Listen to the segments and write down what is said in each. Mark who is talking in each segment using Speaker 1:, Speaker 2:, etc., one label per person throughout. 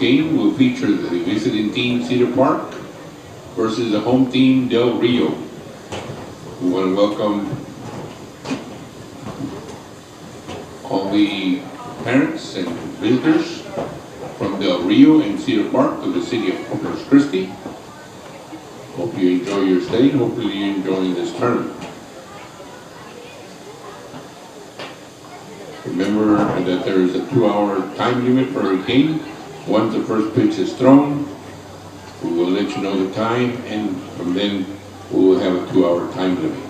Speaker 1: Game will feature the visiting team Cedar Park versus the home team Del Rio. We want to welcome all the parents and visitors from Del Rio and Cedar Park to the city of Corpus Christi. Hope you enjoy your stay. Hopefully you're enjoying this tournament. Remember that there is a 2-hour time limit for a game. Once the first pitch is thrown, we will let you know the time, and from then we will have a 2-hour time limit.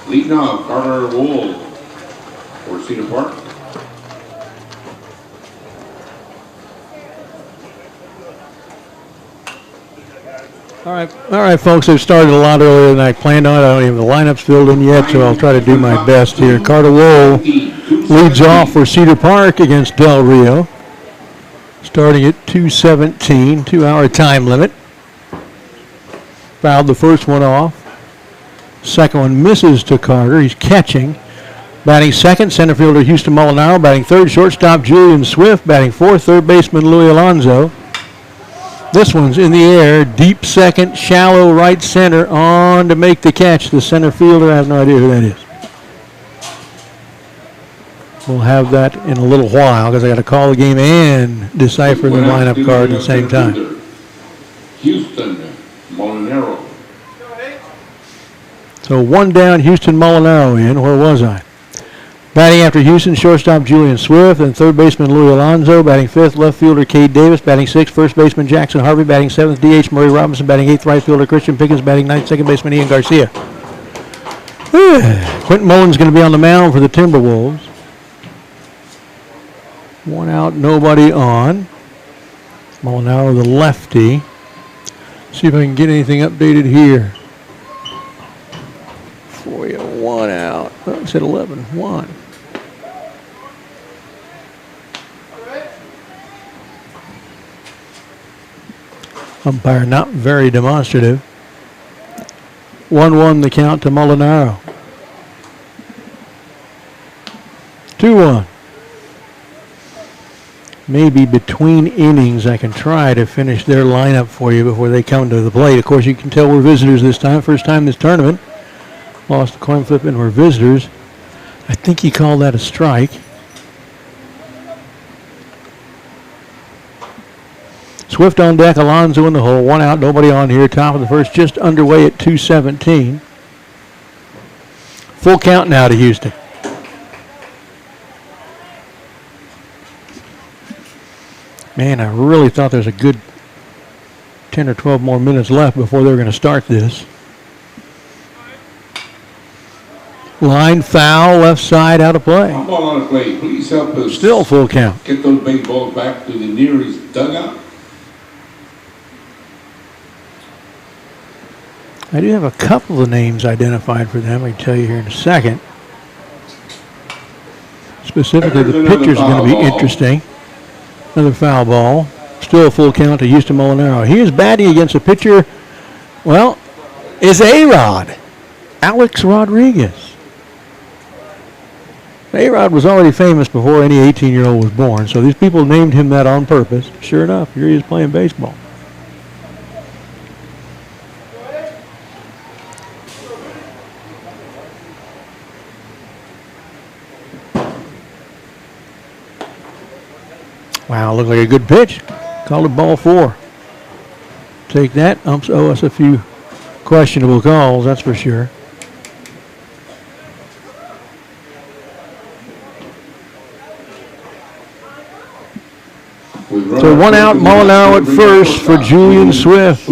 Speaker 1: Leading off, Carter Wolves for Cedar Park.
Speaker 2: All right, folks. I've started a lot earlier than I planned on. I don't even have the lineups filled in yet, so I'll try to do my best here. Carter Wolves leads off for Cedar Park against Del Rio, starting at 2:17, 2-hour time limit. Fouled the first one off. Second one misses to Carter. He's catching. Batting second, center fielder Houston Molinaro. Batting third, shortstop Julian Swift. Batting fourth, third baseman Louis Alonso. This one's in the air, deep second, shallow right center, on to make the catch. The center fielder, I have no idea who that is. We'll have that in a little while because I got to call the game and decipher the lineup card at the same time.
Speaker 1: Houston Molinaro.
Speaker 2: So one down, Houston Molinaro in. Where was I? Batting after Houston, shortstop Julian Swift, and third baseman Louis Alonso. Batting fifth, left fielder Cade Davis. Batting sixth, first baseman Jackson Harvey. Batting seventh, DH Murray Robinson. Batting eighth, right fielder Christian Pickens. Batting ninth, second baseman Ian Garcia. Quentin Mullen's going to be on the mound for the Timberwolves. One out, nobody on. Molinaro, the lefty. See if I can get anything updated here. For you, one out. Oh, it said 11-1. Umpire not very demonstrative. 1-1 the count to Molinaro. 2-1. Maybe between innings I can try to finish their lineup for you before they come to the plate. Of course, you can tell we're visitors this time. First time this tournament. Lost the coin flip and we're visitors. I think he called that a strike. Swift on deck, Alonso in the hole. One out, nobody on here. Top of the first, just underway at 2:17. Full count now to Man, I really thought there's a good 10 or 12 more minutes left before they're going to start this. Line foul, left side, out of play.
Speaker 1: One ball out of play. Please help us.
Speaker 2: Still full count.
Speaker 1: Get those baseballs back to the nearest dugout.
Speaker 2: I do have a couple of names identified for them. I can tell you here in a second. Specifically, the pitcher's going to be interesting. Another foul ball. Still a full count to Houston Molinaro. He is batting against a pitcher, well, is A-Rod, Alex Rodriguez. A-Rod was already famous before any 18-year-old was born, so these people named him that on purpose. Sure enough, here he is playing baseball. Wow, looked like a good pitch. Called it ball 4. Take that. Umps owe us a few questionable calls, that's for sure. So 1 out, Molinaro at first for Julian Swift.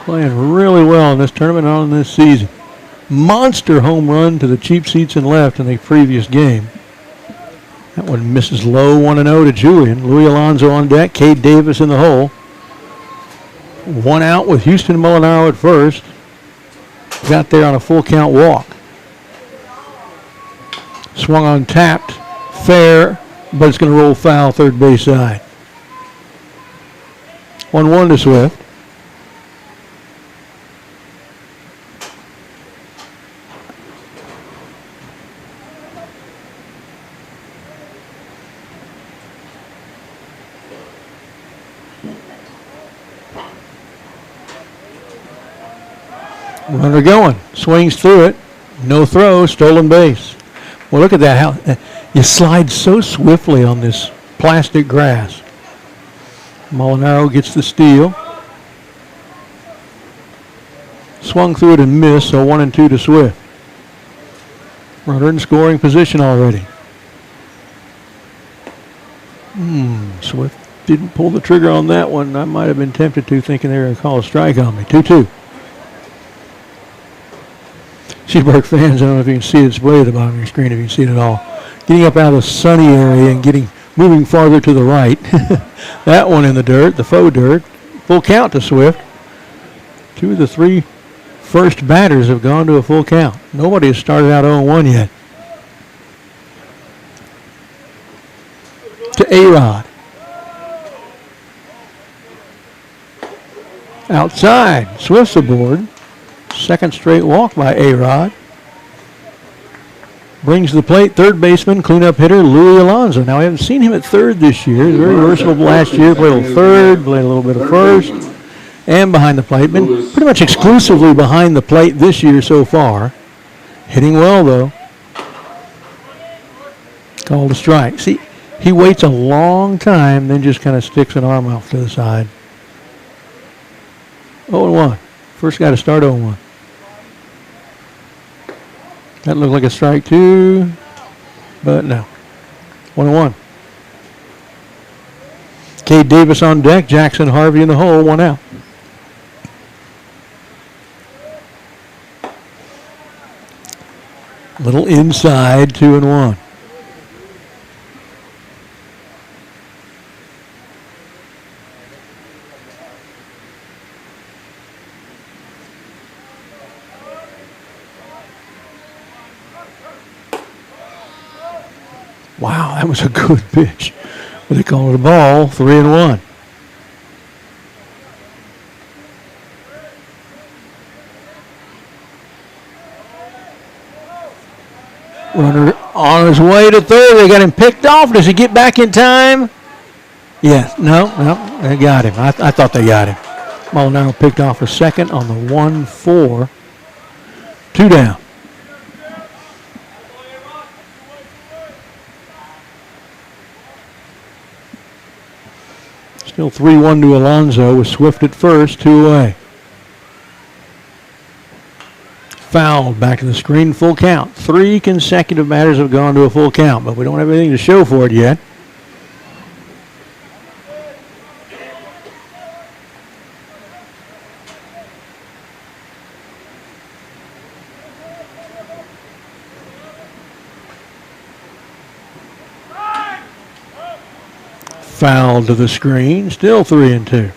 Speaker 2: Playing really well in this tournament on this season. Monster home run to the cheap seats and left in the previous game. That one misses low, 1-0 to Julian. Louis Alonso on deck, Cade Davis in the hole. 1 out with Houston Molinaro at first. Got there on a full count walk. Swung on tapped, fair, but it's going to roll foul third base side. 1-1 to Swift. Runner going, swings through it, no throw, stolen base. Well, look at that, how you slide so swiftly on this plastic grass. Molinaro gets the steal. Swung through it and missed, so 1-2 to Swift. Runner in scoring position already. Swift didn't pull the trigger on that one. I might have been tempted to, thinking they were going to call a strike on me. 2-2. Seaburg fans, I don't know if you can see it, display at the bottom of your screen if you can see it at all. Getting up out of the sunny area and moving farther to the right. That one in the dirt, the faux dirt. Full count to Swift. 2 of the 3 first batters have gone to a full count. Nobody has started out 0-1 yet. To A-Rod. Outside, Swift's aboard. Second straight walk by A-Rod. Brings to the plate third baseman, cleanup hitter Louis Alonso. Now, I haven't seen him at third this year. He's very versatile last year. Played a little third, played a little bit of first, and behind the plate. Been pretty much exclusively behind the plate this year so far. Hitting well, though. Called a strike. See, he waits a long time, then just kind of sticks an arm off to the side. 0-1. First guy to start 0-1. That looked like a strike too, but no. 1-1. Cade Davis on deck, Jackson Harvey in the hole, 1 out. Little inside, 2-1. Wow, that was a good pitch. But they call it a ball, 3-1. Runner on his way to third. They got him picked off. Does he get back in time? Yes. No, they got him. I thought they got him. Molinaro picked off for second on the 1-4. 2 down. Still 3-1 to Alonso with Swift at first, 2 away. Fouled. Back to the screen, full count. 3 consecutive batters have gone to a full count, but we don't have anything to show for it yet. Fouled to the screen, still 3-2.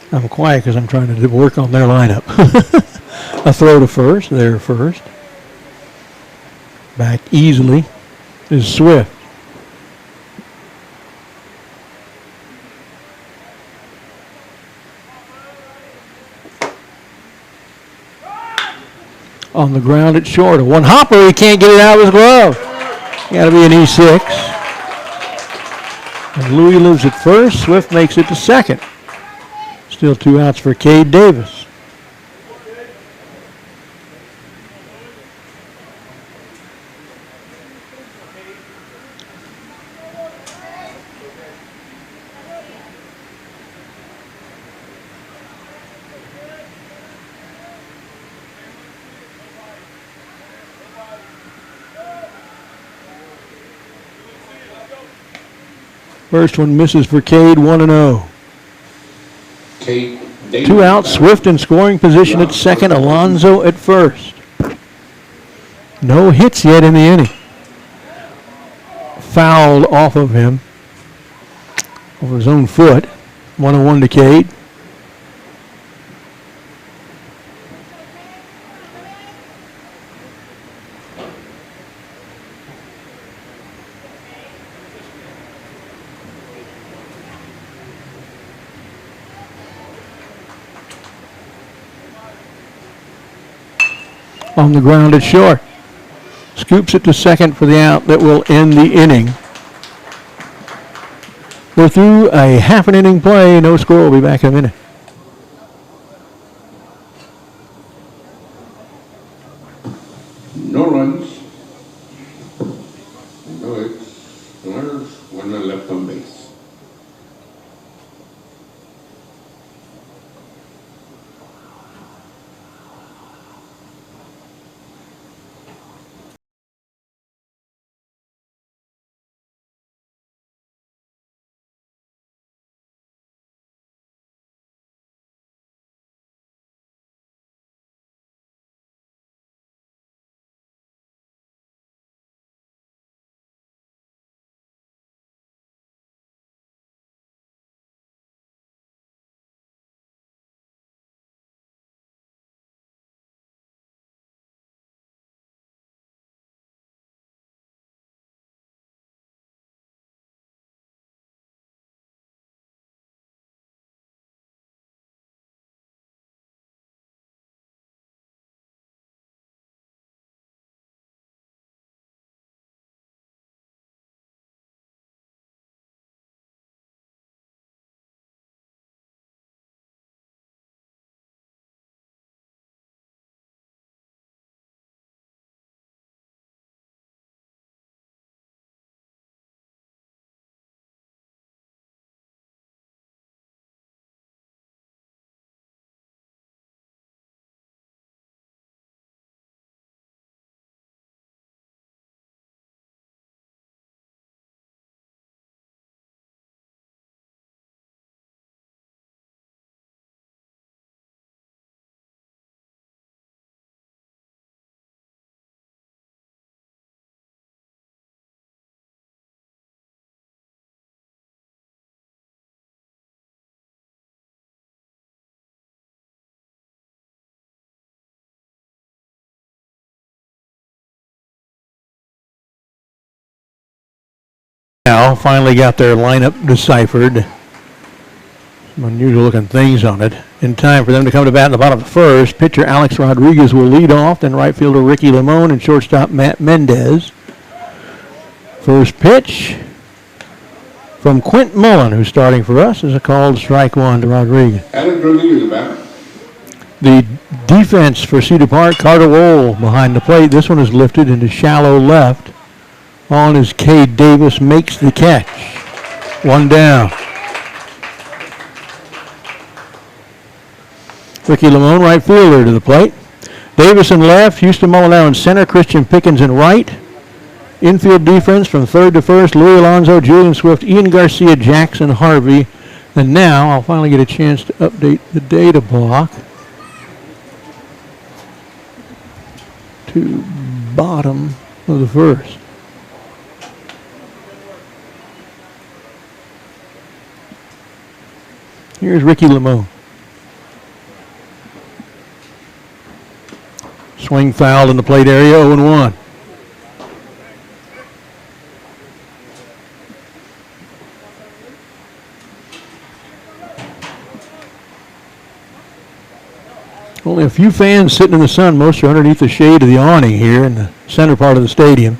Speaker 2: I'm quiet because I'm trying to work on their lineup. A throw to first, there first. Back easily is Swift. On the ground at short. A one hopper, he can't get it out of his glove. Got to be an E6. And Louis lives at first. Swift makes it to second. Still 2 outs for Cade Davis. First one misses for Cade, 1-0.
Speaker 1: Cade Davis.
Speaker 2: 2 outs, Swift in scoring position at second, Alonso at first. No hits yet in the inning. Fouled off of him, over his own foot. 1-1 to Cade. On the ground at short. Scoops it to second for the out that will end the inning. We're through a half an inning play. No score. We'll be back in a minute.
Speaker 1: No runs. No hits. No errors. 1 man left on base.
Speaker 2: Now, finally got their lineup deciphered. Some unusual looking things on it. In time for them to come to bat in the bottom of the first. Pitcher Alex Rodriguez will lead off, then right fielder Ricky Limon and shortstop Matt Mendez. First pitch from Quint Mullen, who's starting for us, is a called strike 1 to Rodriguez.
Speaker 1: Alex Rodriguez is back.
Speaker 2: The defense for Cedar Park. Carter Wohl behind the plate. This one is lifted into shallow left. On is Cade Davis, makes the catch. One down. Ricky Lamone, right fielder, to the plate. Davis in left, Houston Molinaro in center, Christian Pickens in right. Infield defense from third to first, Louis Alonso, Julian Swift, Ian Garcia, Jackson Harvey. And now I'll finally get a chance to update the data block to bottom of the first. Here's Ricky Lamone. Swing foul in the plate area, 0-1. Only a few fans sitting in the sun. Most are underneath the shade of the awning here in the center part of the stadium.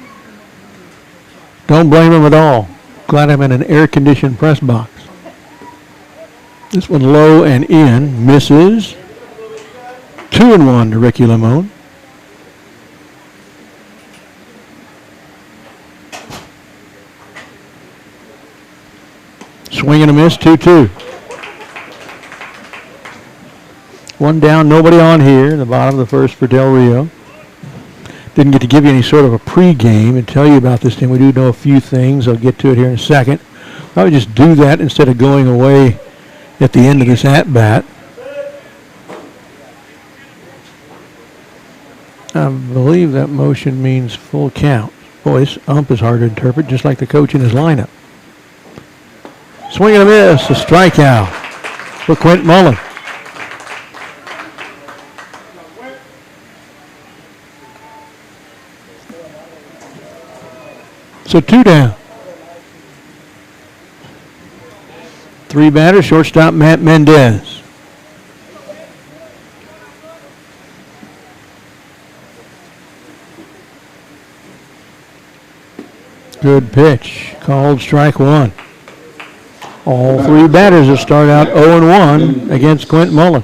Speaker 2: Don't blame them at all. Glad I'm in an air-conditioned press box. This one low and in. Misses. 2-1 to Ricky Lamone. Swing and a miss, 2-2. One down, nobody on here in the bottom of the first for Del Rio. Didn't get to give you any sort of a pregame and tell you about this team. We do know a few things. I'll get to it here in a second. Probably just do that instead of going away at the end of this at-bat. I believe that motion means full count. Boy, this ump is hard to interpret, just like the coach in his lineup. Swing and a miss, a strikeout for Quint Mullen. So 2 down. 3 batters, shortstop Matt Mendez. Good pitch, called strike 1. All 3 batters have started out 0-1 against Quint Mullen.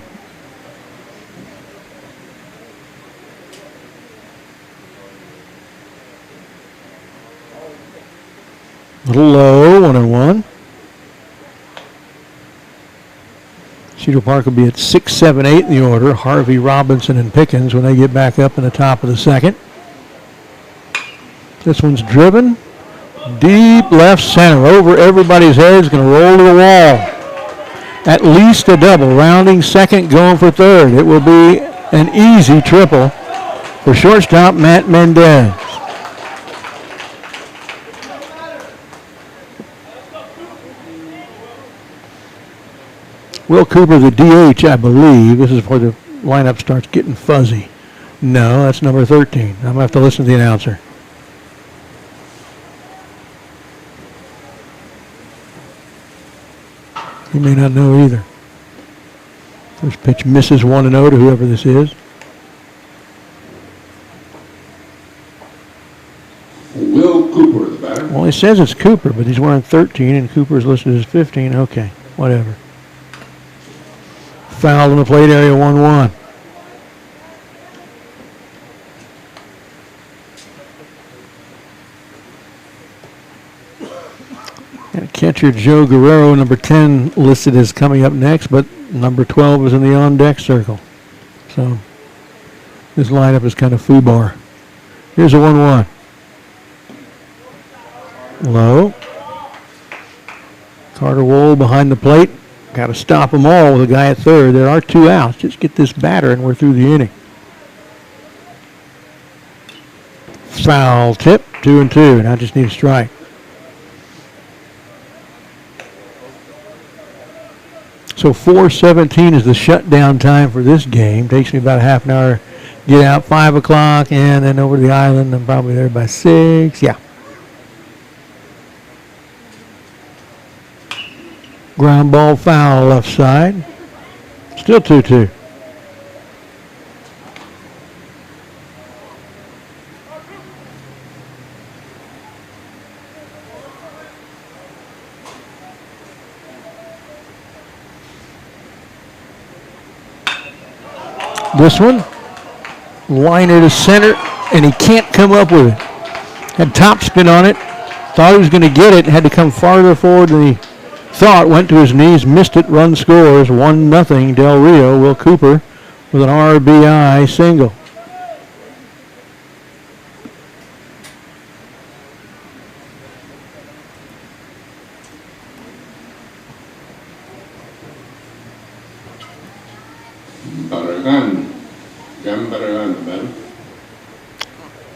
Speaker 2: A little low, 1-1. Cedar Park will be at 6, 7, 8 in the order. Harvey, Robinson, and Pickens when they get back up in the top of the second. This one's driven. Deep left center, over everybody's head, is going to roll to the wall. At least a double, rounding second, going for third. It will be an easy triple for shortstop Matt Mendez. Will Cooper, the DH, I believe. This is where the lineup starts getting fuzzy. No, that's number 13. I'm going to have to listen to the announcer. He may not know either. First pitch misses 1-0 to whoever this is.
Speaker 1: Will Cooper, the batter.
Speaker 2: Well, he says it's Cooper, but he's wearing 13, and Cooper's listed as 15. Okay, whatever. Foul in the plate area, 1-1. And catcher Joe Guerrero, number 10, listed as coming up next, but number 12 is in the on-deck circle. So this lineup is kind of foobar. Here's a 1-1. Low. Carter Wohl behind the plate. Got to stop them all with a guy at third. There are 2 outs. Just get this batter and we're through the inning. Foul tip, 2-2, and I just need a strike. So 4:17 is the shutdown time for this game. Takes me about a half an hour to get out, 5 o'clock, and then over to the island. I'm probably there by 6. Yeah. Ground ball foul left side. Still 2-2. This one Liner to center, and he can't come up with it. Had top spin on it. Thought he was going to get it. Had to come farther forward than he thought. Went to his knees, missed it. Run scores 1-0 Del Rio. Will Cooper with an RBI single.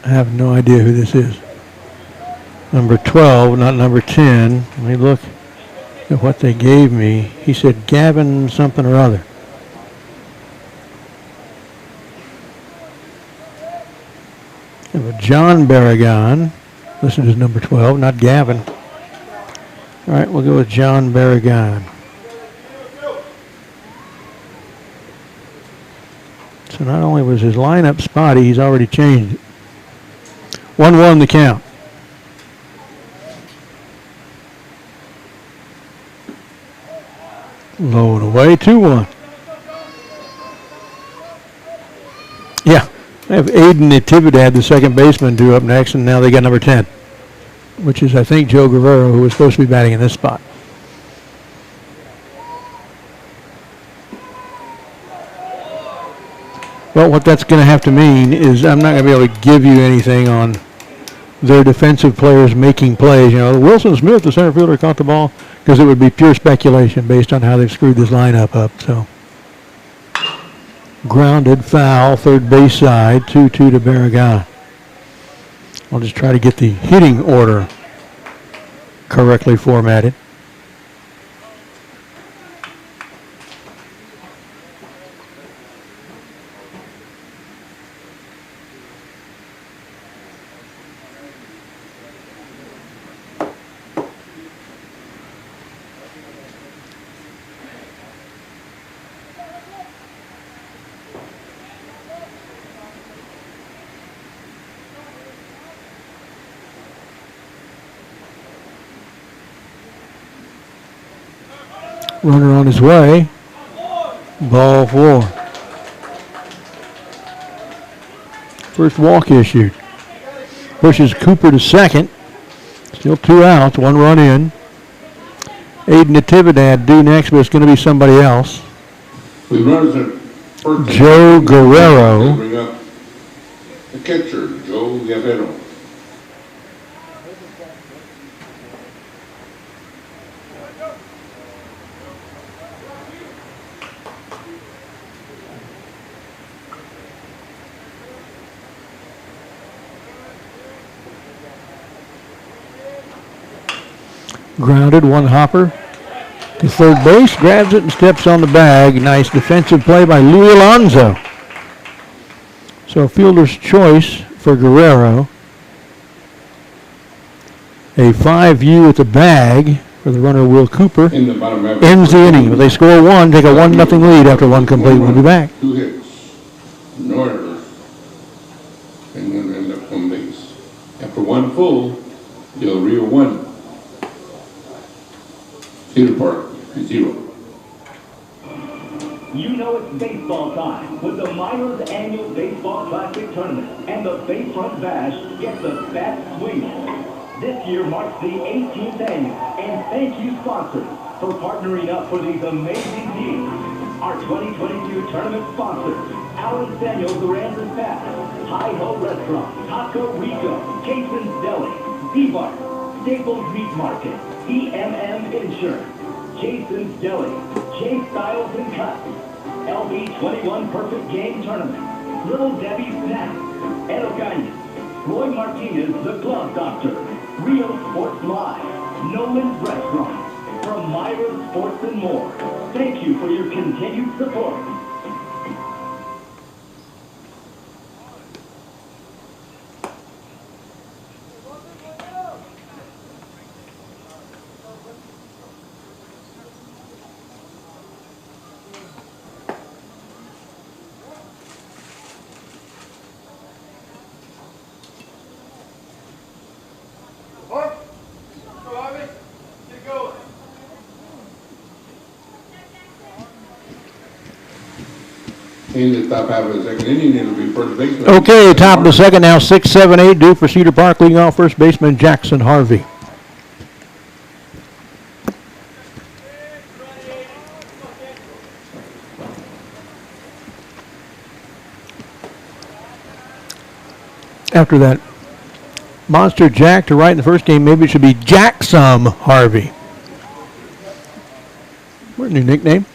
Speaker 2: I have no idea who this is. Number 12, not number 10. Let me look at what they gave me. He said Gavin something or other. We have a John Barragan. Listed as number 12, not Gavin. All right, we'll go with John Barragan. So not only was his lineup spotty, he's already changed it. 1-1 the count. Low and away, 2-1. Yeah, I have Aiden Natividad, the second baseman, due up next, and now they got number 10, which is, I think, Joe Guerrero, who was supposed to be batting in this spot. Well, what that's going to have to mean is I'm not going to be able to give you anything on their defensive players making plays. You know, Wilson Smith, the center fielder, caught the ball, because it would be pure speculation based on how they've screwed this lineup up. So, grounded, foul, third base side, 2-2 to Barragan. I'll just try to get the hitting order correctly formatted. Runner on his way. Ball 4. First walk issued. Pushes Cooper to second. Still 2 outs, 1 run in. Aiden Natividad due next, but it's going to be somebody else. Joe Guerrero.
Speaker 1: Bring up the catcher, Joe Guerrero.
Speaker 2: Grounded, 1 hopper to third base, grabs it and steps on the bag. Nice defensive play by Louis Alonso. So fielder's choice for Guerrero. A 5U at the bag for the runner Will Cooper. Ends the inning. If they score 1, take a 1-0 lead after 1 complete. We'll be back.
Speaker 1: 2 hits, no errors, and 1 left on base. After 1 full, Del Rio 1. CEDAR Park 0.
Speaker 3: You know it's baseball time with the Miras Annual Baseball Classic Tournament, and the Bayfront Bash gets the fat swing. This year marks the 18th annual, and thank you sponsors for partnering up for these amazing teams. Our 2022 tournament sponsors: Alan Samuel Duran's Fast, Hi-Ho Restaurant, Taco Rico, Cason's Deli, D-Bar, Staples Meat Market, EMM Insurance, Jason's Deli, J Styles and Cuts, LB21 Perfect Game Tournament, Little Debbie's Snacks, Ed O'Gagnon, Roy Martinez, the Glove Doctor, Rio Sports Live, Nolan's Restaurant, from Myra Sports and more. Thank you for your continued support.
Speaker 1: In the top half of the second inning, it'll be first baseman.
Speaker 2: Okay, top of the second now, 6, 7, 8 due for Cedar Park, leading off first baseman Jackson Harvey. After that monster jack to right in the first game, maybe it should be Jackson Harvey. What a new nickname.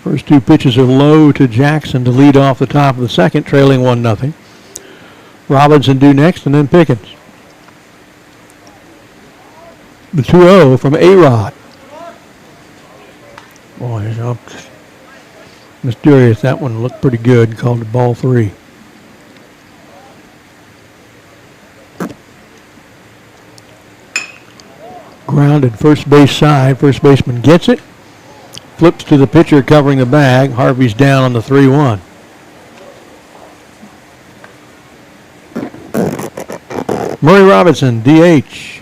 Speaker 2: First two pitches are low to Jackson to lead off the top of the second, trailing 1-0. Robinson due next, and then Pickens. The 2-0 from A-Rod. Boy, it's mysterious. That one looked pretty good. Called it ball 3. Grounded first base side. First baseman gets it. Flips to the pitcher covering the bag. Harvey's down on the 3-1. Murray Robinson, DH.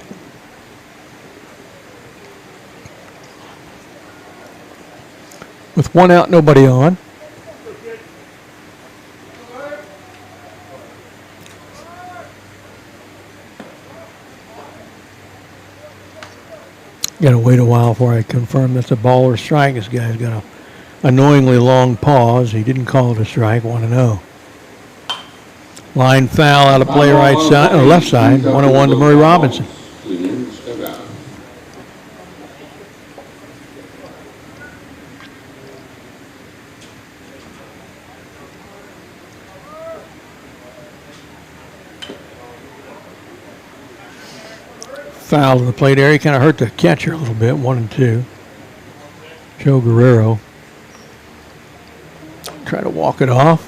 Speaker 2: With 1 out, nobody on. Got to wait a while before I confirm that's a ball or strike. This guy's got a annoyingly long pause. He didn't call it a strike. 1-0. Line foul out of play right side, or left side. 1-1 to Murray Robinson. Foul in the plate area. Kind of hurt the catcher a little bit. 1-2. Joe Guerrero. Try to walk it off.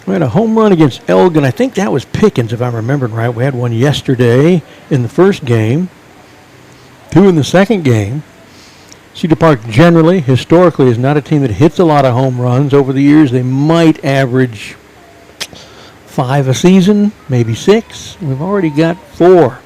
Speaker 2: We had a home run against Elgin. I think that was Pickens, if I'm remembering right. We had one yesterday in the first game. 2 in the second game. Cedar Park generally, historically, is not a team that hits a lot of home runs. Over the years, they might average 5 a season, maybe 6. We've already got 4.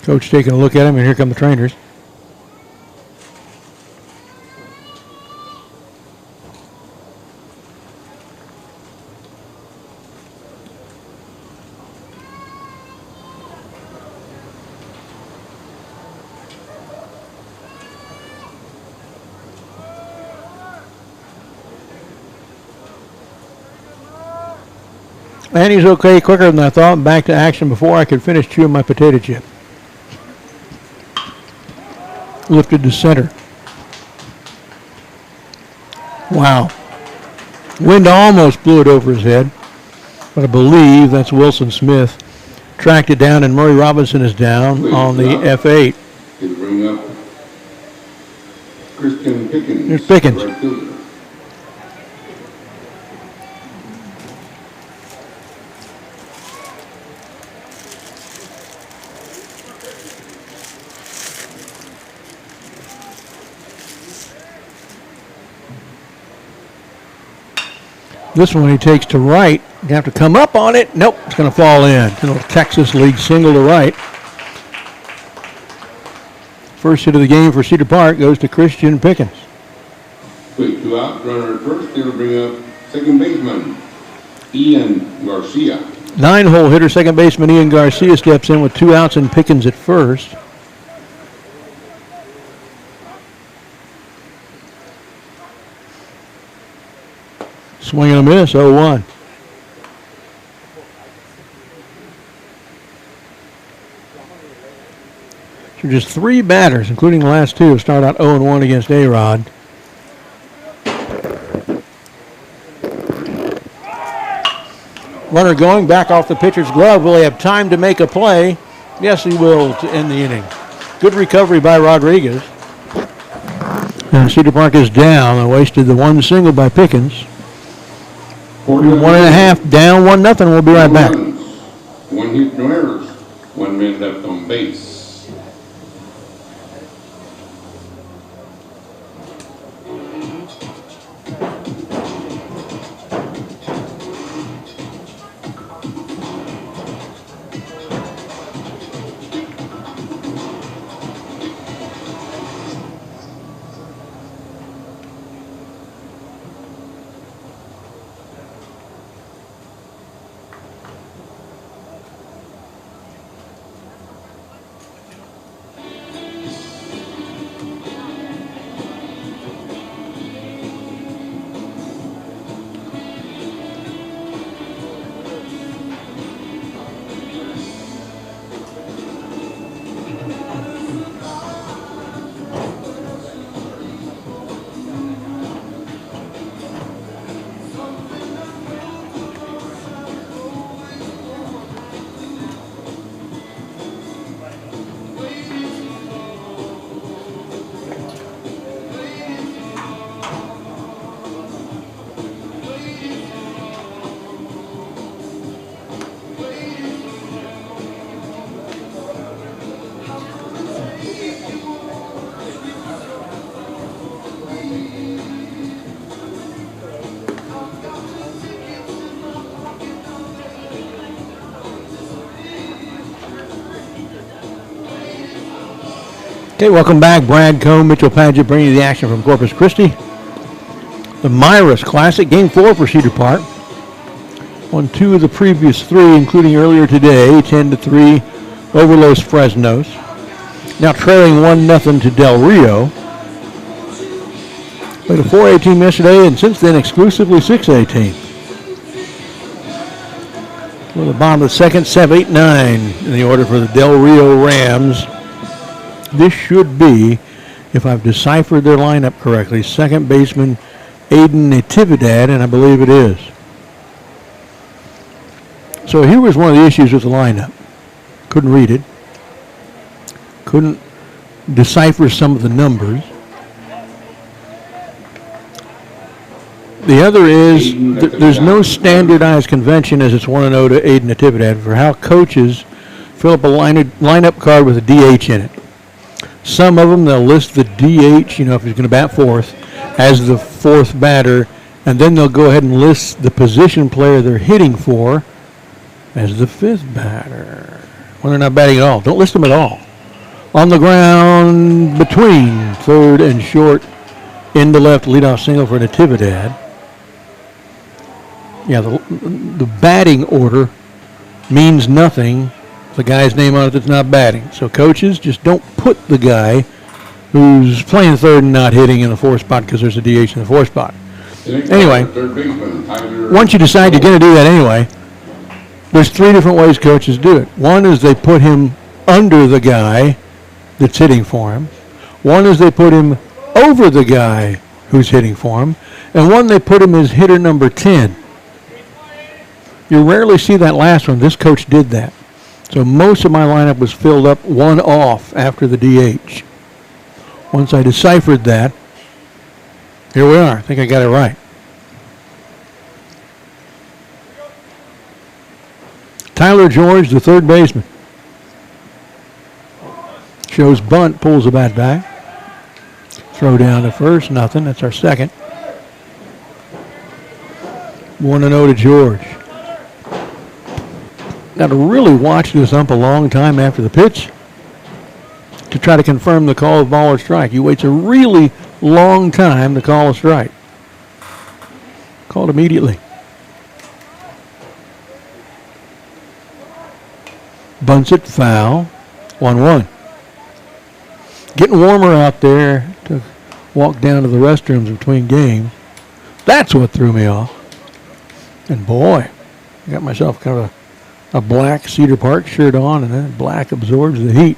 Speaker 2: Coach taking a look at him, and here come the trainers. And he's okay, quicker than I thought. Back to action before I could finish chewing my potato chip. Lifted to center. Wow. Wind almost blew it over his head, but I believe that's Wilson Smith. Tracked it down, and Murray Robinson is down on the F8.
Speaker 1: He'll bring up Christian Pickens.
Speaker 2: There's Pickens.
Speaker 1: Right fielder.
Speaker 2: This one he takes to right. You have to come up on it. Nope, it's going to fall in. A little Texas League single to right. First hit of the game for Cedar Park goes to Christian Pickens.
Speaker 1: Quick 2 out, runner at first. He'll bring up second baseman Ian Garcia.
Speaker 2: 9-hole hitter, second baseman Ian Garcia steps in with 2 outs and Pickens at first. Swing and a miss, 0-1. So just 3 batters, including the last 2, have started out 0-1 against A-Rod. Runner going back off the pitcher's glove. Will he have time to make a play? Yes, he will to end the inning. Good recovery by Rodriguez. And Cedar Park is down. I wasted the 1 single by Pickens. 1.5 down, 1-0. We'll be right back.
Speaker 1: 1 hit, no errors. 1 man left on base.
Speaker 2: Okay, welcome back. Brad Cohn, Mitchell Padgett bringing you the action from Corpus Christi. The Miras Classic, Game 4 for Cedar Park. Won 2 of the previous 3, including earlier today, 10-3 over Los Fresnos. Now trailing 1-0 to Del Rio. Played a 4A team yesterday, and since then exclusively 6A team. Well, the bottom of the second, 7-8-9 in the order for the Del Rio Rams. This should be, if I've deciphered their lineup correctly, second baseman Aiden Natividad, and I believe it is. So here was one of the issues with the lineup. Couldn't read it. Couldn't decipher some of the numbers. The other is there's no standardized convention as it's 1-0 to Aiden Natividad for how coaches fill up a lineup card with a DH in it. Some of them, they'll list the DH, if he's going to bat fourth, as the fourth batter, and then they'll go ahead and list the position player they're hitting for as the fifth batter when they're not batting at all. Don't list them at all. On the ground between third and short, into left, leadoff single for Natividad. Yeah, the batting order means nothing. The guy's name on it that's not batting. So coaches, just don't put the guy who's playing third and not hitting in the fourth spot because there's a DH in the fourth spot. Anyway, once you decide you're going to do that anyway, there's 3 different ways coaches do it. One is they put him under the guy that's hitting for him. One is they put him over the guy who's hitting for him. And one, they put him as hitter number 10. You rarely see that last one. This coach did that. So most of my lineup was filled up one off after the DH. Once I deciphered that, here we are. I think I got it right. Tyler George, the third baseman. Shows bunt, pulls the bat back. Throw down to first, nothing. That's our second. 1-0 to George. Got to really watch this ump a long time after the pitch to try to confirm the call of ball or strike. He waits a really long time to call a strike. Called immediately. Bunts it foul. 1-1. Getting warmer out there to walk down to the restrooms between games. That's what threw me off. And boy, I got myself kind of a black Cedar Park shirt on, and then black absorbs the heat.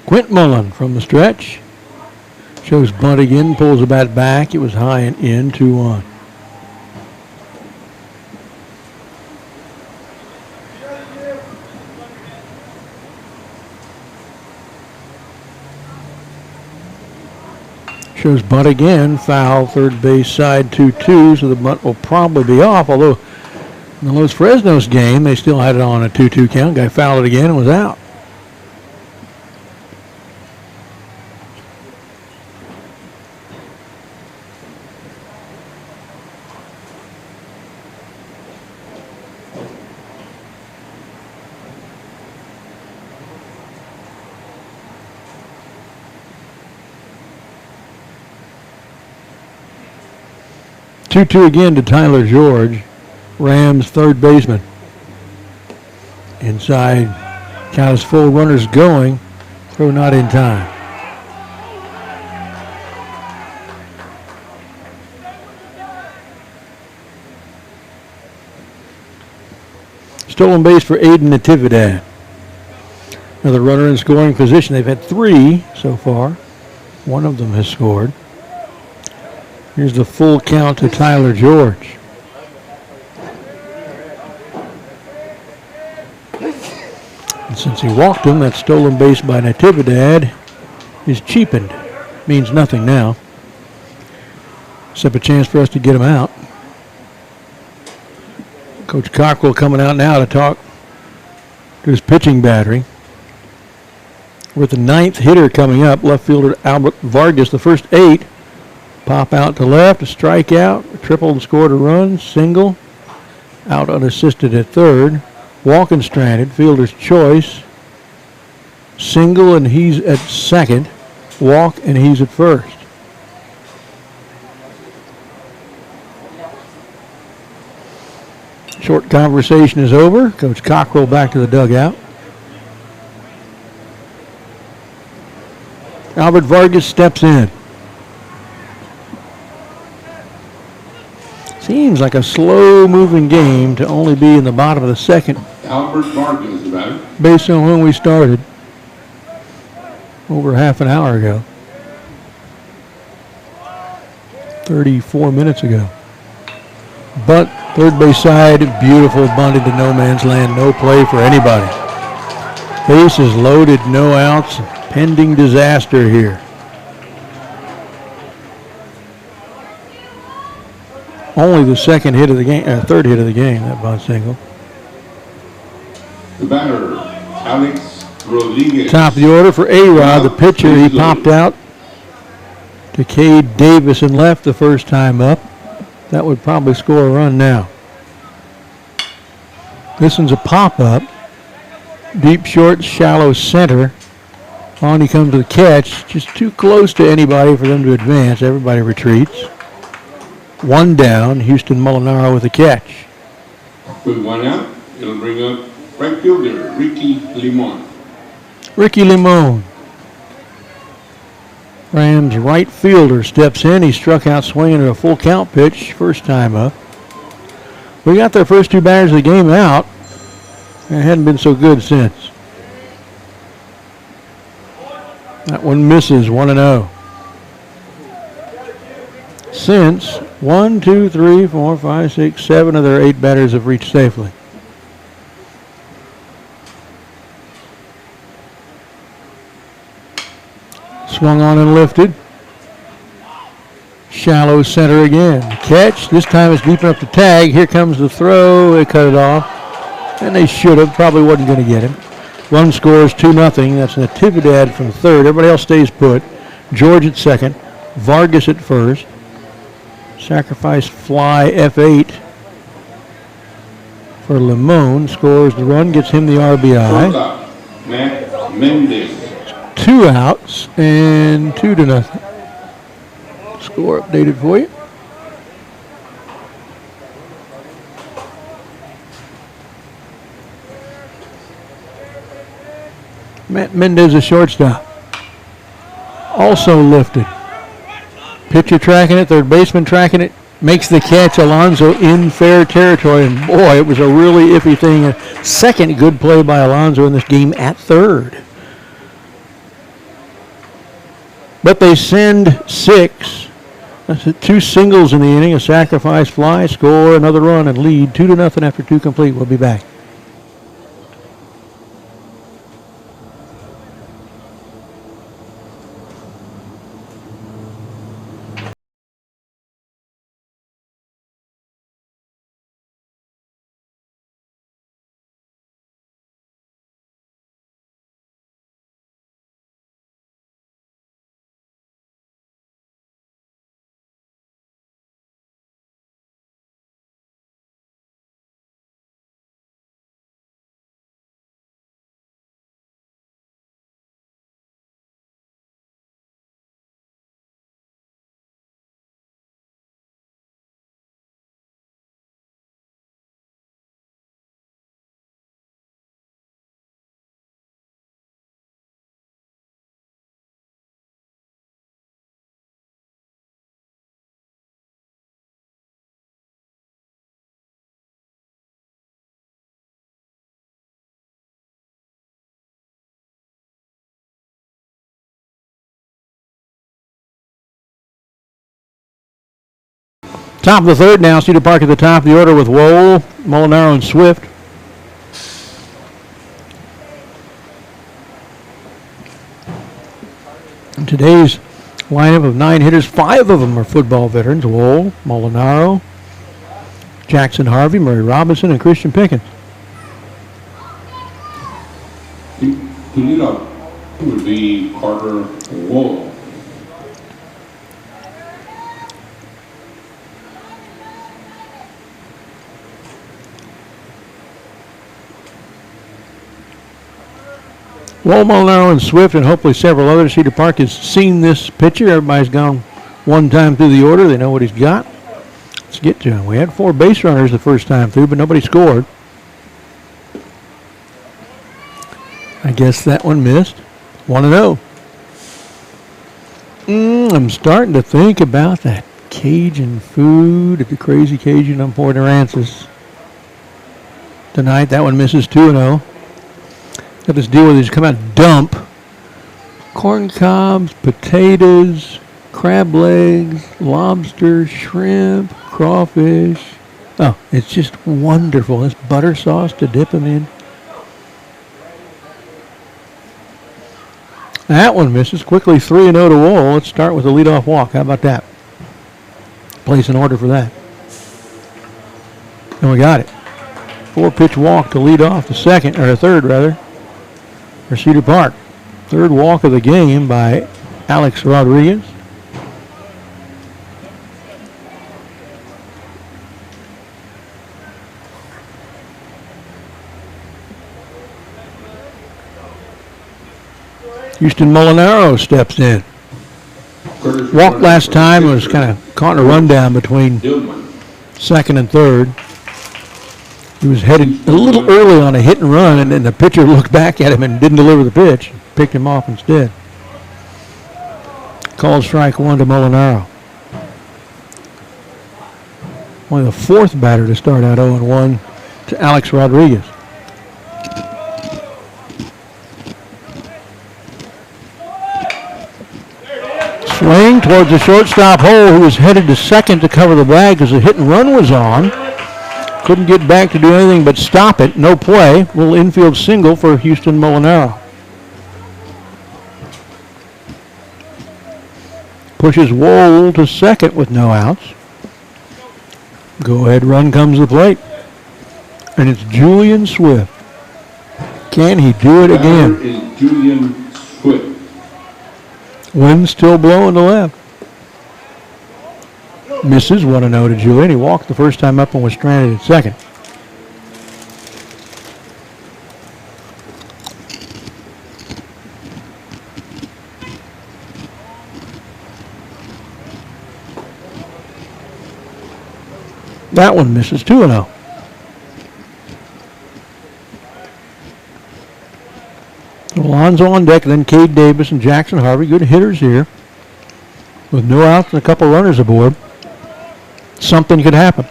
Speaker 2: Quint Mullen from the stretch. Shows bunt again, pulls the bat back. It was high and in, 2-1. Shows bunt again, foul, third base side 2-2, so the bunt will probably be off, although in the Los Fresnos game, they still had it on a 2-2 count. Guy fouled it again and was out. Two again to Tyler George, Rams third baseman. Inside, count is full, runners going, throw not in time. Stolen base for Aiden Natividad. Another runner in scoring position. They've had 3 so far. One of them has scored. Here's the full count to Tyler George. And since he walked him, that stolen base by Natividad is cheapened. Means nothing now. Except a chance for us to get him out. Coach Cockrell coming out now to talk to his pitching battery. With the 9th hitter coming up, left fielder Albert Vargas, the first 8 Pop out to left, a strikeout, triple and scored a run, single, out unassisted at third. Walking stranded, fielder's choice, single and he's at second, walk and he's at first. Short conversation is over. Coach Cockrell back to the dugout. Albert Vargas steps in. Seems like a slow-moving game to only be in the bottom of the second.
Speaker 1: Albert Vargas about it.
Speaker 2: Based on when we started. Over half an hour ago. 34 minutes ago. Bunt, third base side, beautiful bunt into no man's land. No play for anybody. Bases loaded, no outs. Pending disaster here. Only the second hit of the game, third hit of the game, that bunt single.
Speaker 1: The batter, Alex Rodriguez.
Speaker 2: Top of the order for A-Rod, the pitcher. He popped out to Cade Davis and left the first time up. That would probably score a run now. This one's a pop-up. Deep short, shallow center. On he comes to the catch. Just too close to anybody for them to advance. Everybody retreats. One down. Houston Molinaro with the catch.
Speaker 1: With one out, it'll bring up right fielder Ricky Limon.
Speaker 2: Ricky Limon. Rams right fielder steps in. He struck out swinging at a full count pitch first time up. We got their first two batters of the game out. It hadn't been so good since. That one misses, 1-0. Since 1, 2, 3, 4, 5, 6, 7 of their 8 batters have reached safely. Swung on and lifted. Shallow center again. Catch. This time it's deep enough to tag. Here comes the throw. They cut it off. And they should have. Probably wasn't going to get him. Run scores 2-0. That's Natividad from third. Everybody else stays put. George at second. Vargas at first. Sacrifice fly F8 for Limon. Scores the run. Gets him the RBI.
Speaker 1: Matt Mendez.
Speaker 2: 2 outs and 2-0. Score updated for you. Matt Mendez, a shortstop. Also lifted. Pitcher tracking it, third baseman tracking it. Makes the catch, Alonso in fair territory. And boy, it was a really iffy thing. A second good play by Alonso in this game at third. But they send 6. That's 2 singles in the inning, a sacrifice fly, score another run, and lead 2-0 after 2 complete. We'll be back. Top of the third now. Cedar Park at the top of the order with Wohl, Molinaro, and Swift. In today's lineup of 9 hitters, 5 of them are football veterans. Wohl, Molinaro, Jackson Harvey, Murray Robinson, and Christian Pickens.
Speaker 1: To lead up would be Carter Wohl.
Speaker 2: Well, Molinaro and Swift and hopefully several others. Cedar Park has seen this pitcher. Everybody's gone one time through the order. They know what he's got. Let's get to him. We had 4 base runners the first time through, but nobody scored. I guess that one missed. 1-0. I'm starting to think about that Cajun food at the Crazy Cajun on Port Aransas tonight. That one misses. 2-0. Got this deal where they just come out and dump corn cobs, potatoes, crab legs, lobster, shrimp, crawfish. Oh, it's just wonderful. This butter sauce to dip them in. That one misses. Quickly 3-0 to Wool. Let's start with a leadoff walk. How about that? Place an order for that. And we got it. 4-pitch walk to lead off the second, or the third rather, for Cedar Park. Third walk of the game by Alex Rodriguez. Houston Molinaro steps in. Walked last time, was kind of caught in a rundown between second and third. He was headed a little early on a hit and run, and then the pitcher looked back at him and didn't deliver the pitch. Picked him off instead. Called strike 1 to Molinaro. Only the 4th batter to start out 0-1 to Alex Rodriguez. Swing towards the shortstop hole, who was headed to second to cover the bag because the hit and run was on. Couldn't get back to do anything but stop it. No play. Little infield single for Houston Molinaro. Pushes Wool to second with no outs. Go ahead run comes the plate. And it's Julian Swift. Can he do it again?
Speaker 1: Is Julian Swift.
Speaker 2: Wind still blowing to left. Misses. 1-0 to Julian. He walked the first time up and was stranded at second. That one misses. 2-0. Alonzo on deck, then Cade Davis and Jackson Harvey. Good hitters here. With no outs and a couple runners aboard. Something could happen.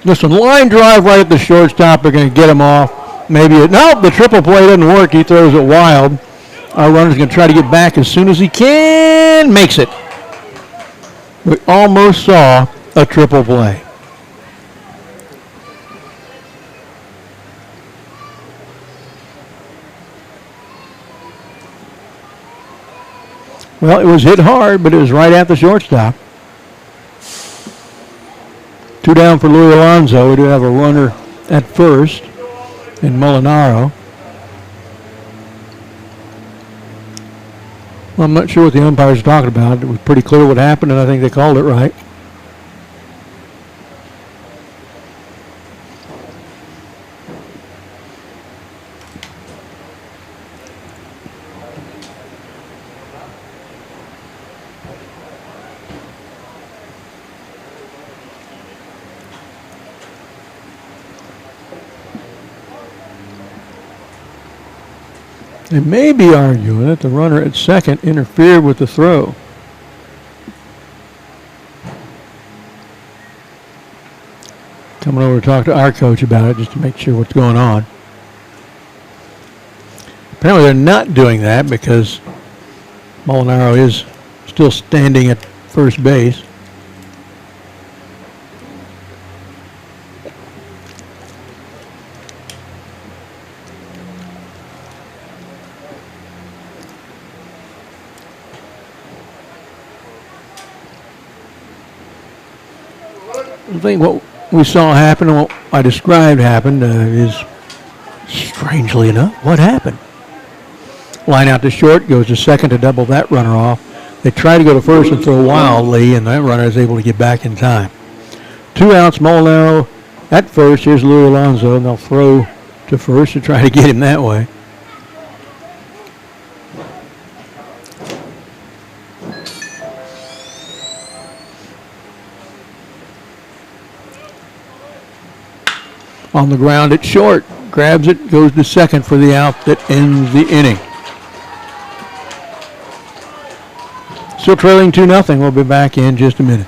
Speaker 2: This one, line drive right at the shortstop. They're going to get him off. Maybe no, the triple play doesn't work. He throws it wild. Our runner's going to try to get back as soon as he can. Makes it. We almost saw a triple play. Well, it was hit hard, but it was right at the shortstop. 2 down for Louis Alonzo. We do have a runner at first in Molinaro. Well, I'm not sure what the umpires are talking about. It was pretty clear what happened, and I think they called it right. They may be arguing that the runner at second interfered with the throw. Coming over to talk to our coach about it just to make sure what's going on. Apparently they're not doing that because Molinaro is still standing at first base. I think what we saw happen, and what I described happened, is strangely enough what happened. Line out to short, goes to second to double that runner off. They try to go to first and throw wildly, and that runner is able to get back in time. 2 outs, Molinaro at first. Here's Louis Alonso, and they'll throw to first to try to get him that way. On the ground at short. Grabs it, goes to second for the out that ends the inning. Still trailing 2-0. We'll be back in just a minute.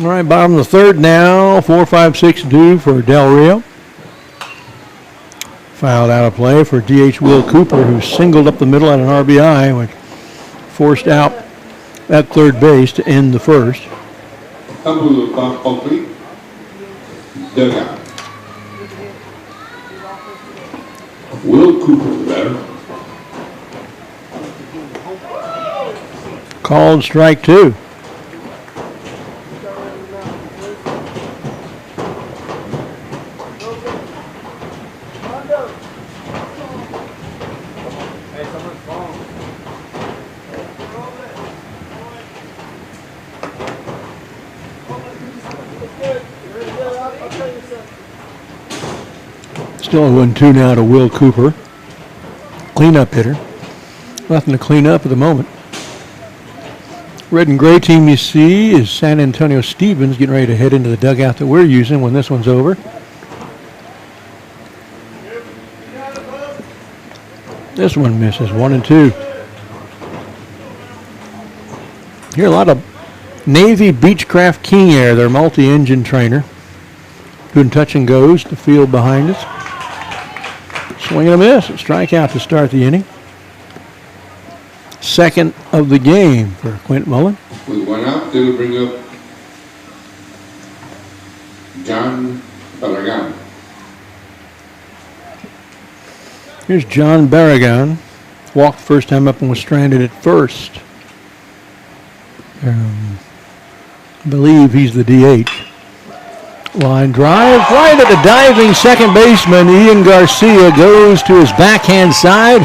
Speaker 2: All right, bottom of the third now. 4-5-6 due for Del Rio. Fouled out of play for DH Will Cooper, who singled up the middle at an RBI, which forced out at third base to end the first.
Speaker 1: Will Cooper better.
Speaker 2: Called strike two. Still 1-2 now to Will Cooper. Cleanup hitter. Nothing to clean up at the moment. Red and gray team you see is San Antonio Stevens getting ready to head into the dugout that we're using when this one's over. This one misses, 1-2. Here a lot of Navy Beechcraft King Air, their multi-engine trainer. Doing touch and goes to field behind us. Swing and a miss. A strikeout to start the inning. Second of the game for Quint Mullen.
Speaker 1: With one out, they'll bring up John Barragan.
Speaker 2: Here's John Barragan. Walked first time up and was stranded at first. I believe he's the DH. Line drive right at the diving second baseman. Ian Garcia goes to his backhand side,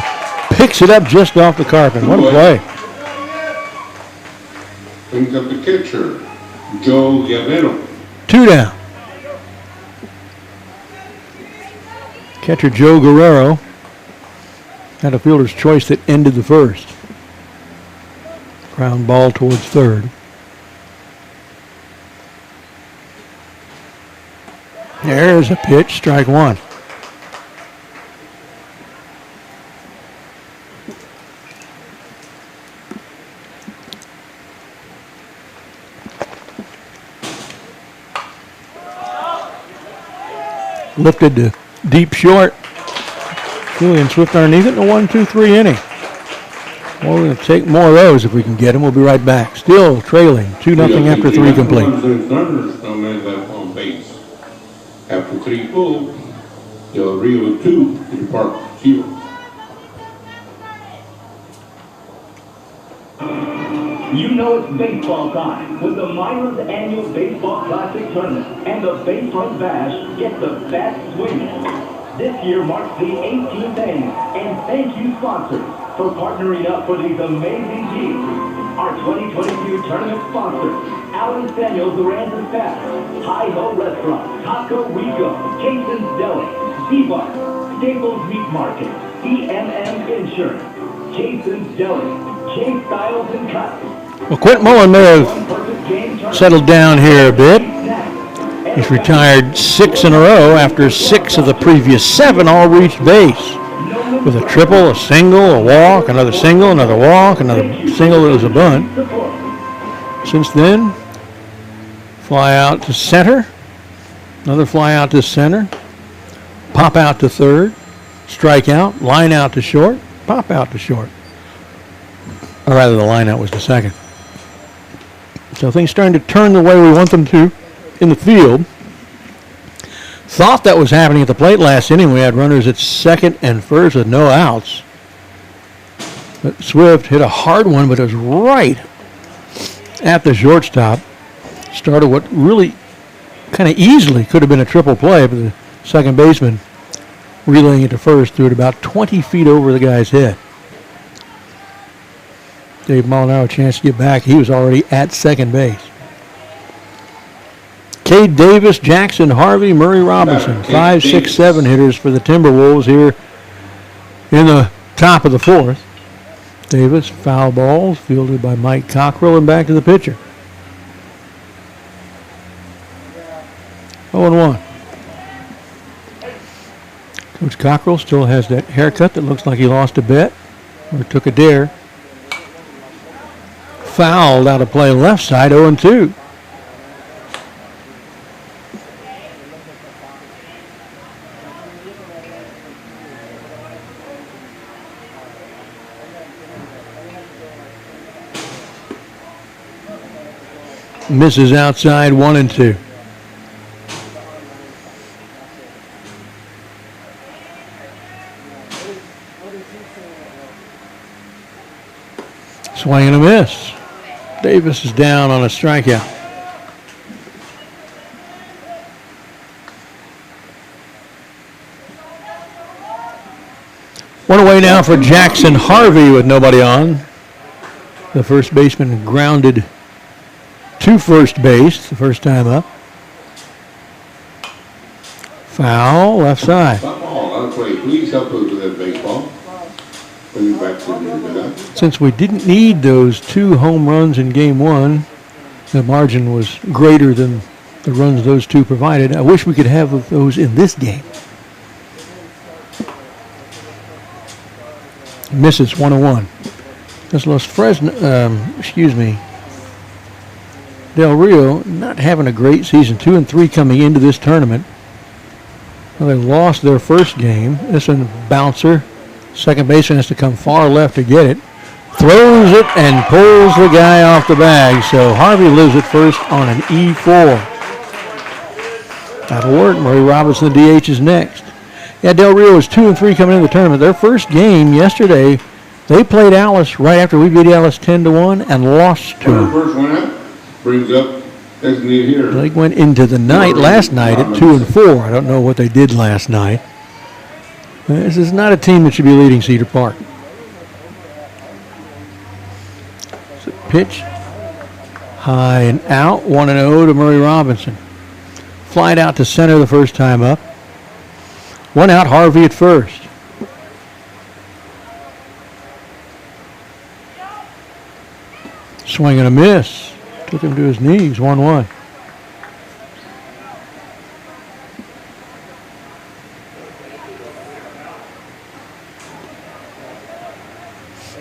Speaker 2: picks it up just off the carpet. What a play.
Speaker 1: Brings up the catcher, Joe Guerrero.
Speaker 2: 2 down. Catcher Joe Guerrero had a fielder's choice that ended the first. Ground ball towards third. There's a pitch, strike one. Lifted to deep short. Louie and Swift underneath it in a 1-2-3 inning. Well, we're going to take more of those if we can get them. We'll be right back. Still trailing 2-0 after 3 complete.
Speaker 1: Runners come in left on base. After 3 full, Del Rio 2, Cedar Park 0.
Speaker 3: You know it's baseball time with the Miras Annual Baseball Classic Tournament and the Bayfront Bash get the bat swinging. This year marks the 18th annual, and thank you sponsors for partnering up for these amazing teams. Our 2022 tournament sponsors: Alan Samuels Duran's Fast, Hi-Ho Restaurant, Taco Rico, Jason's Deli, D-Bar, Staples Meat Market, EMM Insurance, Jason's Deli, J Styles and Cuts.
Speaker 2: Well, Quentin Mullen may have settled down here a bit. He's retired 6 in a row after 6 of the previous 7 all reached base. With a triple, a single, a walk, another single, another walk, another single that was a bunt. Since then, fly out to center, another fly out to center, pop out to third, strike out, line out to short, pop out to short. Or rather, the line out was to second. So things starting to turn the way we want them to in the field. Thought that was happening at the plate last inning. We had runners at second and first with no outs. But Swift hit a hard one, but it was right at the shortstop. Started what really kind of easily could have been a triple play, but the second baseman relaying it to first threw it about 20 feet over the guy's head. Dave Molinaro a chance to get back. He was already at second base. Cade Davis, Jackson Harvey, Murray Robinson, 5, 6, 7 hitters for the Timberwolves here in the top of the 4th. Davis, foul balls, fielded by Mike Cockrell, and back to the pitcher. 0-1. Coach Cockrell still has that haircut that looks like he lost a bet or took a dare. Fouled out of play left side, 0-2. Misses outside, 1-2. Swing and a miss. Davis is down on a strikeout. One away now for Jackson Harvey with nobody on. The first baseman grounded to first base the first time up. Foul, left side.
Speaker 1: Please help us with that baseball.
Speaker 2: Since we didn't need those 2 home runs in game 1, the margin was greater than the runs those 2 provided. I wish we could have those in this game. Misses 1-1. That's Los Fresno, Del Rio not having a great season, 2-3 coming into this tournament. Well, they lost their first game. This one, bouncer. Second baseman has to come far left to get it. Throws it and pulls the guy off the bag. So Harvey lives at first on an E4. That'll work. Murray Robinson, the DH, is next. Yeah, Del Rio is 2-3 coming into the tournament. Their first game yesterday, they played Alice right after we beat Alice 10-1 and lost to them.
Speaker 1: First one out brings up designated hitter.
Speaker 2: They went into the night last night at 2-4. I don't know what they did last night. This is not a team that should be leading Cedar Park. It's a pitch. High and out. 1-0 to Murray Robinson. Flied out to center the first time up. 1 out, Harvey at first. Swing and a miss. Took him to his knees. 1-1.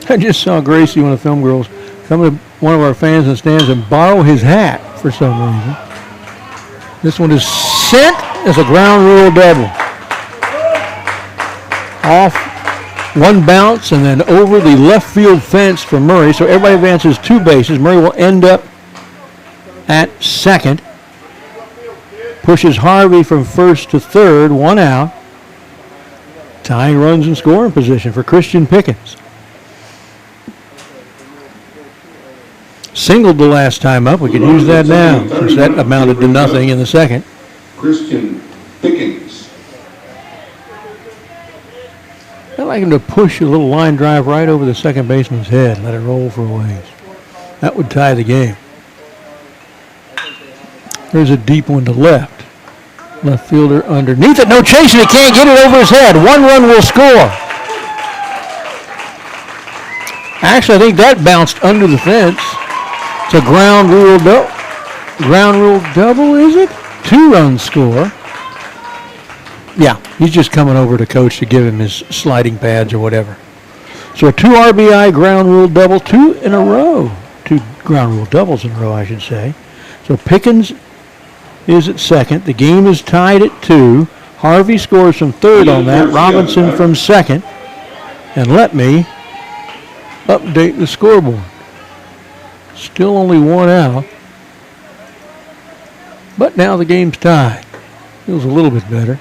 Speaker 2: I just saw Gracie, one of the film girls, come to one of our fans in the stands and borrow his hat for some reason. This one is sent as a ground rule double. Off One bounce and then over the left field fence for Murray. So everybody advances 2 bases. Murray will end up at second. Pushes Harvey from first to third. 1 out. Tying runs in scoring position for Christian Pickens. Singled the last time up. We could use that now since that amounted to nothing in the second.
Speaker 1: Christian Pickens.
Speaker 2: I'd like him to push a little line drive right over the second baseman's head and let it roll for a ways. That would tie the game. There's a deep one to left. Left fielder underneath it. No chasing. He can't get it over his head. 1 run will score. Actually, I think that bounced under the fence. It's a ground rule double, is it? 2 runs score. Yeah, he's just coming over to coach to give him his sliding pads or whatever. So a 2 RBI ground rule double, 2 in a row. 2 ground rule doubles in a row, I should say. So Pickens is at second. The game is tied at 2. Harvey scores from third on that. Robinson from second. And let me update the scoreboard. Still only 1 out. But now the game's tied. Feels a little bit better.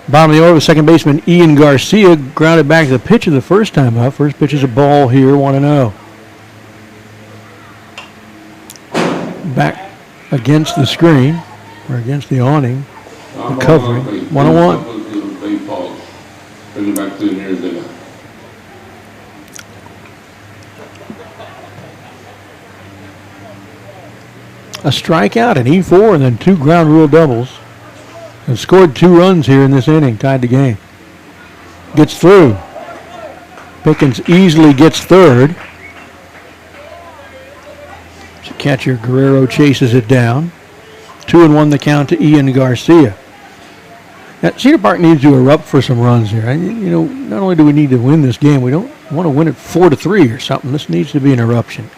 Speaker 2: Bottom of the order, second baseman Ian Garcia grounded back to the pitcher the first time up. First pitch is a ball here, 1-0. Back against the screen, or against the awning, the covering, 1-1.
Speaker 1: Bring it back to the nearest dinner.
Speaker 2: A strikeout, an E4, and then 2 ground rule doubles. And scored 2 runs here in this inning, tied the game. Gets through. Pickens easily gets third. So catcher Guerrero chases it down. 2-1 the count to Ian Garcia. Now, Cedar Park needs to erupt for some runs here. Not only do we need to win this game, we don't want to win it 4-3 or something. This needs to be an eruption.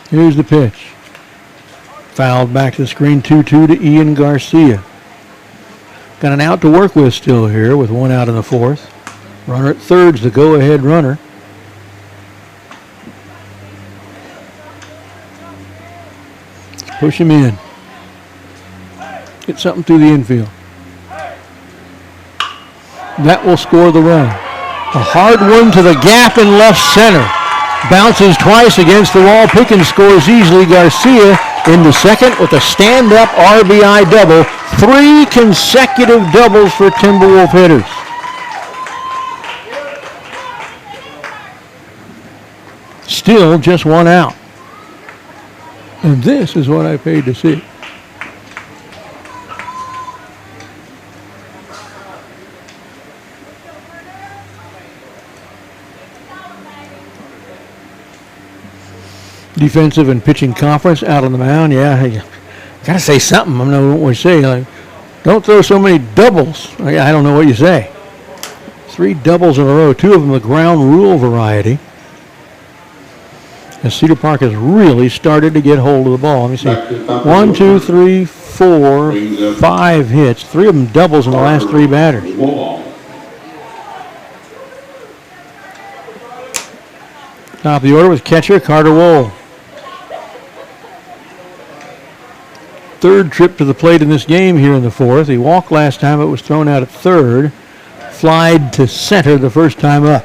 Speaker 2: Here's the pitch. Fouled back to the screen, 2-2 to Ian Garcia. Got an out to work with still here with 1 out in the 4th. Runner at third's the go-ahead runner. Push him in. Get something through the infield. That will score the run. A hard one to the gap in left center. Bounces twice against the wall. Pickens scores easily. Garcia into second with a stand-up RBI double. 3 consecutive doubles for Timberwolf hitters. Still just 1 out. And this is what I paid to see. Defensive and pitching conference out on the mound. Yeah, you gotta say something. I don't know what we say. Like, don't throw so many doubles. I don't know what you say. 3 doubles in a row. 2 of them the ground rule variety. As Cedar Park has really started to get hold of the ball. Let me see. 1, 2, 3, 4, 5 hits. 3 of them doubles in the last 3 batters. Top of the order with catcher Carter Wohl. 3rd trip to the plate in this game here in the 4th. He walked last time, but was thrown out at 3rd. Flied to center the first time up.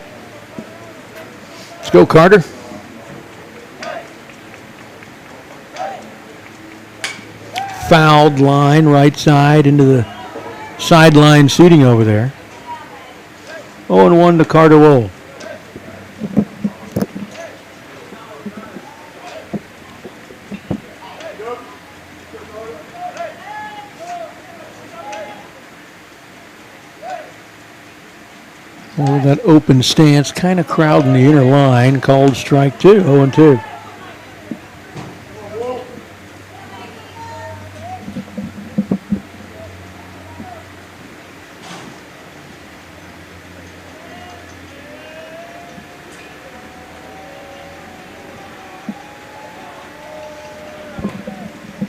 Speaker 2: Let's go, Carter. Fouled line, right side into the sideline seating over there. 0-1 to Carter Wohl. Well, that open stance kind of crowding the inner line, called strike 2, 0-2.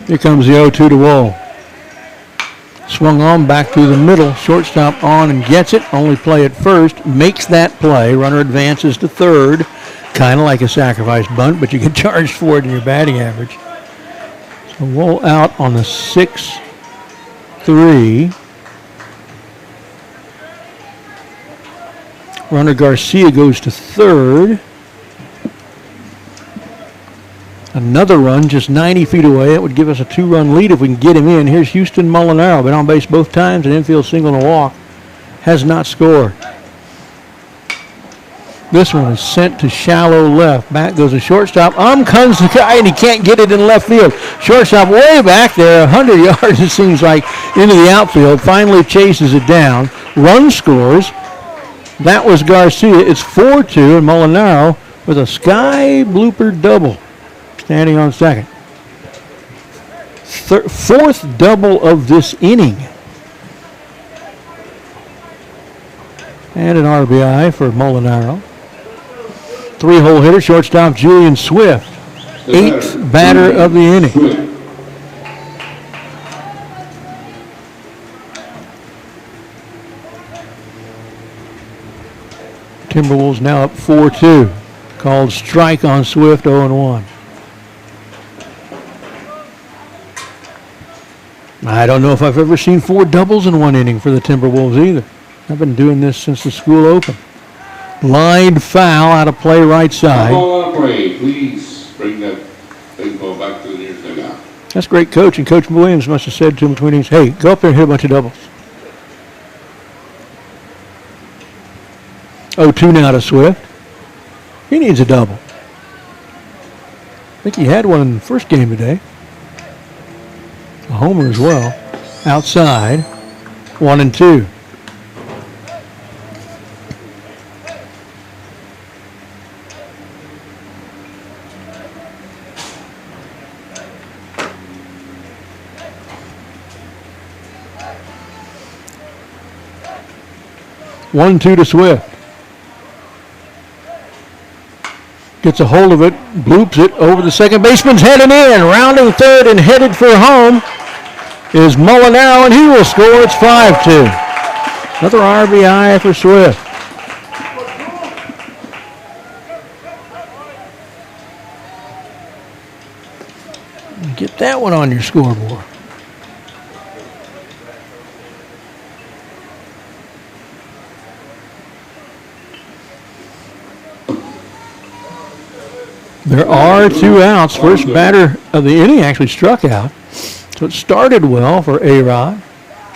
Speaker 2: Here comes the 0-2 to Wool. Swung on back through the middle. Shortstop on and gets it. Only play at first. Makes that play. Runner advances to third. Kind of like a sacrifice bunt, but you get charged for it in your batting average. So Wool out on the 6-3. Runner Garcia goes to third. Another run just 90 feet away. That would give us a 2-run lead if we can get him in. Here's Houston Molinaro. Been on base both times, an infield single and a walk. Has not scored. This one is sent to shallow left. Back goes a shortstop. Comes the guy, and he can't get it in left field. Shortstop way back there, 100 yards, it seems like, into the outfield. Finally chases it down. Run scores. That was Garcia. It's 4-2, and Molinaro with a sky blooper double. Standing on second. Fourth double of this inning. And an RBI for Molinaro. 3-hole hitter, shortstop Julian Swift. 8th batter of the inning. Timberwolves now up 4-2. Called strike on Swift, 0-1. I don't know if I've ever seen 4 doubles in one inning for the Timberwolves either. I've been doing this since the school opened. Lined foul out of play right side.
Speaker 1: Ball out of play. Please bring that baseball back to the nearest dugout.
Speaker 2: That's great coaching. Coach Williams must have said to him between innings, hey, go up there and hit a bunch of doubles. 0-2 now to Swift. He needs a double. I think he had one in the first game today. A homer as well. Outside. 1-2. One-two to Swift. Gets a hold of it, bloops it over the second baseman's head and in. Rounding third and headed for home is Molinaro, and he will score. It's 5-2. Another RBI for Swift. Get that one on your scoreboard. There are 2 outs. First batter of the inning actually struck out. So it started well for A-Rod.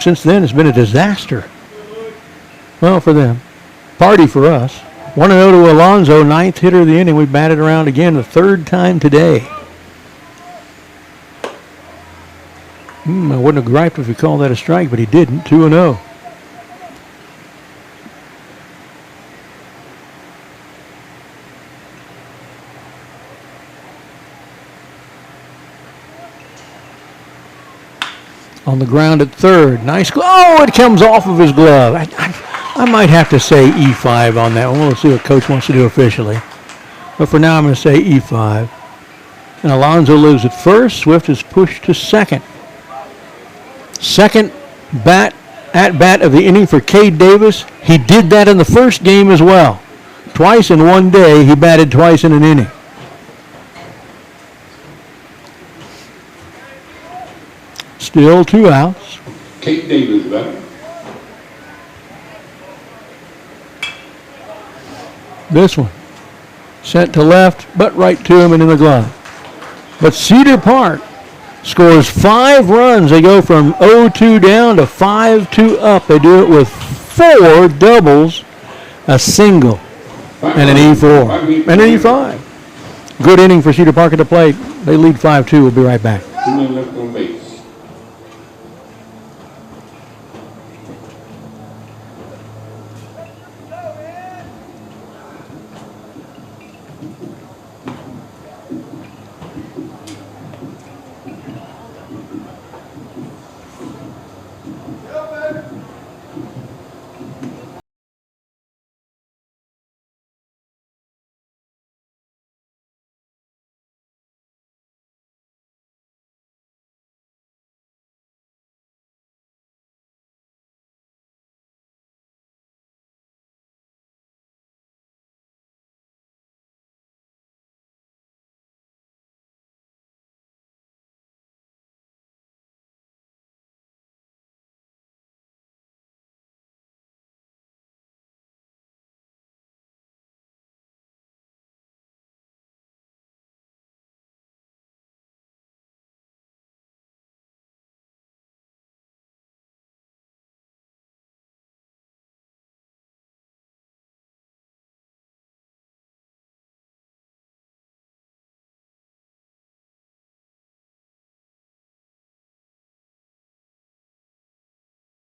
Speaker 2: Since then, it's been a disaster. Well, for them. Party for us. 1-0 to Alonso, 9th hitter of the inning. We batted around again the 3rd time today. I wouldn't have griped if he called that a strike, but he didn't. 2-0. On the ground at third. Nice. Oh, it comes off of his glove. I might have to say E5 on that one. We'll see what Coach wants to do officially. But for now, I'm going to say E5. And Alonso lives at first. Swift is pushed to second. Second at-bat of the inning for Cade Davis. He did that in the first game as well. Twice in one day, he batted twice in an inning. Still 2 outs.
Speaker 1: Cade Davis back.
Speaker 2: This one sent to left, but right to him and in the glove. But Cedar Park scores 5 runs. They go from 0-2 down to 5-2 up. They do it with 4 doubles, a single, and an E4, and an E5. Good inning for Cedar Park at the plate. They lead 5-2. We'll be right back.
Speaker 1: 2 men left on base.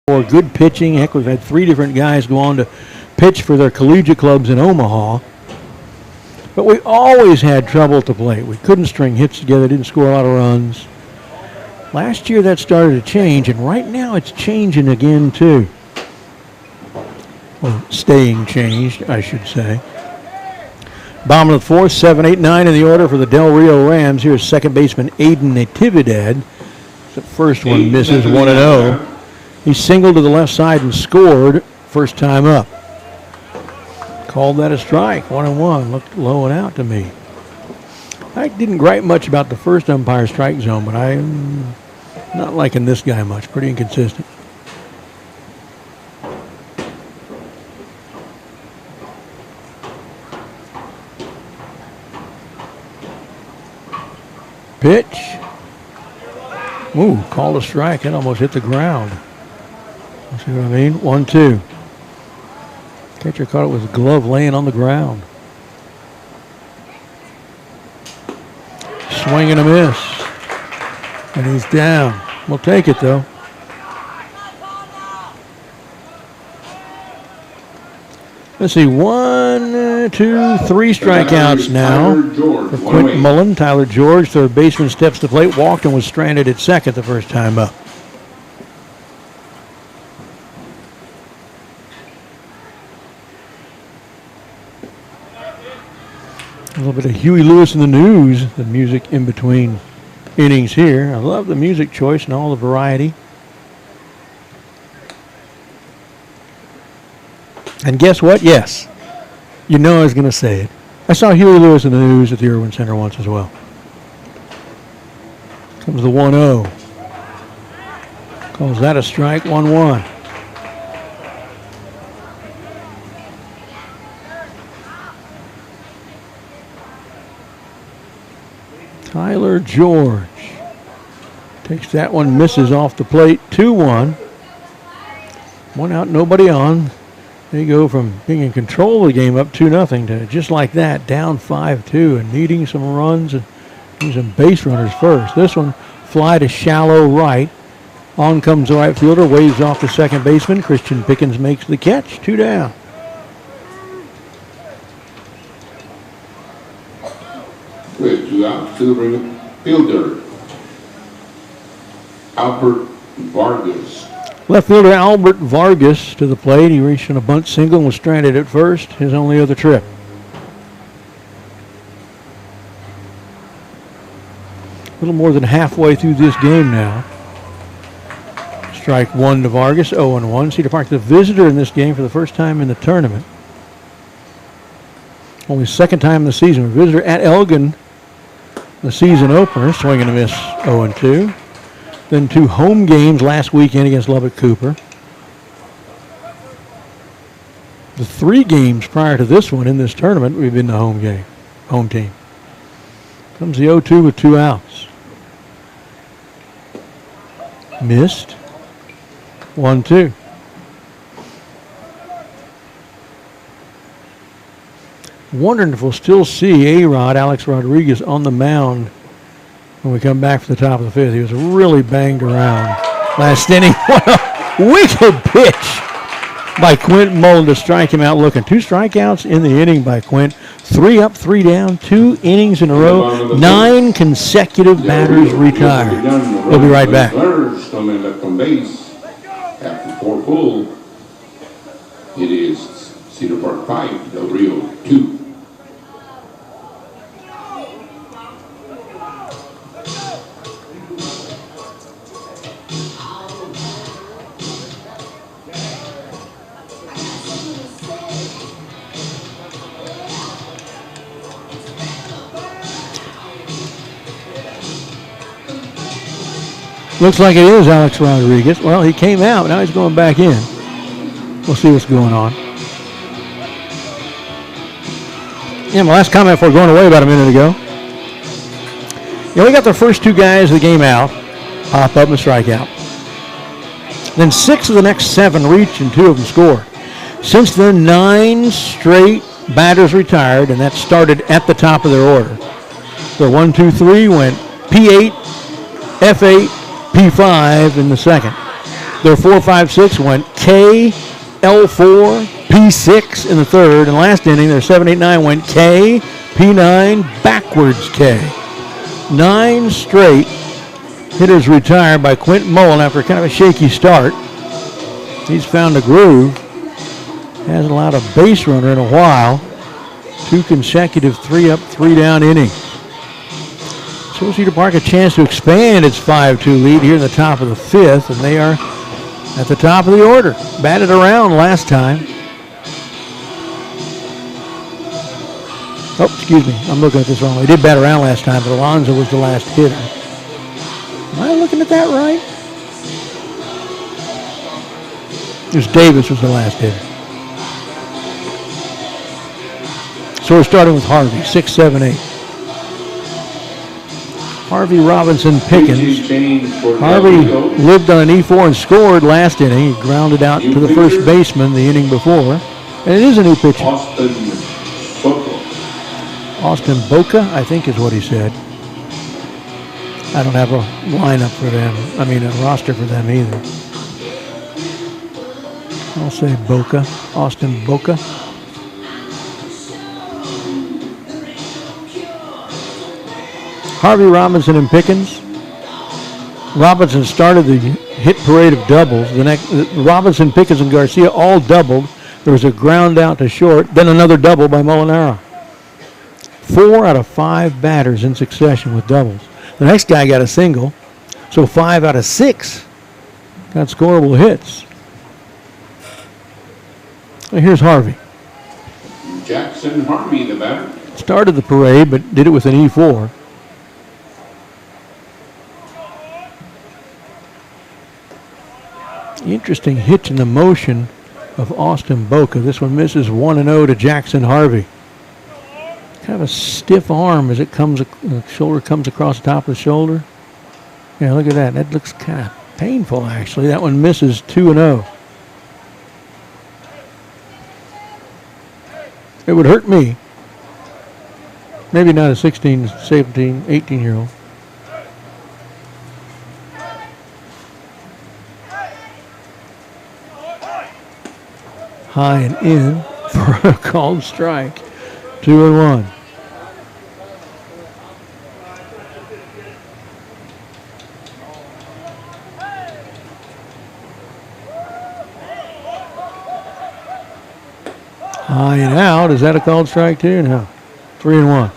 Speaker 2: for good pitching. Heck, we've had 3 different guys go on to pitch for their collegiate clubs in Omaha. But we always had trouble at the plate. We couldn't string hits together, didn't score a lot of runs. Last year that started to change, and right now it's changing again too. Well, staying changed, I should say. Bottom of the 4th, 7, 8, 9 in the order for the Del Rio Rams. Here's second baseman Aiden Natividad. The first one misses, 1-0. He singled to the left side and scored first time up. Called that a strike, 1-1. Looked low and out to me. I didn't gripe much about the first umpire strike zone, but I'm not liking this guy much. Pretty inconsistent. Pitch. Ooh, called a strike. It almost hit the ground. See what I mean? 1-2. Catcher caught it with his glove laying on the ground. Swing and a miss. And he's down. We'll take it, though. Let's see. 1, 2, 3 strikeouts now for Quentin Mullen. Tyler George, third baseman, steps to the plate, walked and was stranded at second the first time up. A little bit of Huey Lewis in the news, the music in between innings here. I love the music choice and all the variety. And guess what? Yes. You know I was going to say it. I saw Huey Lewis in the news at the Irwin Center once as well. Comes the 1-0. Calls that a strike, 1-1. Tyler George takes that one, misses off the plate, 2-1. 1 out, nobody on. They go from being in control of the game up 2-0 to just like that, down 5-2 and needing some runs and some base runners first. This one, fly to shallow right. On comes the right fielder, waves off the second baseman. Christian Pickens makes the catch, 2 down.
Speaker 1: With 2 out, silver fielder Albert Vargas.
Speaker 2: Left fielder Albert Vargas to the plate. He reached on a bunt single and was stranded at first, his only other trip. A little more than halfway through this game now. Strike 1 to Vargas, 0-1. Cedar Park, the visitor in this game for the first time in the tournament. Only second time in the season. A visitor at Elgin, the season opener, swing and a miss, 0-2. Then 2 home games last weekend against Lubbock Cooper. The 3 games prior to this one in this tournament, we've been the home team. Comes the 0-2 with 2 outs. Missed. 1-2. Wondering if we'll still see A-Rod, Alex Rodriguez, on the mound when we come back for the top of the 5th. He was really banged around last inning. What a wicked pitch by Quint Mullen to strike him out looking. 2 strikeouts in the inning by Quint. 3 up, 3 down, 2 innings in a row. 9 consecutive batters retired. We'll be right back.
Speaker 1: Coming left on base after 4 full. It is Cedar Park 5, Del Rio 2.
Speaker 2: Looks like it is Alex Rodriguez. Well, he came out. Now he's going back in. We'll see what's going on. Yeah, my last comment before going away about a minute ago. Yeah, we got the first 2 guys of the game out. Pop up and strike out. Then 6 of the next 7 reached and 2 of them scored. Since then, 9 straight batters retired, and that started at the top of their order. So 1, 2, 3 went P8, F8, P5 in the second. Their 4-5-6 went K, L4, P6 in the third. And last inning, their 7-8-9 went K, P9, backwards K. 9 straight hitters retired by Quentin Mullen after kind of a shaky start. He's found a groove. Hasn't allowed a base runner in a while. 2 consecutive 3-up, 3-down innings. So Cedar Park a chance to expand its 5-2 lead here in the top of the 5th, and they are at the top of the order. Batted around last time. Oh, excuse me. I'm looking at this wrong. They did bat around last time, but Alonso was the last hitter. Am I looking at that right? It was Davis was the last hitter. So we're starting with Harvey, 6, 7, 8. Harvey, Robinson, Pickens. Harvey lived on an E4 and scored last inning. He grounded out to the first baseman the inning before. And it is a new pitcher. Austin Boca, I think is what he said. I don't have a lineup for them. I mean, a roster for them either. I'll say Boca, Austin Boca. Harvey, Robinson, and Pickens. Robinson started the hit parade of doubles. The next, Robinson, Pickens, and Garcia all doubled. There was a ground out to short, then another double by Molinaro. 4 out of 5 batters in succession with doubles. The next guy got a single, so 5 out of 6 got scoreable hits. Well, here's Harvey.
Speaker 1: Jackson Harvey, the batter.
Speaker 2: Started the parade, but did it with an E4. Interesting hitch in the motion of Austin Boca. This one misses 1-0 to Jackson Harvey. Kind of a stiff arm as it comes, the shoulder comes across the top of the shoulder. Yeah, look at that. That looks kind of painful, actually. That one misses 2-0. It would hurt me. Maybe not a 16, 17, 18-year-old. High and in for a called strike. 2-1. High and out. Is that a called strike too? No. 3-1.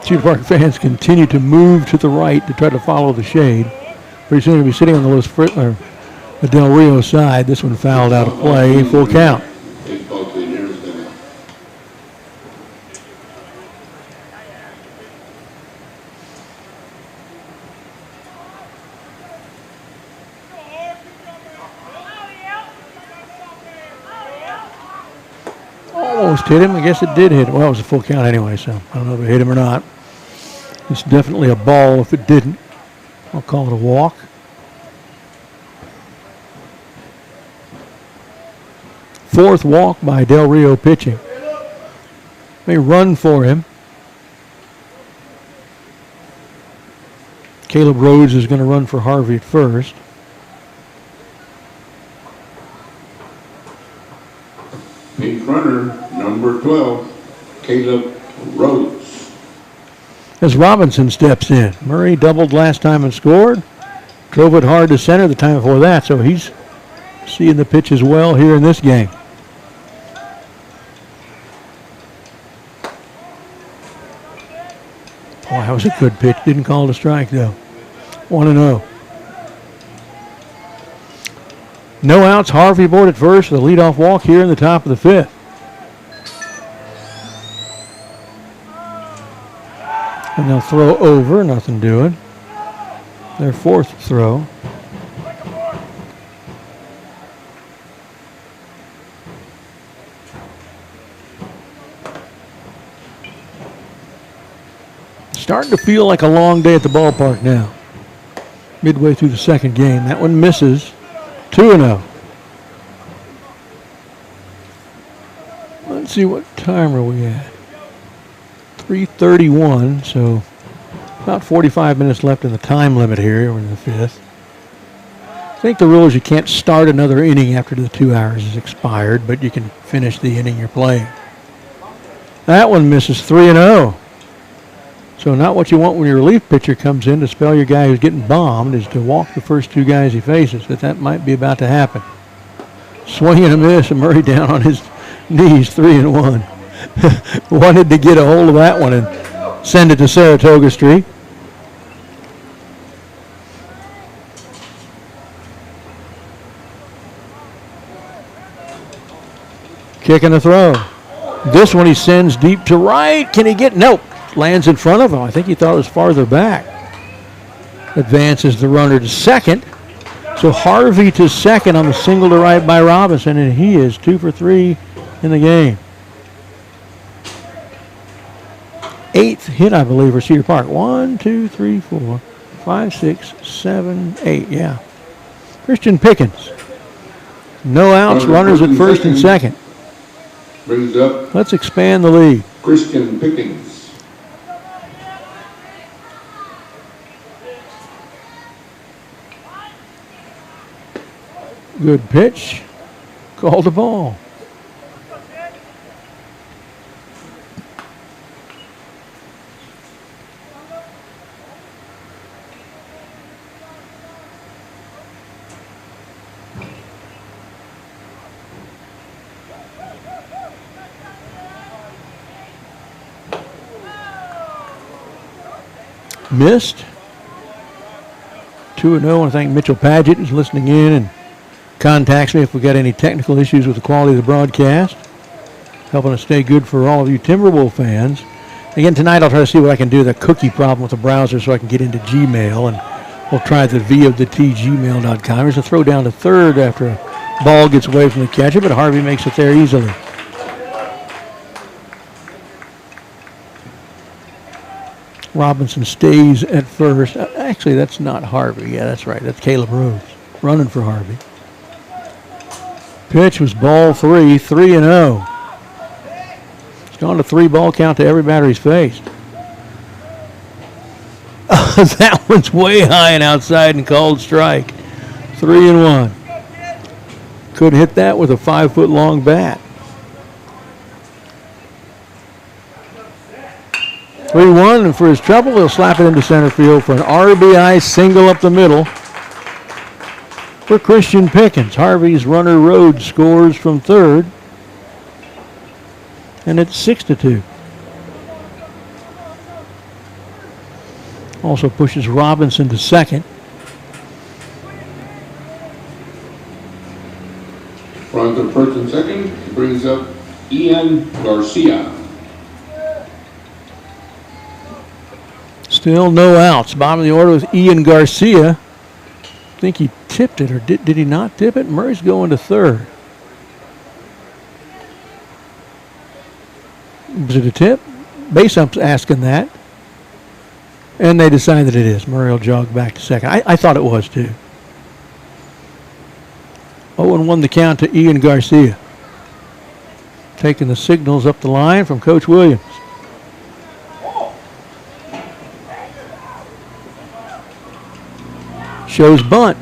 Speaker 2: Cedar Park fans continue to move to the right to try to follow the shade. Pretty soon he'll be sitting on the Del Rio side. This one fouled out of play. Full count. Almost hit him. I guess it did hit him. Well, it was a full count anyway, so I don't know if it hit him or not. It's definitely a ball if it didn't. I'll call it a walk. Fourth walk by Del Rio pitching. May run for him. Caleb Rhodes is going to run for Harvey at first.
Speaker 1: Pink runner, number 12, Caleb Rhodes.
Speaker 2: As Robinson steps in. Murray doubled last time and scored. Drove it hard to center the time before that, so he's seeing the pitch as well here in this game. Oh, that was a good pitch. Didn't call it a strike, though. 1-0. No outs. Harvey aboard at first with a leadoff walk here in the top of the 5th. And they'll throw over, nothing doing. Their fourth throw. Starting to feel like a long day at the ballpark now. Midway through the second game. That one misses. 2-0. Let's see, what time are we at? 3:31, so about 45 minutes left in the time limit here. We're in the 5th. I think the rule is you can't start another inning after the 2 hours is expired, but you can finish the inning you're playing. That one misses 3-0. So not what you want when your relief pitcher comes in to spell your guy who's getting bombed is to walk the first 2 guys he faces, but that might be about to happen. Swing and a miss, and Murray down on his knees, 3-1. Wanted to get a hold of that one and send it to Saratoga Street. Kick and a throw. This one he sends deep to right. Can he get? Nope. Lands in front of him. I think he thought it was farther back. Advances the runner to second. So Harvey to second on the single to right by Robinson, and he is 2 for 3 in the game. 8th hit, I believe, for Cedar Park. 1, 2, 3, 4, 5, 6, 7, 8. Yeah. Christian Pickens. No outs, runners at first and second.
Speaker 1: Brings up.
Speaker 2: Let's expand the lead.
Speaker 1: Christian Pickens.
Speaker 2: Good pitch. Called the ball. Missed. 2-0. I want to thank Mitchell Padgett, who's listening in and contacts me if we got any technical issues with the quality of the broadcast. Helping us stay good for all of you Timberwolves fans. Again, tonight I'll try to see what I can do with a cookie problem with the browser so I can get into Gmail, and we'll try the v-of-the-t gmail.com. There's a throw down to third after a ball gets away from the catcher, but Harvey makes it there easily. Robinson stays at first. Actually, that's not Harvey. Yeah, that's right. That's Caleb Rose running for Harvey. Pitch was ball 3, 3-0. It's gone to 3-ball count to every batter he's faced. That one's way high and outside and called strike. 3-1. Could hit that with a 5-foot-long bat. 3-1, and for his trouble, he'll slap it into center field for an RBI single up the middle for Christian Pickens. Harvey's runner Rhodes scores from third, and it's 6-2. Also pushes Robinson to second.
Speaker 1: Runs to first and second, brings up Ian Garcia.
Speaker 2: Still no outs. Bottom of the order with Ian Garcia. I think he tipped it, or did he not tip it? Murray's going to third. Was it a tip? Base ump's asking that. And they decide that it is. Murray will jog back to second. I thought it was too. 0-1 the count to Ian Garcia. Taking the signals up the line from Coach Williams. Shows bunt.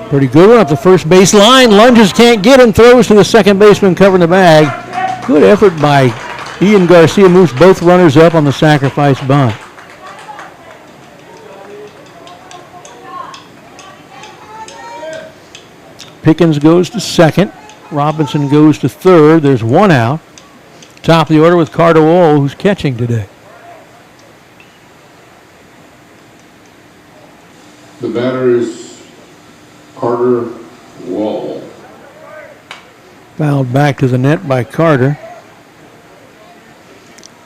Speaker 2: Pretty good one up the first base line. Lunges, can't get him. Throws to the second baseman covering the bag. Good effort by Ian Garcia. Moves both runners up on the sacrifice bunt. Pickens goes to second. Robinson goes to third. There's one out. Top of the order with Carter Wall, who's catching today.
Speaker 1: The batter is Carter Wall.
Speaker 2: Fouled back to the net by Carter.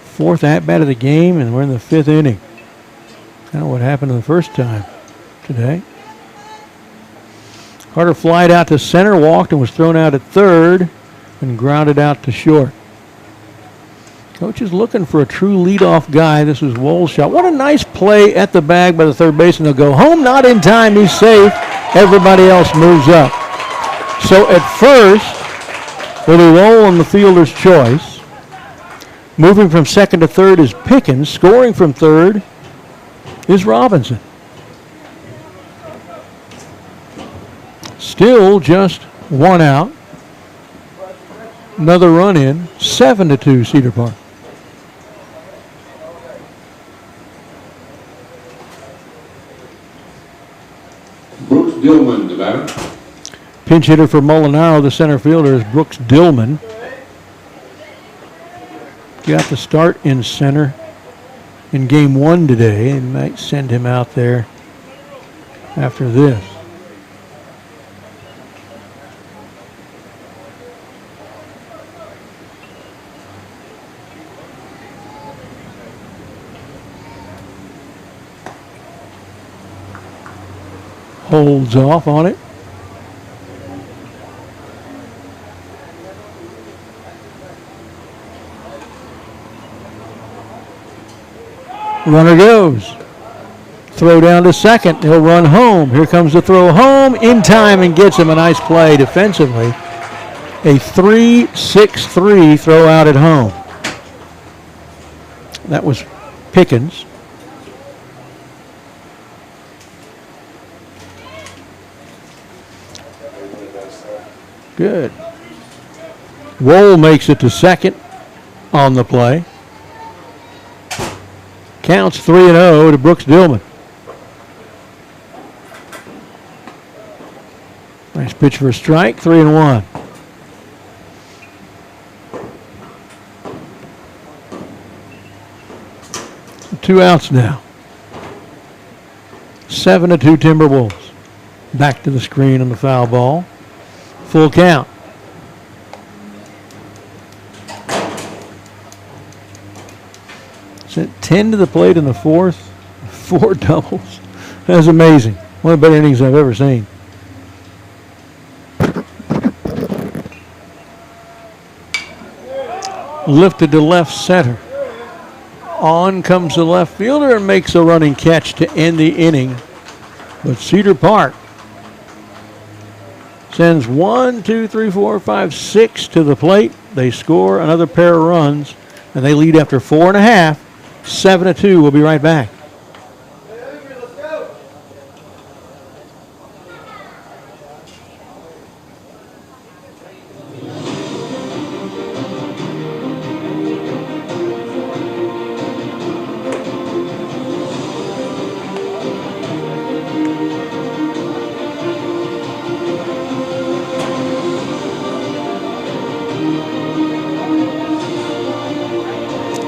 Speaker 2: Fourth at-bat of the game, and we're in the 5th inning. Kind of what happened the first time today. Carter flied out to center, walked, and was thrown out at third, and grounded out to short. Coach is looking for a true leadoff guy. This is Wohl's shot. What a nice play at the bag by the third baseman. They'll go home, not in time. He's safe. Everybody else moves up. So at first, with a roll on the fielder's choice, Moving from second to third is Pickens. Scoring from third is Robinson. Still just one out. Another run in. 7-2 Cedar Park.
Speaker 1: Brooks Dillman, the batter.
Speaker 2: Pinch hitter for Molinaro, the center fielder, is Brooks Dillman. Got the start in center in game one today, and might send him out there after this. Holds off on it. Runner goes. Throw down to second. He'll run home. Here comes the throw home in time and gets him a nice play defensively. A 3-6-3 throw out at home. That was Pickens. Good. Wohl makes it to second on the play. Counts 3-0 to Brooks Dillman. Nice pitch for a strike, 3-1. Two outs now. 7-2 Timberwolves. Back to the screen on the foul ball. Full count. Sent 10 to the plate in the fourth. 4 doubles. That's amazing. One of the better innings I've ever seen. Lifted to left center. On comes the left fielder and makes a running catch to end the inning. But Cedar Park sends 1, 2, 3, 4, 5, 6 to the plate. They score another pair of runs, and they lead after 4.5. 7-2. We'll be right back.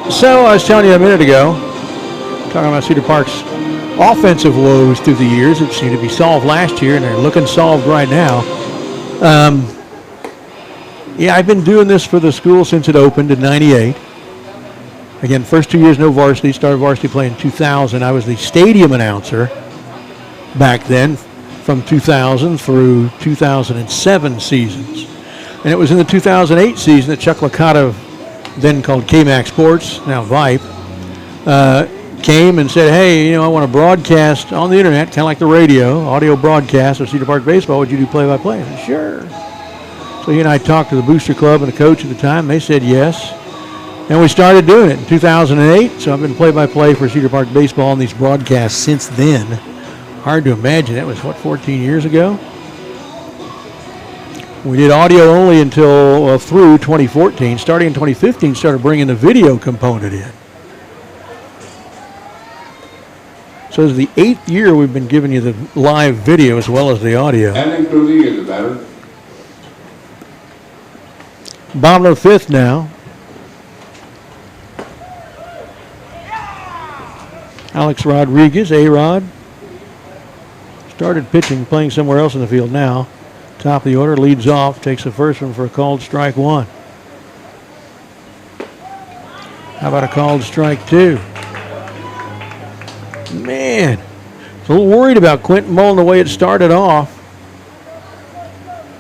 Speaker 2: So I was telling you a minute ago, talking about Cedar Park's offensive woes through the years that seemed to be solved last year, and they're looking solved right now. Yeah, I've been doing this for the school since it opened in '98. Again, first 2 years no varsity. Started varsity play in 2000. I was the stadium announcer back then, from 2000 through 2007 seasons, and it was in the 2008 season that Chuck Licata, then called K-Max Sports, now Vype, came and said, hey, I want to broadcast on the internet, kind of like the radio, audio broadcast of Cedar Park baseball. Would you do play-by-play? I said, sure. So he and I talked to the Booster Club and the coach at the time. They said yes. And we started doing it in 2008. So I've been play-by-play for Cedar Park baseball on these broadcasts since then. Hard to imagine. That was, 14 years ago? We did audio only until through 2014. Starting in 2015, started bringing the video component in. So this is the 8th year we've been giving you the live video as well as the audio.
Speaker 1: Alan Crowley is the batter.
Speaker 2: Bottom of the 5th now. Alex Rodriguez, A-Rod, started pitching, playing somewhere else in the field now. Top of the order, leads off, takes the first one for a called strike 1. How about a called strike 2? Man, a little worried about Quentin Mullen the way it started off.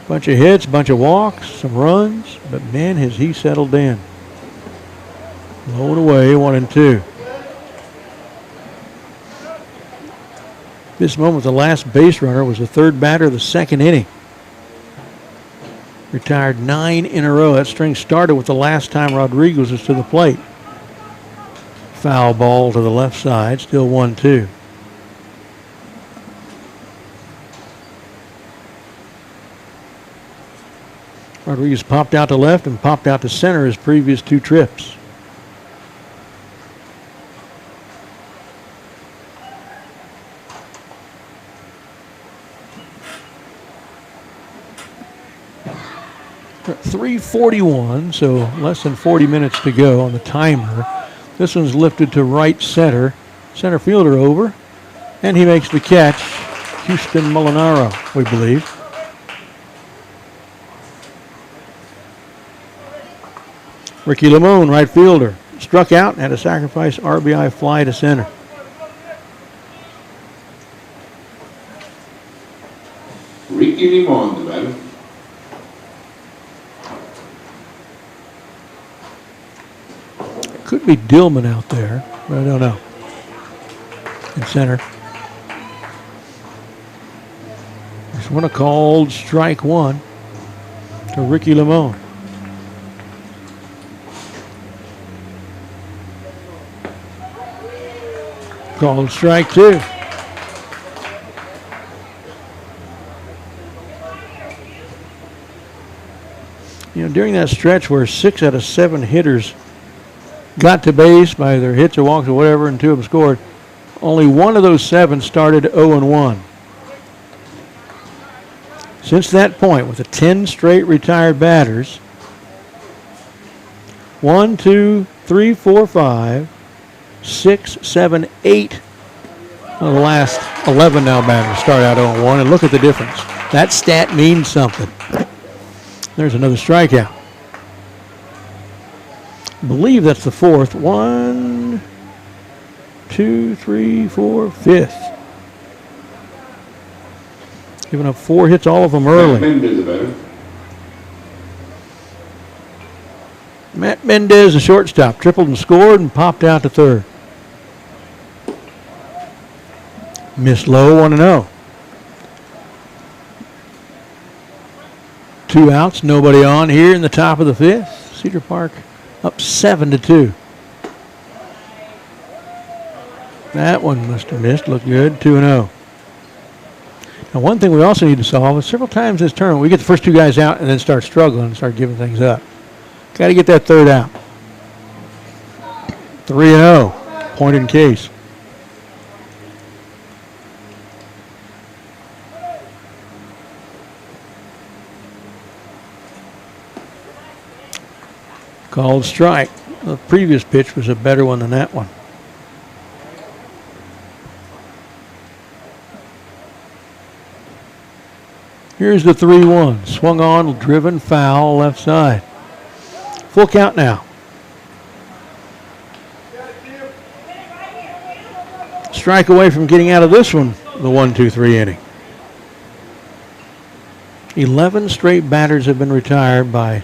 Speaker 2: Bunch of hits, bunch of walks, some runs, but man, has he settled in. Load away, 1-2. This moment, the last base runner was the third batter of the second inning. Retired 9 in a row. That string started with the last time Rodriguez was to the plate. foul ball to the left side. Still 1-2. Rodriguez popped out to left and popped out to center his previous 2 trips. We're at 3:41, so less than 40 minutes to go on the timer. This one's lifted to right center. Center fielder over, and he makes the catch. Houston Molinaro, we believe. Ricky Limon, right fielder, struck out and had a sacrifice RBI fly to center.
Speaker 1: Ricky Limon, the batter.
Speaker 2: Could be Dillman out there, but I don't know. In center. There's one called strike 1 to Ricky Limon. Called strike 2. You know, during that stretch where 6 out of 7 hitters got to base by their hits or walks or whatever, and 2 of them scored, only 1 of those 7 started 0-1. Since that point, with the 10 straight retired batters, 1, 2, 3, 4, 5, 6, 7, 8 of the last 11 now batters start out 0-1, and look at the difference. That stat means something. There's another strikeout. I believe that's the 4th. 1, 2, 3, 4, 5th. Giving up 4 hits, all of them early.
Speaker 1: Mendez, the batter.
Speaker 2: Matt Mendez, the shortstop, tripled and scored and popped out to third. Missed low, 1-0. 2 outs, nobody on here in the top of the 5th. Cedar Park up 7-2. That one must have missed. Looked good. 2-0. Now, one thing we also need to solve is several times this tournament we get the first 2 guys out and then start struggling and start giving things up. Got to get that 3rd out. 3-0. Point in case. Called strike. The previous pitch was a better one than that one. Here's the 3-1. Swung on, driven foul, left side. Full count now. Strike away from getting out of this one, the 1-2-3 inning. 11 straight batters have been retired by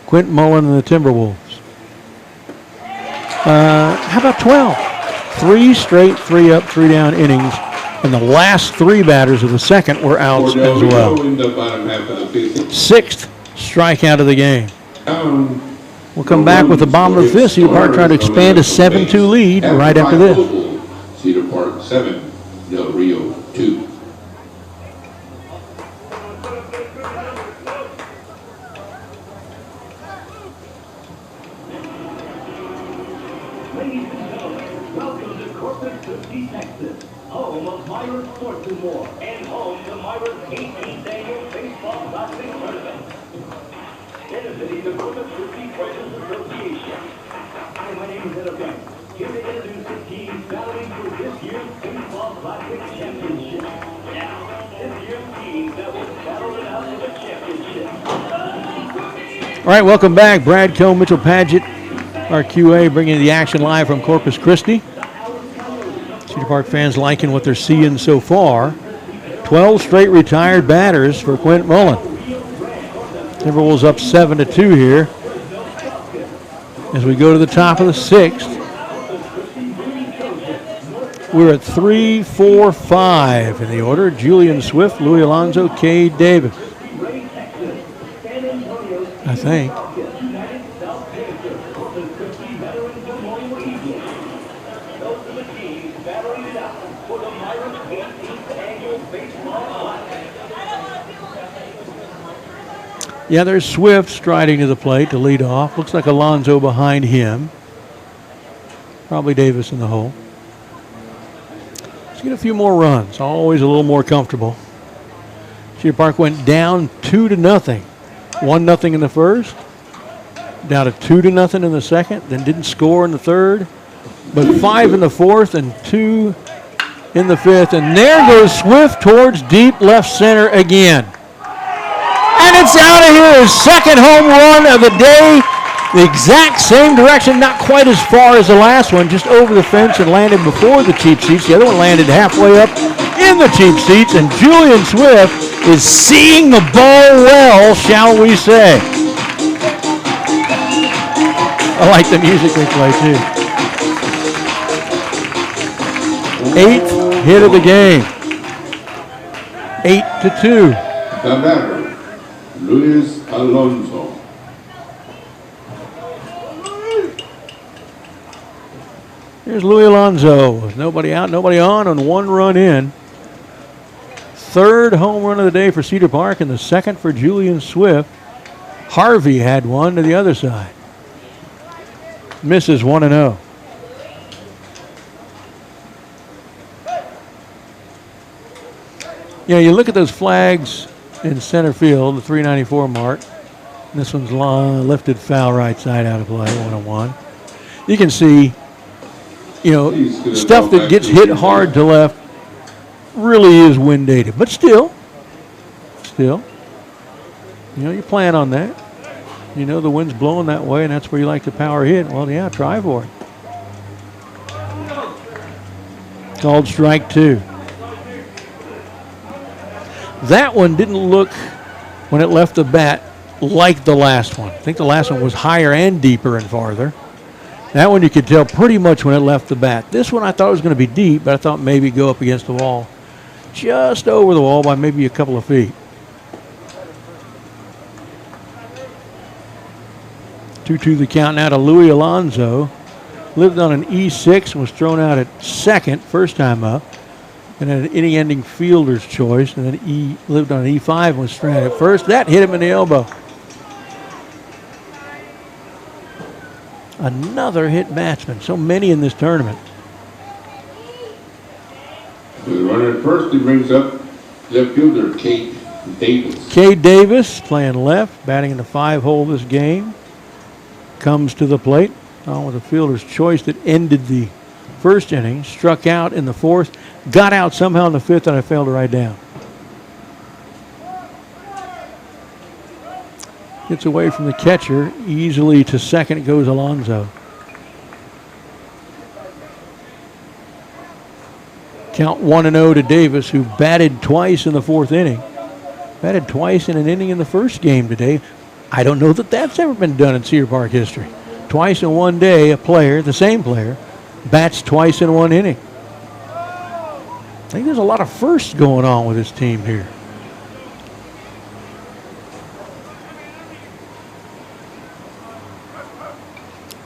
Speaker 2: Quint Mullen and the Timberwolves. How about 12? 3 straight 3-up, 3-down innings, and the last 3 batters of the second were outs as well.
Speaker 1: In the bottom half of the 5th.
Speaker 2: 6th strikeout of the game. We'll come back with the bottom of the 5th. Cedar Park trying to expand a 7-2 lead right after this.
Speaker 1: Cedar Park 7, Del Rio 2.
Speaker 3: Ladies and gentlemen, welcome to Corpus Christi, Texas, home of Miras Sports and More, and home to Miras 18th Annual Baseball Classic Tournament. Benefiting the Corpus Christi Players Association. Hi, my name is Ed O'Brien. Here to introduce the teams battling for this year's Baseball Classic Championship. Now, this year's team that will battle it out for the championship.
Speaker 2: All right, welcome back. Brad Coe, Mitchell Padgett, our QA, bringing the action live from Corpus Christi. Cedar Park fans liking what they're seeing so far. 12 straight retired batters for Quint Mullen. Timberwolves up 7-2 here. As we go to the top of the 6th, we're at 3, 4, 5 in the order. Julian Swift, Louis Alonso, Cade Davis. I think. Yeah, there's Swift striding to the plate to lead off. Looks like Alonso behind him. Probably Davis in the hole. Let's get a few more runs. Always a little more comfortable. Cedar Park went down 2-0. 1-0 in the first. Down to 2-0 in the second. Then didn't score in the third. But 5 in the fourth and 2 in the fifth. And there goes Swift towards deep left center again. And it's out of here. His second home run of the day. The exact same direction, not quite as far as the last one, just over the fence and landed before the cheap seats. The other one landed halfway up in the cheap seats. And Julian Swift is seeing the ball well, shall we say. I like the music they play, too. 8th hit of the game. 8-2.
Speaker 1: The batter, Luis Alonso.
Speaker 2: Here's Louis Alonso with nobody out, nobody on, and 1 run in. 3rd home run of the day for Cedar Park and the 2nd for Julian Swift. Harvey had one to the other side. Misses 1-0. Yeah, you look at those flags in center field, the 394 mark. This one's lifted foul right side out of play, 1-1. You can see, you know, stuff that gets hit hard to left really is wind dated. But still, you know, you plan on that. You know the wind's blowing that way, and that's where you like to power hit. Well, yeah, try for it. Called strike 2. That one didn't look, when it left the bat, like the last one. I think the last one was higher and deeper and farther. That one you could tell pretty much when it left the bat. This one I thought was going to be deep, but I thought maybe go up against the wall. Just over the wall by maybe a couple of feet. 2-2 the count now to Louis Alonso. Lived on an E6 and was thrown out at second first time up. And had an inning-ending fielder's choice. And then lived on an E5 and was stranded at first. That hit him in the elbow. Another hit batsman. So many in this tournament.
Speaker 1: The runner at first, he brings up left fielder Cade Davis.
Speaker 2: Cade Davis playing left, batting in the 5-hole this game. Comes to the plate on with a fielder's choice that ended the first inning. Struck out in the 4th. Got out somehow in the 5th, and I failed to write down. Gets away from the catcher. Easily to second goes Alonso. Count 1-0 to Davis, who batted twice in the 4th inning. Batted twice in an inning in the first game today. I don't know that that's ever been done in Cedar Park history. Twice in one day, a player, the same player, bats twice in one inning. I think there's a lot of firsts going on with this team here.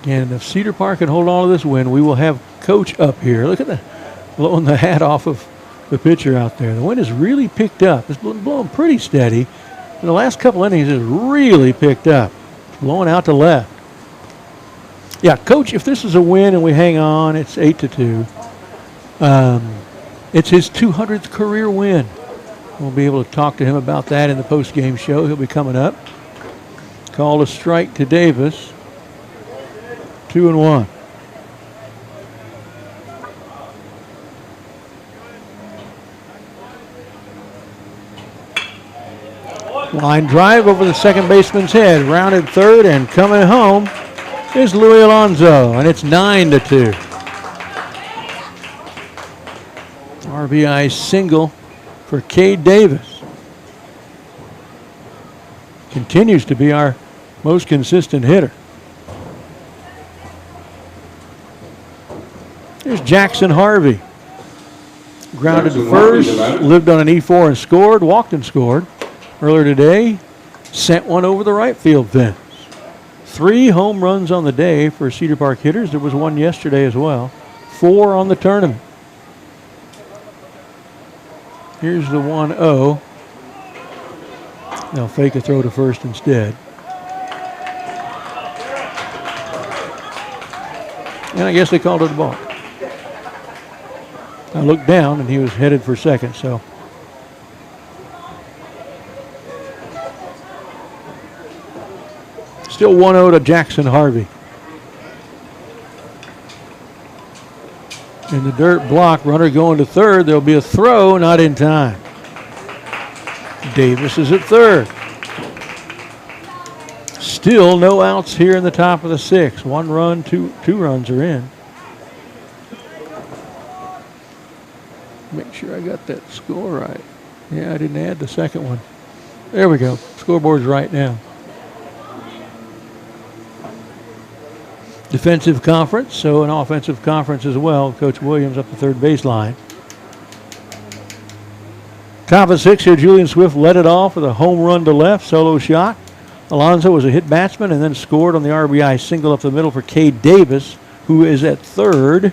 Speaker 2: And if Cedar Park can hold on to this win, we will have Coach up here. Look at the blowing the hat off of the pitcher out there. The wind has really picked up. It's been blowing pretty steady. In the last couple innings, it's really picked up. Blowing out to left. Yeah, Coach, if this is a win and we hang on, it's 8-2. It's his 200th career win. We'll be able to talk to him about that in the post-game show. He'll be coming up. Called a strike to Davis. 2-1. Line drive over the second baseman's head. Rounded third and coming home is Louis Alonso, and it's 9-2. RBI single for Cade Davis. Continues to be our most consistent hitter. Here's Jackson Harvey. Grounded to first, lived on an E4 and scored, walked and scored. Earlier today, sent one over the right field fence. 3 home runs on the day for Cedar Park hitters. There was one yesterday as well. 4 on the tournament. Here's the 1-0. They'll fake a throw to first instead. And I guess they called it a ball. I looked down, and he was headed for second, so. Still 1-0 to Jackson Harvey. In the dirt block, runner going to third. There'll be a throw, not in time. Davis is at third. Still no outs here in the top of the sixth. 1 run, two runs are in. Make sure I got that score right. Yeah, I didn't add the second one. There we go. Scoreboard's right now. Defensive conference, so an offensive conference as well. Coach Williams up the third baseline. Top of six here, Julian Swift led it off with a home run to left, solo shot. Alonso was a hit batsman and then scored on the RBI single up the middle for Cade Davis, who is at third.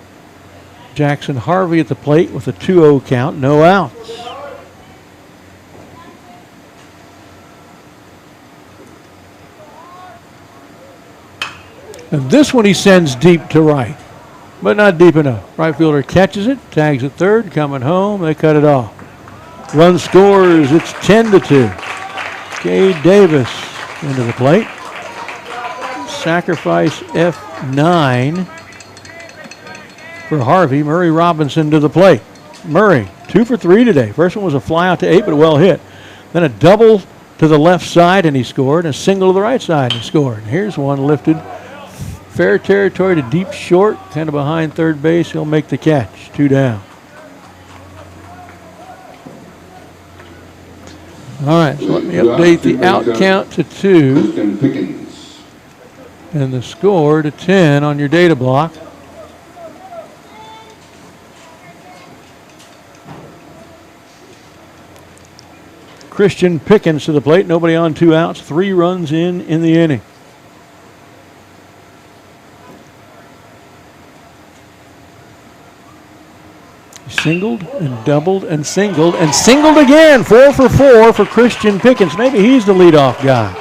Speaker 2: Jackson Harvey at the plate with a 2-0 count, no outs. And this one he sends deep to right, but not deep enough. Right fielder catches it, tags at third, coming home, they cut it off. Run scores, it's 10-2. Cade Davis into the plate. Sacrifice F9 for Harvey. Murray Robinson to the plate. Murray, 2 for 3 today. First one was a fly out to 8, but well hit. Then a double to the left side, and he scored. And a single to the right side, and he scored. And here's one lifted. Fair territory to deep short, kind of behind third base. He'll make the catch. 2 down. All right, so let me update the out count to 2 and the score to 10 on your data block. Christian Pickens to the plate. Nobody on, 2 outs. 3 runs in the inning. Singled and doubled and singled again. 4 for 4 for Christian Pickens. Maybe he's the leadoff guy.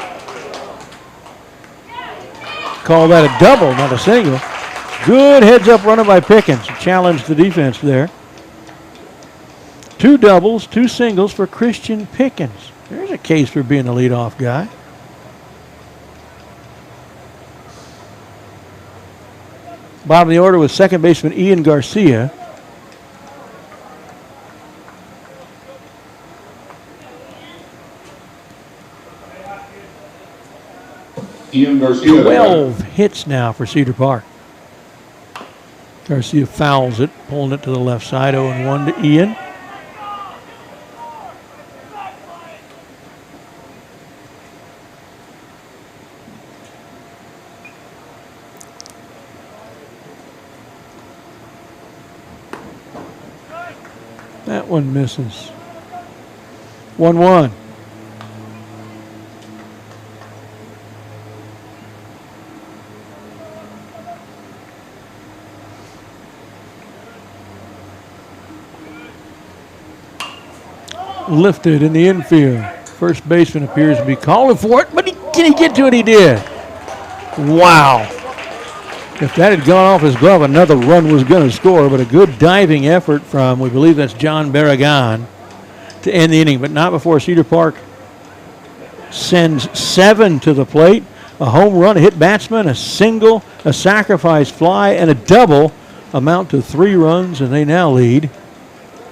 Speaker 2: Call that a double, not a single. Good heads-up runner by Pickens. Challenged the defense there. 2 doubles, 2 singles for Christian Pickens. There's a case for being a leadoff guy. Bottom of the order was second baseman Ian Garcia.
Speaker 1: Ian Garcia.
Speaker 2: 12 hits now for Cedar Park. Garcia fouls it, pulling it to the left side. 0-1 to Ian. That one misses. 1-1. Lifted in the infield. First baseman appears to be calling for it, but can he get to it? He did. Wow. If that had gone off his glove, another run was going to score, but a good diving effort from, we believe that's John Barragan, to end the inning, but not before Cedar Park sends 7 to the plate. A home run, a hit batsman, a single, a sacrifice fly, and a double amount to 3 runs, and they now lead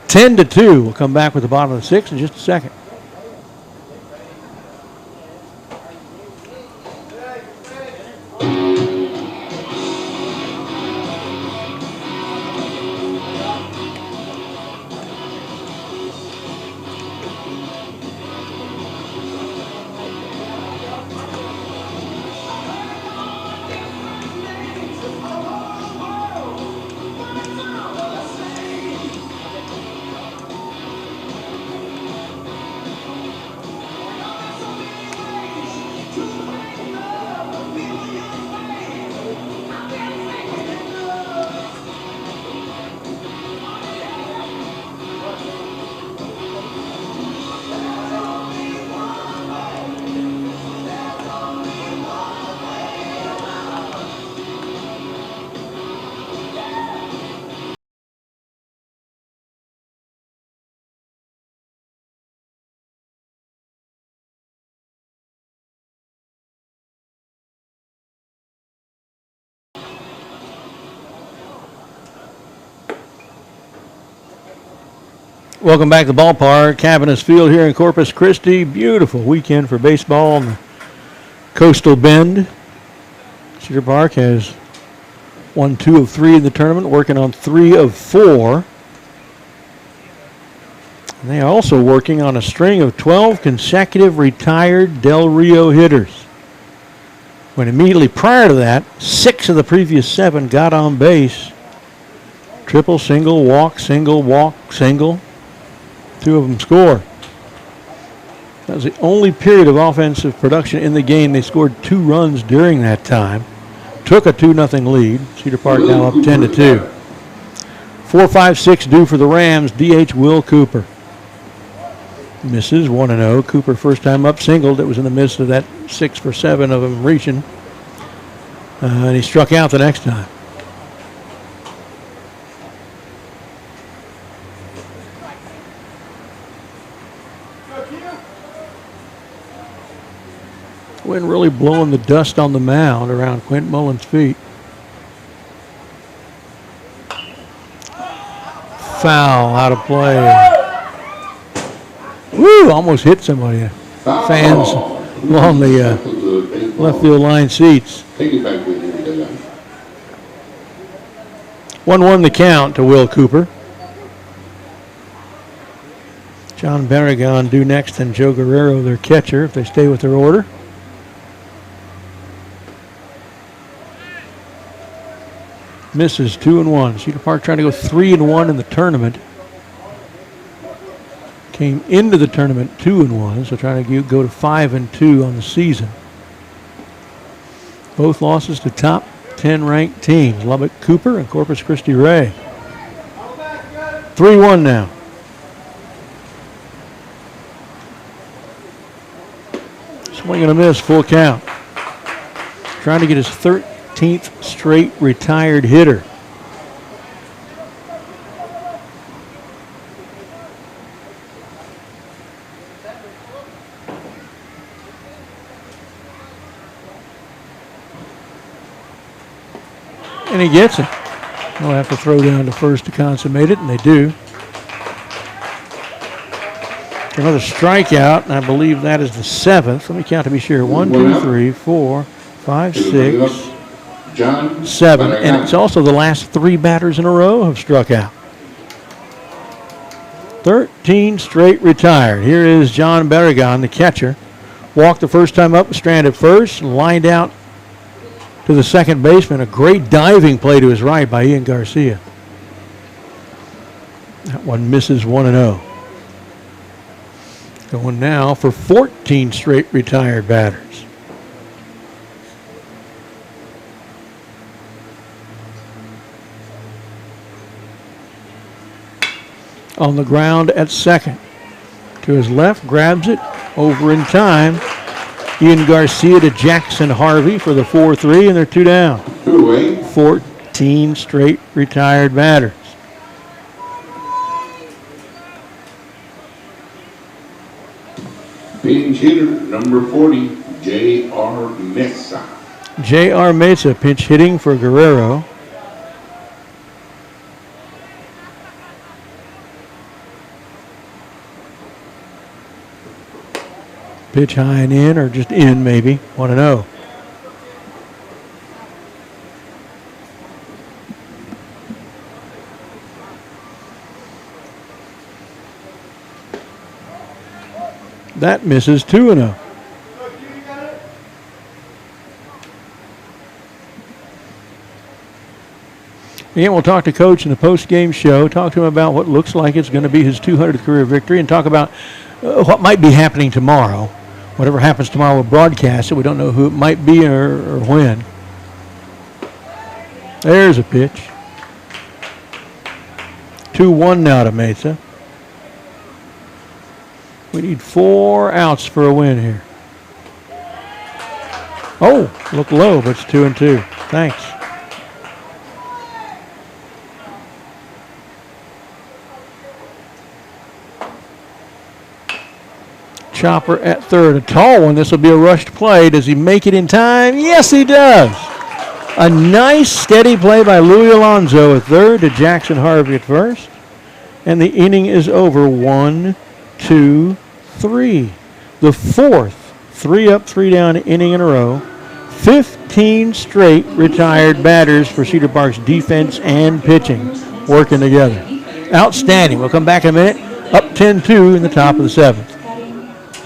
Speaker 2: 10-2. We'll come back with the bottom of the 6th in just a second. Welcome back to the ballpark. Cavernous Field here in Corpus Christi. Beautiful weekend for baseball in the Coastal Bend. Cedar Park has won 2 of 3 in the tournament, working on 3 of 4. And they are also working on a string of 12 consecutive retired Del Rio hitters. When immediately prior to that, 6 of the previous 7 got on base. Triple, single, walk, single, walk, single. 2 of them score. That was the only period of offensive production in the game. They scored 2 runs during that time. Took a 2-0 lead. Cedar Park now up 10-2. 4-5-6 due for the Rams. DH Will Cooper. Misses 1-0. Cooper first time up singled. It was in the midst of that 6 for 7 of him reaching. And he struck out the next time. Wind really blowing the dust on the mound around Quint Mullen's feet. Foul, out of play. Woo, almost hit somebody. Fans along the left field line seats. 1-1 the count to Will Cooper. John Barragan due next and Joe Guerrero their catcher if they stay with their order. Misses 2-1. Cedar Park trying to go 3-1 in the tournament. Came into the tournament 2-1, so trying to go to 5-2 on the season. Both losses to top 10 ranked teams, Lubbock Cooper and Corpus Christi Ray. 3-1 now. Swing and a miss, full count. Trying to get his 13th straight retired hitter. And he gets it. They'll have to throw down to first to consummate it, and they do. Another strikeout, and I believe that is the 7th. Let me count to be sure. 1, 2, 3, 4, 5, 6, 7. And it's also the last 3 batters in a row have struck out. 13 straight retired. Here is John Barragan, the catcher. Walked the first time up, stranded first, and lined out to the second baseman. A great diving play to his right by Ian Garcia. That one misses 1-0. Going now for 14 straight retired batters. On the ground at second. To his left, grabs it, over in time. Ian Garcia to Jackson Harvey for the 4-3, and they're 2 down. 14 straight retired batters.
Speaker 1: Pinch hitter number 40, J.R. Mesa.
Speaker 2: J.R. Mesa pinch hitting for Guerrero. Pitch high and in, or just in maybe. 1-0. That misses 2-0. Again, we'll talk to Coach in the post-game show, talk to him about what looks like it's going to be his 200th career victory, and talk about what might be happening tomorrow. Whatever happens tomorrow, we'll broadcast it. We don't know who it might be or when. There's a pitch. 2-1 now to Mesa. We need 4 outs for a win here. Oh, look low, but it's 2-2. Thanks. Chopper at third. A tall one. This will be a rushed play. Does he make it in time? Yes, he does. A nice, steady play by Louis Alonso at third to Jackson Harvey at first. And the inning is over. 1, 2, 3. The fourth 3 up, 3 down inning in a row. 15 straight retired batters for Cedar Park's defense and pitching working together. Outstanding. We'll come back in a minute. Up 10-2 in the top of the 7th.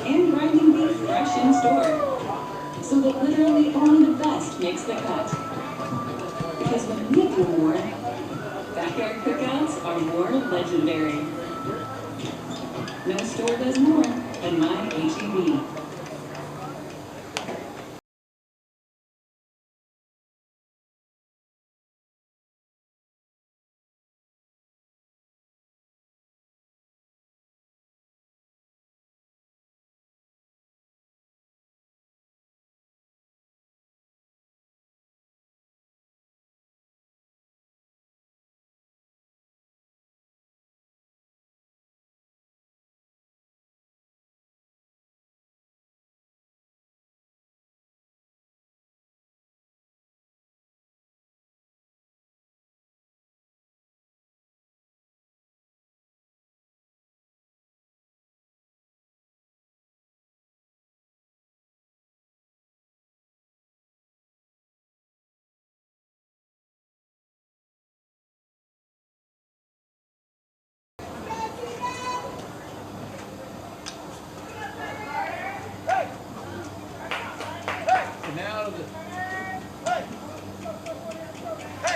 Speaker 4: And grinding beef fresh in store. So that literally only the best makes the cut. Because when we do more, backyard cookouts are more legendary. No store does more than my H-E-B.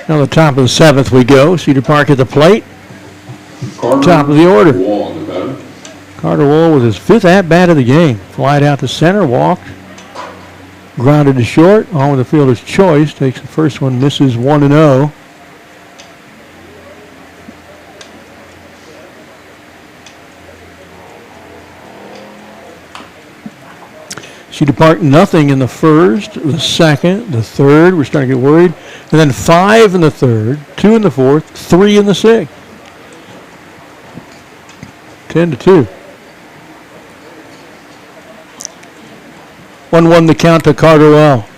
Speaker 2: Now the top of the 7th we go. Cedar Park at the plate. Top of the order. Carter Wall with his 5th at-bat of the game. Flied out to center, walked, grounded to short. On with the fielder's choice. Takes the first one, misses 1-0. Cedar Park nothing in the first, the second, the third. We're starting to get worried. And then 5 in the third, 2 in the fourth, 3 in the sixth. 10-2. 1-1 the count to Carter Well.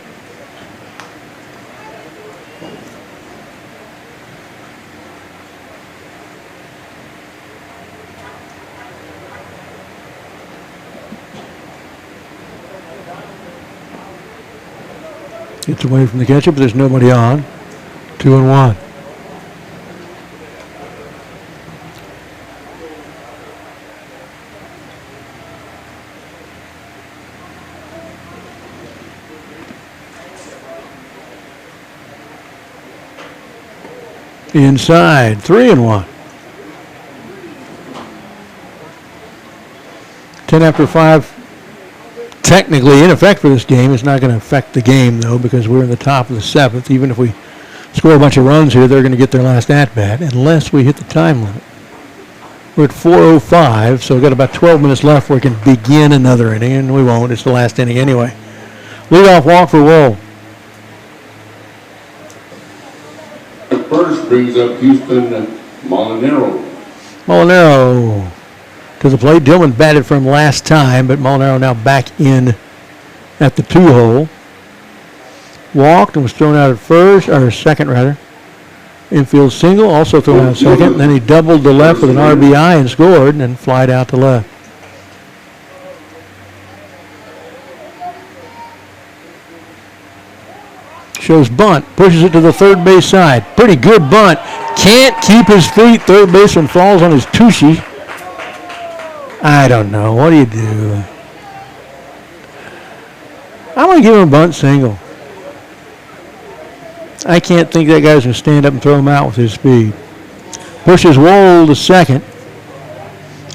Speaker 2: Gets away from the catcher, but there's nobody on. 2-1. Inside, 3-1. 10 after 5. Technically in effect for this game. It's not going to affect the game, though, because we're in the top of the 7th. Even if we score a bunch of runs here, they're going to get their last at-bat unless we hit the time limit. We're at 4:05, so we've got about 12 minutes left where we can begin another inning, and we won't. It's the last inning anyway. Leadoff walk for Wool.
Speaker 1: At first brings up Houston Molinaro.
Speaker 2: Molinaro to the plate. Dillman batted for him last time, but Molinaro now back in at the 2-hole. Walked and was thrown out at first, or second rather. Infield single, also thrown out second. And then he doubled to left with an RBI and scored, and then flied out to left. Shows bunt, pushes it to the third base side. Pretty good bunt. Can't keep his feet. Third baseman falls on his tushy. I don't know. What do you do? I'm going to give him a bunt single. I can't think that guy's going to stand up and throw him out with his speed. Pushes Wool to second.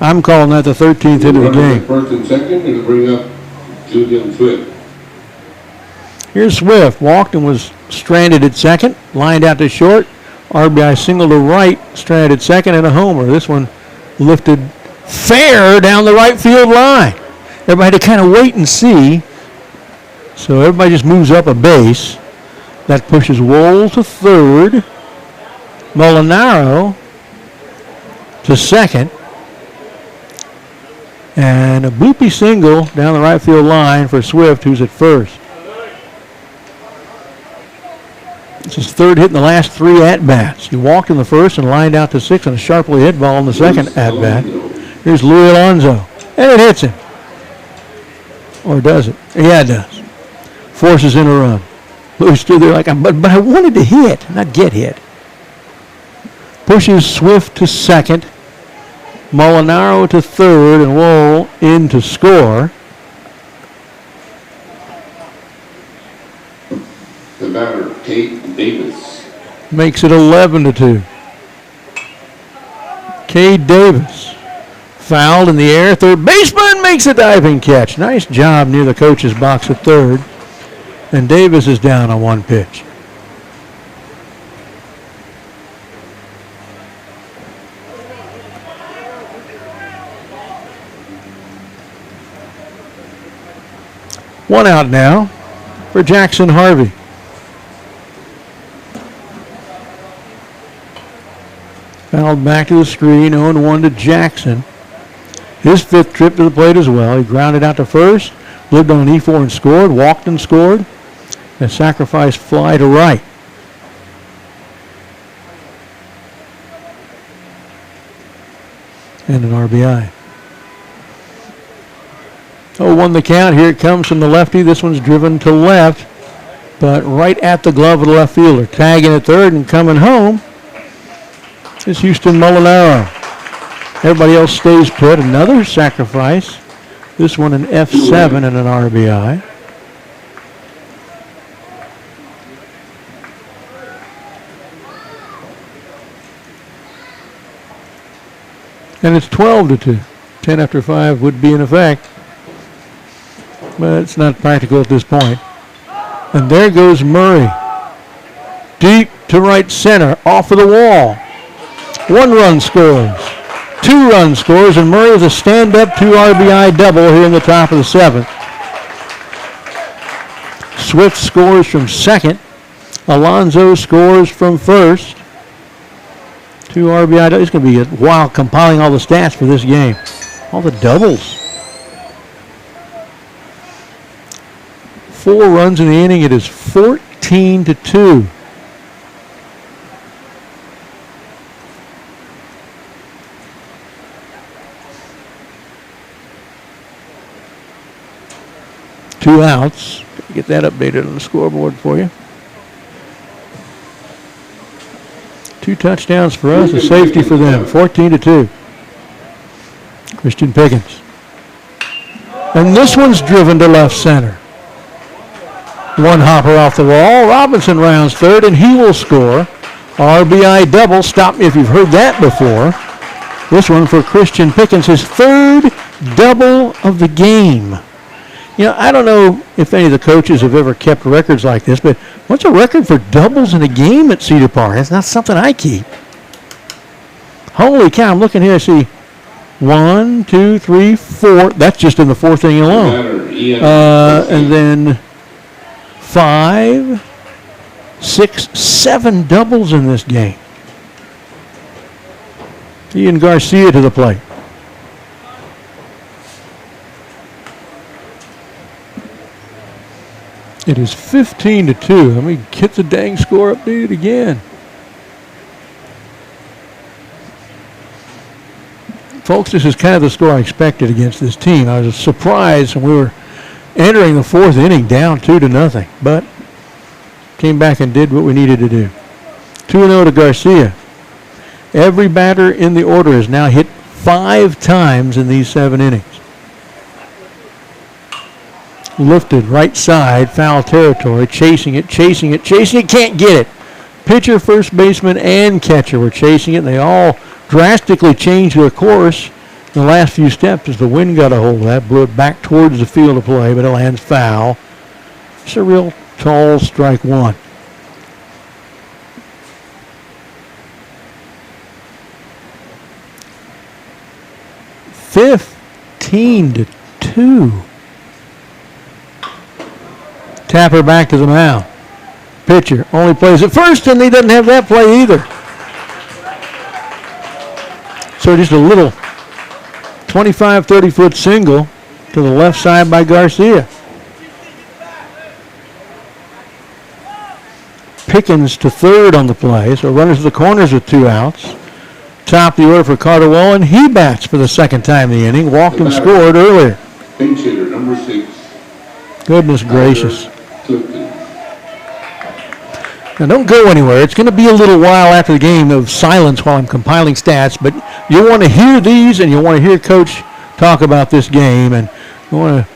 Speaker 2: I'm calling that the 13th hit of the game.
Speaker 1: First and second, it'll bring up Julian Swift.
Speaker 2: Here's Swift. Walked and was stranded at second. Lined out to short. RBI single to right. Stranded at second and a homer. This one lifted fair down the right field line. Everybody had to kind of wait and see. So everybody just moves up a base. That pushes Wool to third. Molinaro to second. And a bloopy single down the right field line for Swift, who's at first. It's his third hit in the last 3 at-bats. He walked in the first and lined out to 6 on a sharply hit ball in the second at-bat. Here's Louis Alonso. And it hits him. Or does it? Yeah, it does. Forces in a run. Louis stood there like, but I wanted to hit, not get hit. Pushes Swift to second. Molinaro to third, and Lowell in to score.
Speaker 1: The batter, Kate Davis.
Speaker 2: Makes it 11-2. Cade Davis. Fouled in the air. Third baseman makes a diving catch. Nice job near the coach's box at third. And Davis is down on 1 pitch. One out now for Jackson Harvey. Fouled back to the screen, 0-1 to Jackson. His 5th trip to the plate as well. He grounded out to first, lived on an E4 and scored, walked and scored. A sacrifice fly to right. And an RBI. 0-1 the count. Here it comes from the lefty. This one's driven to left, but right at the glove of the left fielder. Tagging at third and coming home is Houston Molinaro. Everybody else stays put. Another sacrifice. This one an F7 and an RBI. And it's 12-2. 10 after 5 would be in effect. But it's not practical at this point. And there goes Murray. Deep to right center. Off of the wall. 1 run scores. 2 run scores. And Murray with a stand-up 2 RBI double here in the top of the 7th. Swift scores from second. Alonso scores from first. 2 RBI. It's going to be a while compiling all the stats for this game. All the doubles. 4 runs in the inning. It is 14-2. Two outs. Get that updated on the scoreboard for you. 2 touchdowns for us, a safety for them. 14-2. Christian Pickens. And this one's driven to left center. 1 hopper off the wall. Robinson rounds third, and he will score. RBI double. Stop me if you've heard that before. This one for Christian Pickens, his 3rd double of the game. You know, I don't know if any of the coaches have ever kept records like this, but what's a record for doubles in a game at Cedar Park? That's not something I keep. Holy cow, I'm looking here, I see 1, 2, 3, 4. That's just in the 4th inning alone. And then 5, 6, 7 doubles in this game. Ian Garcia to the plate. It is 15-2. Let me get the dang score updated again. Folks, this is kind of the score I expected against this team. I was surprised when we were entering the 4th inning down 2-0, but came back and did what we needed to do. 2-0 to Garcia. Every batter in the order has now hit 5 times in these 7 innings. Lifted right side, foul territory, chasing it, can't get it. Pitcher, first baseman, and catcher were chasing it, and they all drastically changed their course in the last few steps as the wind got a hold of that, blew it back towards the field of play, but it lands foul. It's a real tall strike 1. $15-2. Tapper back to the mound. Pitcher only plays at first, and he doesn't have that play either. So just a little 25, 30-foot single to the left side by Garcia. Pickens to third on the play. So runners to the corners with 2 outs. Top of the order for Carter Wallen. He bats for the second time in the inning. Walked and scored earlier.
Speaker 1: Pinch hitter, number 6.
Speaker 2: Goodness gracious.
Speaker 1: Clifton.
Speaker 2: Now don't go anywhere. It's going to be a little while after the game of silence while I'm compiling stats, but you want to hear these and you want to hear Coach talk about this game, and you want to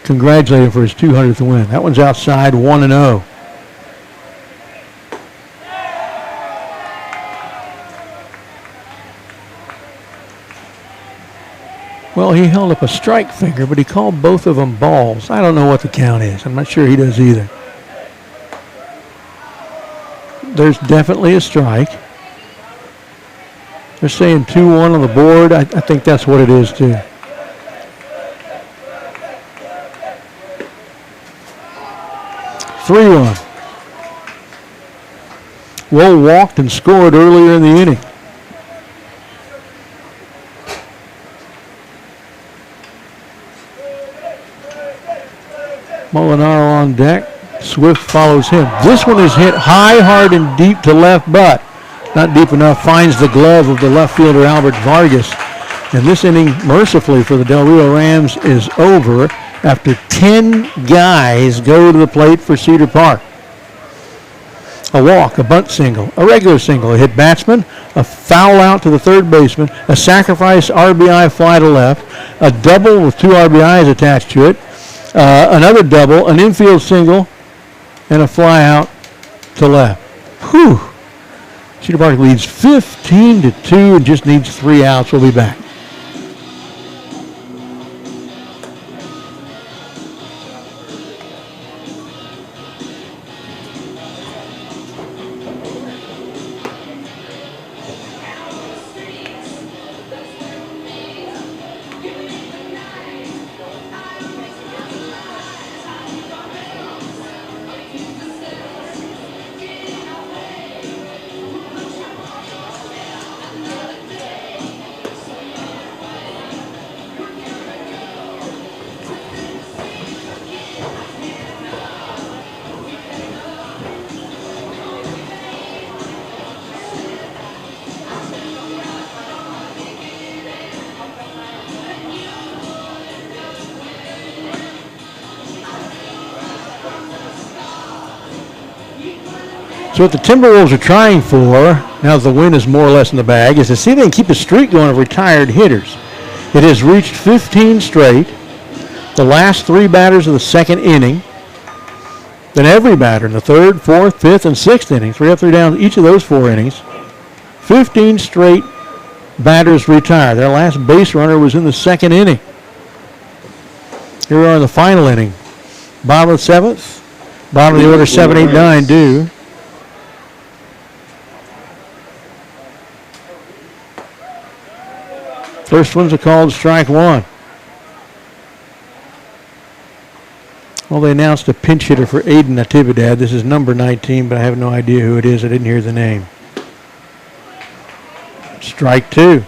Speaker 2: congratulate him for his 200th win. That one's outside, 1-0. Well, he held up a strike finger, but he called both of them balls. I don't know what the count is. I'm not sure he does either. There's definitely a strike. They're saying 2-1 on the board. I think that's what it is, too. Three-run. Wohl walked and scored earlier in the inning. Molinaro on deck. Swift follows him. This one is hit high, hard, and deep to left, but not deep enough. Finds the glove of the left fielder, Albert Vargas. And this inning, mercifully for the Del Rio Rams, is over after 10 guys go to the plate for Cedar Park. A walk, a bunt single, a regular single, a hit batsman, a foul out to the third baseman, a sacrifice RBI fly to left, a double with 2 RBIs attached to it, another double, an infield single, and a fly out to left. Whew. Cedar Park leads 15-2 and just needs 3 outs. We'll be back. So what the Timberwolves are trying for, now that the win is more or less in the bag, is to see if they can keep a streak going of retired hitters. It has reached 15 straight. The last 3 batters of the second inning. Then every batter in the third, fourth, fifth, and sixth innings. 3 up, 3 down each of those 4 innings. 15 straight batters retired. Their last base runner was in the second inning. Here we are in the final inning. Bottom of the 7th. Bottom of the order, 7, 8, 9 due. First one's a called strike 1. Well, they announced a pinch hitter for Aiden Natividad. This is number 19, but I have no idea who it is. I didn't hear the name. Strike 2.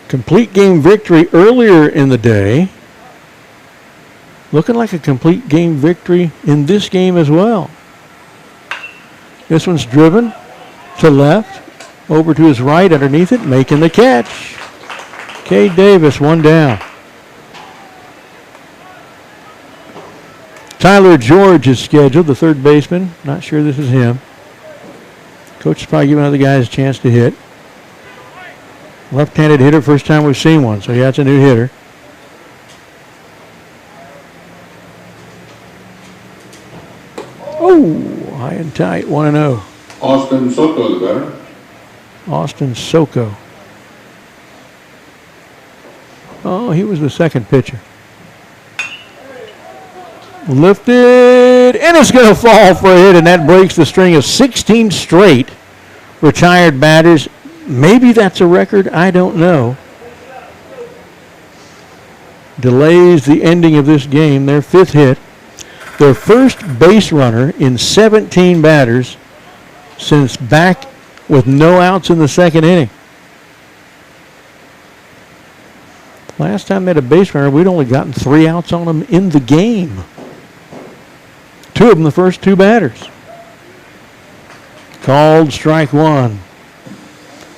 Speaker 2: Complete game victory earlier in the day. Looking like a complete game victory in this game as well. This one's driven to left. Over to his right, underneath it, making the catch. Cade Davis, 1 down. Tyler George is scheduled, the third baseman. Not sure this is him. Coach is probably giving other guys a chance to hit. Left-handed hitter, first time we've seen one, so yeah, it's a new hitter. Oh, high and tight, 1-0.
Speaker 1: Austin Soto, the batter.
Speaker 2: Austin Soko. Oh, he was the second pitcher. Lifted, and it's going to fall for a hit, and that breaks the string of 16 straight retired batters. Maybe that's a record, I don't know. Delays the ending of this game, their 5th hit. Their first base runner in 17 batters since back with no outs in the second inning. Last time they had a base runner, we'd only gotten 3 outs on them in the game. Two of them, the first two batters. Called strike one.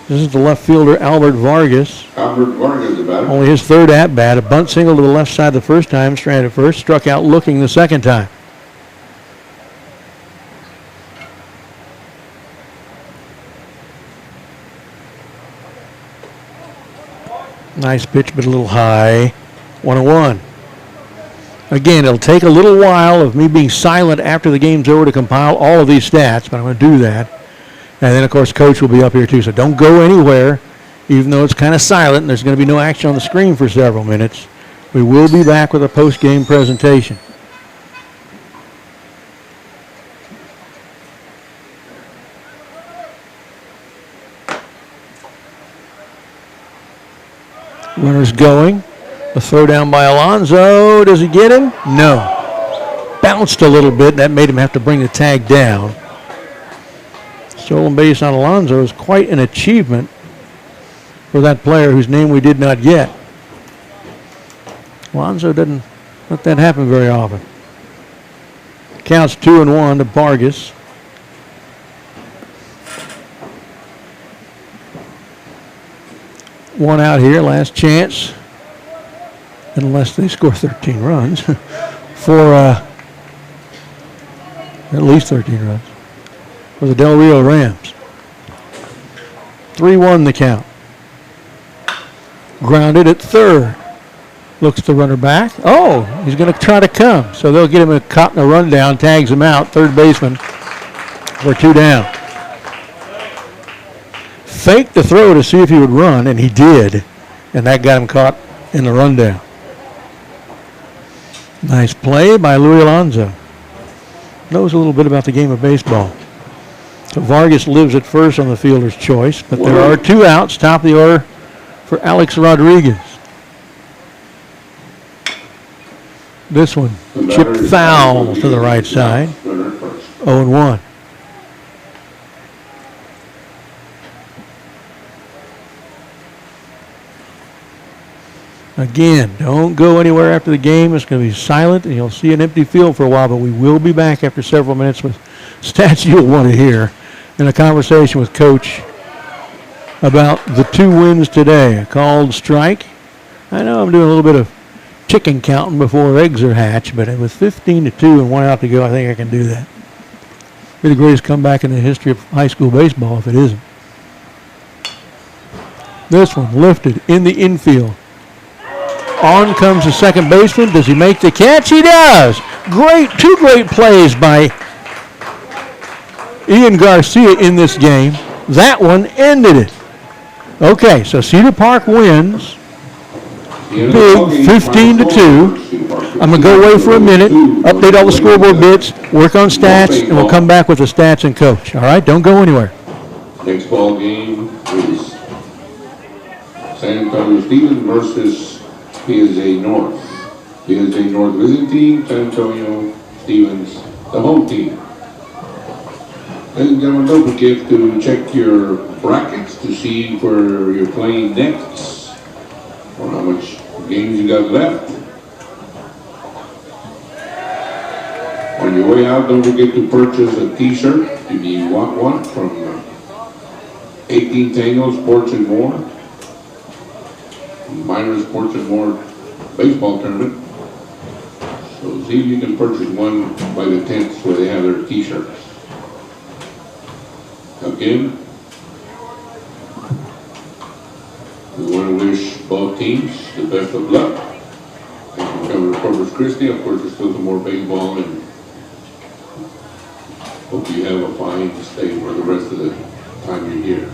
Speaker 2: This is the left fielder, Albert Vargas.
Speaker 1: Albert Vargas, the batter.
Speaker 2: Only his third at-bat. A bunt single to the left side the first time, stranded at first, struck out looking the second time. Nice pitch, but a little high. 1-1. Again, it'll take a little while of me being silent after the game's over to compile all of these stats, but I'm going to do that. And then, of course, Coach will be up here, too. So don't go anywhere, even though it's kind of silent and there's going to be no action on the screen for several minutes. We will be back with a post-game presentation. Runners going. A throw down by Alonso. Does he get him? No. Bounced a little bit. That made him have to bring the tag down. Stolen base on Alonso is quite an achievement for that player whose name we did not get. Alonso doesn't let that happen very often. Counts 2-1 to Vargas. One out here, last chance, unless they score 13 runs, for at least 13 runs, for the Del Rio Rams. 3-1 the count. Grounded at third. Looks the runner back. Oh, he's going to try to come. So they'll get him a caught in a rundown, tags him out, third baseman. We're 2 down. Faked the throw to see if he would run, and he did. And that got him caught in the rundown. Nice play by Luis Alonso. Knows a little bit about the game of baseball. So Vargas lives at first on the fielder's choice, but there are 2 outs, top of the order for Alex Rodriguez. This one chipped foul to the right side. 0-1. Again, don't go anywhere after the game. It's going to be silent, and you'll see an empty field for a while, but we will be back after several minutes with stats you'll want to hear and a conversation with Coach about the 2 wins today. A called strike. I know I'm doing a little bit of chicken counting before eggs are hatched, but with 15-2 and 1 out to go, I think I can do that. Be the greatest comeback in the history of high school baseball if it isn't. This one lifted in the infield. On comes the second baseman. Does he make the catch? He does. Two great plays by Ian Garcia in this game. That one ended it. Okay, so Cedar Park wins. Big, 15-2. I'm going to go away for a minute, update all the scoreboard bits, work on stats, and we'll come back with the stats and coach. All right, don't go anywhere.
Speaker 1: Next ball game is San Antonio Stevens versus PSA North. PSA North visiting team, San Antonio Stevens, the home team. Ladies and gentlemen, don't forget to check your brackets to see where you're playing next, or how much games you got left. On your way out, don't forget to purchase a t-shirt if you want one from 18 Tango Sports and More, Miras Sports and More baseball tournament. So see if you can purchase one by the tents where they have their t-shirts. Again, we want to wish both teams the best of luck. Thank you for coming to Corpus Christi. Of course, there's still some more baseball, and hope you have a fine stay for the rest of the time you're here.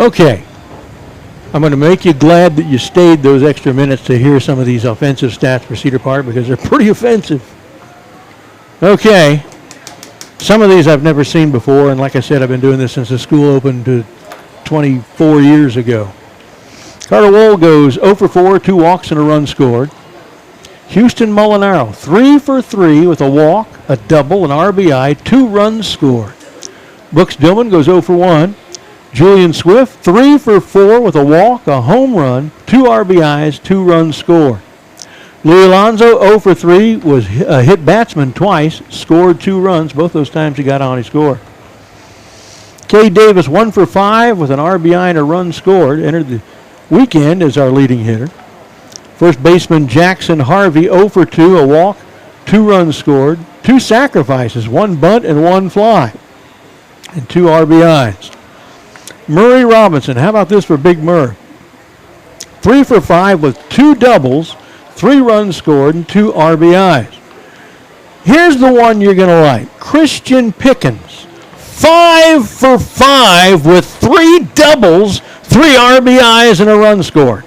Speaker 2: Okay. I'm going to make you glad that you stayed those extra minutes to hear some of these offensive stats for Cedar Park because they're pretty offensive. Okay. Some of these I've never seen before, and like I said, I've been doing this since the school opened 24 years ago. Carter Wohl goes 0 for 4, 2 walks and a run scored. Houston Molinaro, 3 for 3 with a walk, a double, an RBI, 2 runs scored. Brooks Dillman goes 0 for 1. Julian Swift, 3 for 4 with a walk, a home run, 2 RBIs, 2 runs scored. Louis Alonso, 0 for 3, was a hit batsman twice, scored 2 runs. Both those times he got on, he scored. Cade Davis, 1 for 5 with an RBI and a run scored, entered the weekend as our leading hitter. First baseman Jackson Harvey, 0 for 2, a walk, 2 runs scored, 2 sacrifices, 1 bunt and 1 fly, and 2 RBIs. Murray Robinson, how about this for Big Murr? 3 for 5 with 2 doubles, 3 runs scored, and 2 RBIs. Here's the one you're going to like. Christian Pickens, 5 for 5 with 3 doubles, 3 RBIs, and a run scored.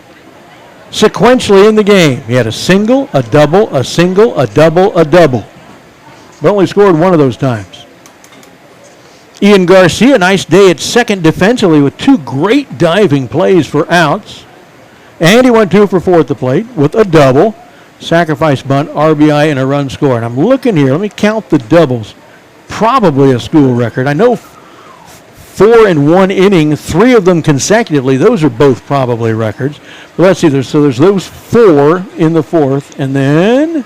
Speaker 2: Sequentially in the game, he had a single, a double, a single, a double, a double. But only scored one of those times. Ian Garcia, nice day at second defensively with 2 great diving plays for outs. And he went 2 for 4 at the plate with a double, sacrifice bunt, RBI, and a run score. And I'm looking here. Let me count the doubles. Probably a school record. I know 4 in 1 inning, 3 of them consecutively. Those are both probably records. But let's see. There's those 4 in the 4th. And then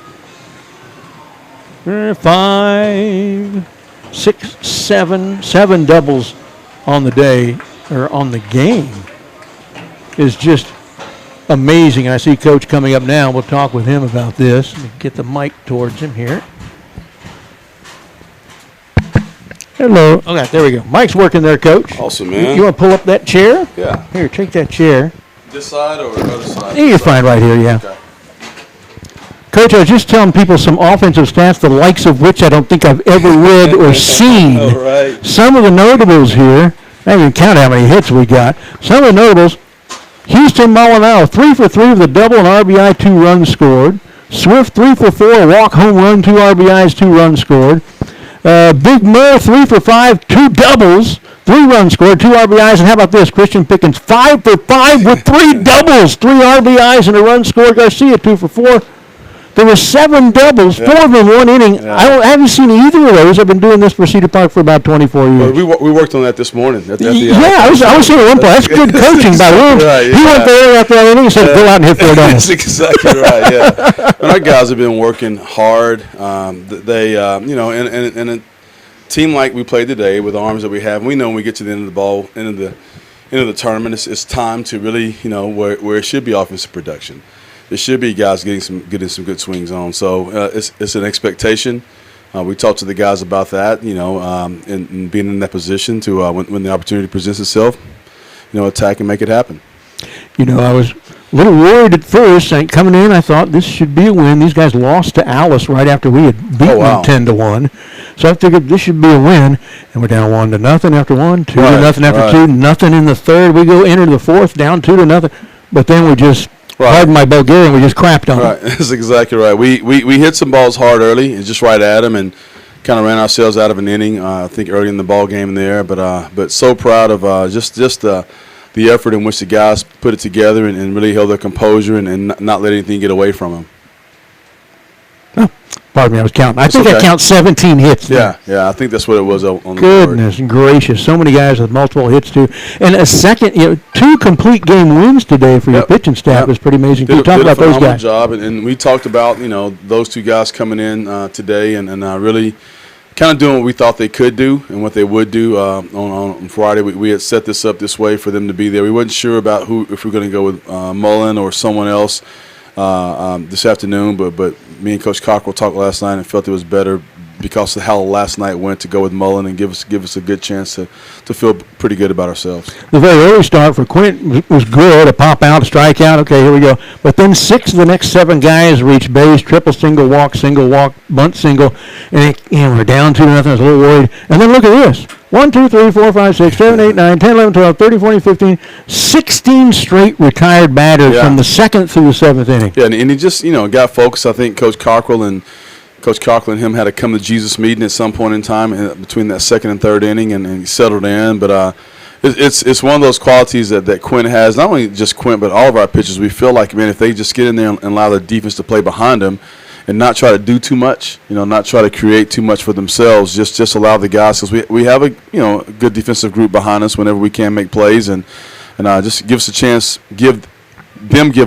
Speaker 2: 5... 6, 7 doubles on the day, or on the game, is just amazing. I see Coach coming up now. We'll talk with him about this. Let me get the mic towards him here. Hello. Okay, there we go. Mike's working there, Coach.
Speaker 5: Awesome, man.
Speaker 2: You want to pull up that chair?
Speaker 5: Yeah.
Speaker 2: Here, take that chair.
Speaker 5: This side or the other side?
Speaker 2: You're fine right here, yeah.
Speaker 5: Okay.
Speaker 2: Coach, I was just telling people some offensive stats, the likes of which I don't think I've ever read or seen.
Speaker 5: All right.
Speaker 2: Some of the notables here, I haven't even counted how many hits we got. Some of the notables, Houston Molinaro, 3 for 3 with a double, an RBI, 2 runs scored. Swift, 3 for 4, a walk, home run, 2 RBIs, 2 runs scored. Big Murr, 3 for 5, 2 doubles, 3 runs scored, 2 RBIs. And how about this? Christian Pickens, 5 for 5 with 3 doubles, 3 RBIs, and a run scored. Garcia, 2 for 4. There were 7 doubles, 4 of them 1 inning.
Speaker 5: Yeah.
Speaker 2: I haven't seen either of those. I've been doing this for Cedar Park for about 24 years.
Speaker 5: Well, we worked on that this morning.
Speaker 2: I was seeing at one point. That's good coaching by Williams.
Speaker 5: Right,
Speaker 2: He went there after that inning and said, go out and hit 4 doubles.
Speaker 5: That's exactly right, yeah. And our guys have been working hard. They in a team like we played today with the arms that we have, we know when we get to the end of the ball, end of the tournament, it's time to really, where it should be offensive production. There should be guys getting some good swings on. So it's an expectation. We talked to the guys about that, and being in that position to when the opportunity presents itself, attack and make it happen.
Speaker 2: I was a little worried at first. Coming in, I thought this should be a win. These guys lost to Alice right after we had beaten them 10-1. So I figured this should be a win. And we're down 1-0 after 1, 2-0 after 2, nothing in the third. We go enter the fourth, down 2-0. But then we just... Pardon my Bulgarian, we just crapped on
Speaker 5: them. Right, that's exactly right. We hit some balls hard early and just right at them and kind of ran ourselves out of an inning, I think, early in the ball game there. But so proud of just the effort in which the guys put it together and really held their composure and not let anything get away from them.
Speaker 2: Oh, pardon me, I was counting. I think I count 17 hits.
Speaker 5: Yeah, I think that's what it was on the board.
Speaker 2: Goodness gracious, so many guys with multiple hits too, and a second, 2 complete game wins today for your pitching staff was pretty amazing. Can you talk about those guys?
Speaker 5: Job, and we talked about those 2 guys coming in today and really kind of doing what we thought they could do and what they would do on Friday. We had set this up this way for them to be there. We wasn't sure about if we're going to go with Mullen or someone else this afternoon, but me and Coach Cockrell talked last night and felt it was better because of how last night went, to go with Mullen and give us a good chance to feel pretty good about ourselves.
Speaker 2: The very early start for Quint was good. A pop out, a strikeout. Okay, here we go. But then 6 of the next 7 guys reached base. Triple, single, walk, bunt, single. And we're down 2-0. I was a little worried. And then look at this. 1, 2, 3, 4, 5, 6, 7, 8, 9, 10, 11, 12, 13, 14, 15, 16 straight retired batters from the 2nd through the 7th inning.
Speaker 5: Yeah, and he just, got focused. I think Coach Cockrell and him had a come to Jesus meeting at some point in time between that 2nd and 3rd inning, and he settled in. But it's one of those qualities that Quint has. Not only just Quint, but all of our pitchers. We feel like, man, if they just get in there and allow the defense to play behind them, and not try to do too much, not try to create too much for themselves. Just allow the guys, because we have a good defensive group behind us whenever we can make plays, and just give us a chance, give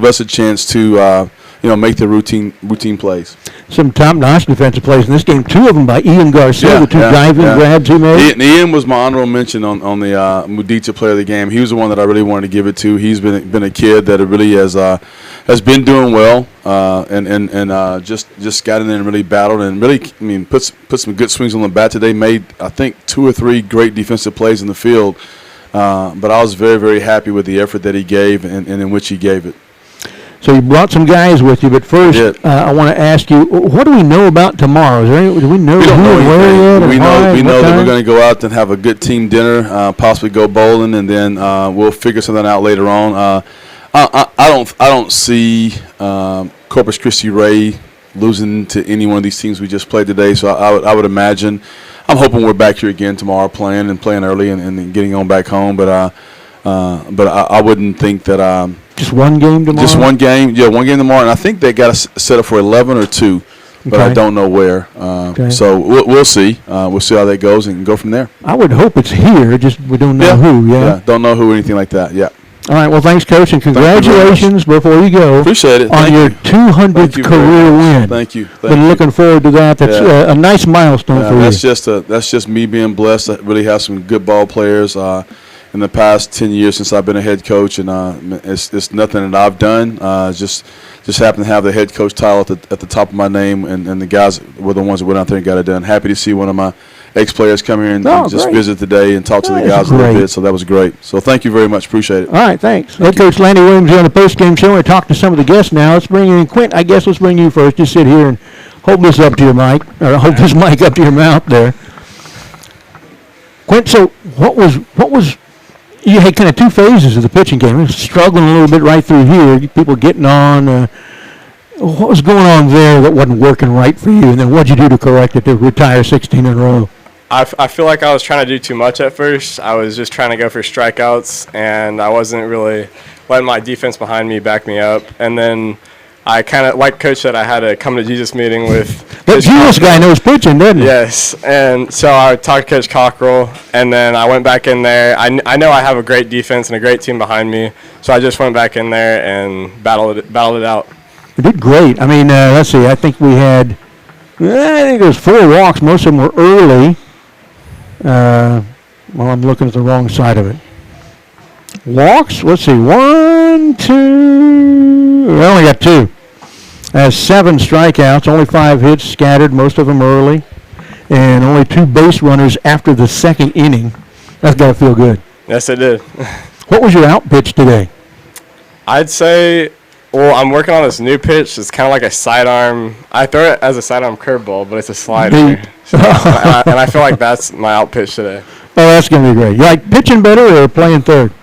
Speaker 5: us a chance to make the routine plays. Some
Speaker 2: top-notch defensive plays in this game. 2 of them by Ian Garcia, the 2 diving grabs he made.
Speaker 5: Ian was my honorable mention on the Mudita player of the game. He was the one that I really wanted to give it to. He's been a kid that really has been doing well, and just got in there and really battled and really, put some good swings on the bat today. Made, I think, 2 or 3 great defensive plays in the field. But I was very, very happy with the effort that he gave and in which he gave it.
Speaker 2: So you brought some guys with you, but first I want to ask you, what do we know about tomorrow? Do we know who and where yet?
Speaker 5: We know that we're going to go out and have a good team dinner, possibly go bowling, and then we'll figure something out later on. I don't see Corpus Christi Ray losing to any one of these teams we just played today. So I would imagine, I'm hoping we're back here again tomorrow playing early and then getting on back home. But I wouldn't think that.
Speaker 2: Just one game tomorrow?
Speaker 5: Just one game. Yeah, one game tomorrow. And I think they got us set up for 11 or 2, but I don't know where. So we'll see. We'll see how that goes and go from there.
Speaker 2: I would hope it's here. Just we don't know who. Yeah,
Speaker 5: don't know who or anything like that. Yeah.
Speaker 2: All right. Well, thanks, Coach, and congratulations before you go.
Speaker 5: Appreciate it.
Speaker 2: On your 200th career win.
Speaker 5: Thank you.
Speaker 2: Been looking forward to that. That's a nice milestone for you.
Speaker 5: That's just me being blessed. I really have some good ball players. In the past 10 years since I've been a head coach, and it's nothing that I've done. Just happen to have the head coach title at the top of my name, and the guys were the ones that went out there and got it done. Happy to see one of my ex-players come here and just visit today and talk to the guys a little bit, so that was great. So thank you very much. Appreciate it.
Speaker 2: All right, thanks. Head Coach Lanny Williams here on the post-game show. We're talking to some of the guests now. Let's bring in Quint. I guess let's bring you first. Just sit here and hold this up to your mic, or hold this mic up to your mouth there. Quint, so what was you had kind of 2 phases of the pitching game. Struggling a little bit right through here. People getting on. What was going on there that wasn't working right for you? And then what did you do to correct it to retire 16 in a row?
Speaker 6: I feel like I was trying to do too much at first. I was just trying to go for strikeouts, and I wasn't really letting my defense behind me back me up. And then I kind of, like Coach said, I had a come to Jesus meeting with.
Speaker 2: That Jesus guy knows pitching, doesn't he?
Speaker 6: Yes, and so I talked to Coach Cockrell, and then I went back in there. I know I have a great defense and a great team behind me, so I just went back in there and battled it out.
Speaker 2: You did great. I mean, let's see. I think we had, there was 4 walks. Most of them were early. Well, I'm looking at the wrong side of it. Walks. Let's see. 1, 2. We only got 2. Has 7 strikeouts, only 5 hits scattered, most of them early, and only 2 base runners after the 2nd inning. That's got to feel good.
Speaker 6: Yes, it did.
Speaker 2: What was your out pitch today?
Speaker 6: I'd say, well, I'm working on this new pitch. It's kind of like a sidearm. I throw it as a sidearm curveball, but it's a slider. So, and I feel like that's my out pitch today.
Speaker 2: Oh, that's going to be great. You like pitching better or playing third?